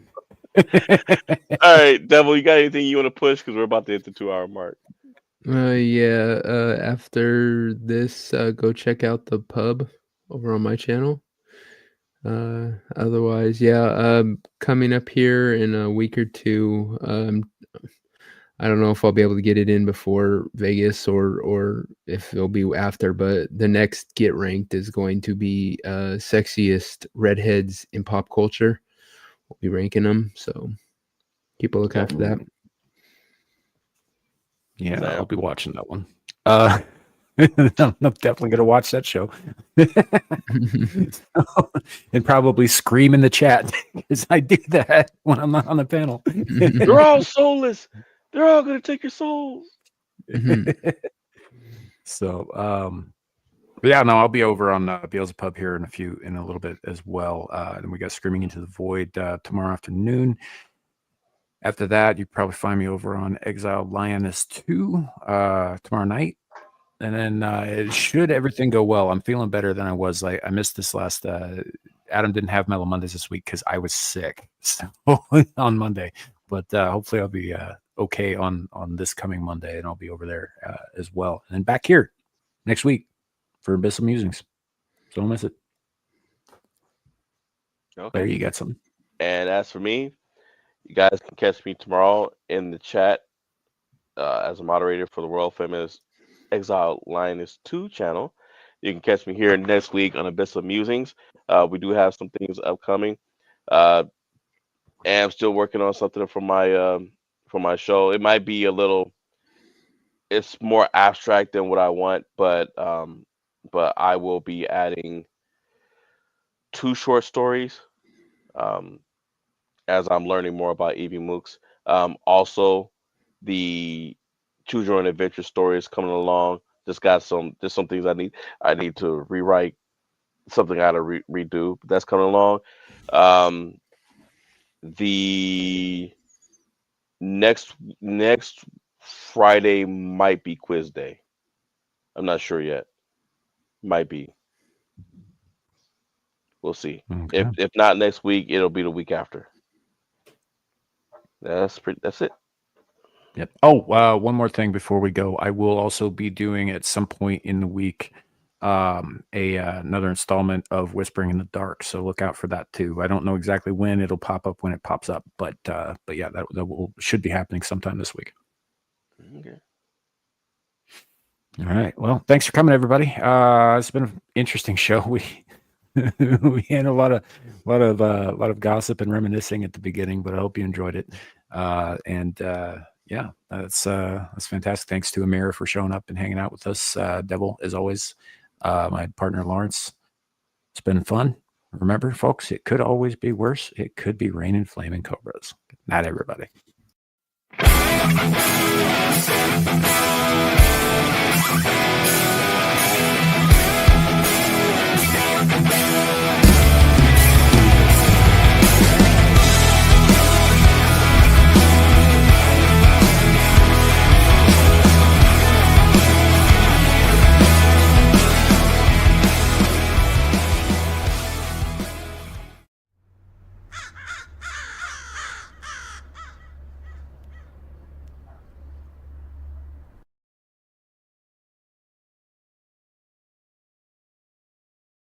Speaker 5: right, Devil, you got anything you want to push? Because we're about to hit the 2 hour mark.
Speaker 7: Yeah. After this, go check out the pub over on my channel. Otherwise, yeah. Coming up here in a week or two. I don't know if I'll be able to get it in before Vegas or if it'll be after. But the next Get Ranked is going to be sexiest redheads in pop culture. We'll be ranking them, so keep a look out for that.
Speaker 4: Yeah,
Speaker 5: Sam.
Speaker 4: I'll be watching that one. I'm definitely going to watch that show. And probably scream in the chat because I do that when I'm not on the panel.
Speaker 5: They're all soulless. They're all gonna take your souls.
Speaker 4: So, but yeah, no, I'll be over on Beelzebub here in a little bit as well. And we got Screaming into the Void tomorrow afternoon. After that, you probably find me over on Exiled Lioness 2 tomorrow night. And then it should everything go well. I'm feeling better than I was. I missed this last. Adam didn't have Mellow Mondays this week because I was sick on Monday. But hopefully I'll be okay on this coming Monday, and I'll be over there as well. And then back here next week for Abyssal Musings. So don't miss it.
Speaker 5: Okay.
Speaker 4: There you got something.
Speaker 5: And as for me, you guys can catch me tomorrow in the chat as a moderator for the world famous Exile Lioness 2 channel. You can catch me here next week on Abyssal Musings. We do have some things upcoming. And I'm still working on something for my show. It might be a little. It's more abstract than what I want, but I will be adding 2 short stories um, as I'm learning more about Evie Mooks. Also, the Choose Your Own Adventure story is coming along. Just some things I need to rewrite, something I got to redo. But that's coming along. Um, the next Friday might be quiz day. I'm not sure yet. Might be. We'll see.
Speaker 4: Okay.
Speaker 5: If not next week, it'll be the week after. That's it.
Speaker 4: Yep. Oh, one more thing before we go. I will also be doing at some point in the week another installment of Whispering in the Dark. So look out for that too. I don't know exactly when it'll pop up when it pops up, but yeah, that should be happening sometime this week.
Speaker 5: Okay.
Speaker 4: All right. Well, thanks for coming, everybody. It's been an interesting show. We had a lot of gossip and reminiscing at the beginning, but I hope you enjoyed it. Yeah, that's fantastic. Thanks to Amira for showing up and hanging out with us. Devil, as always. My partner Lawrence. It's been fun. Remember, folks, it could always be worse. It could be raining flaming cobras. Not everybody.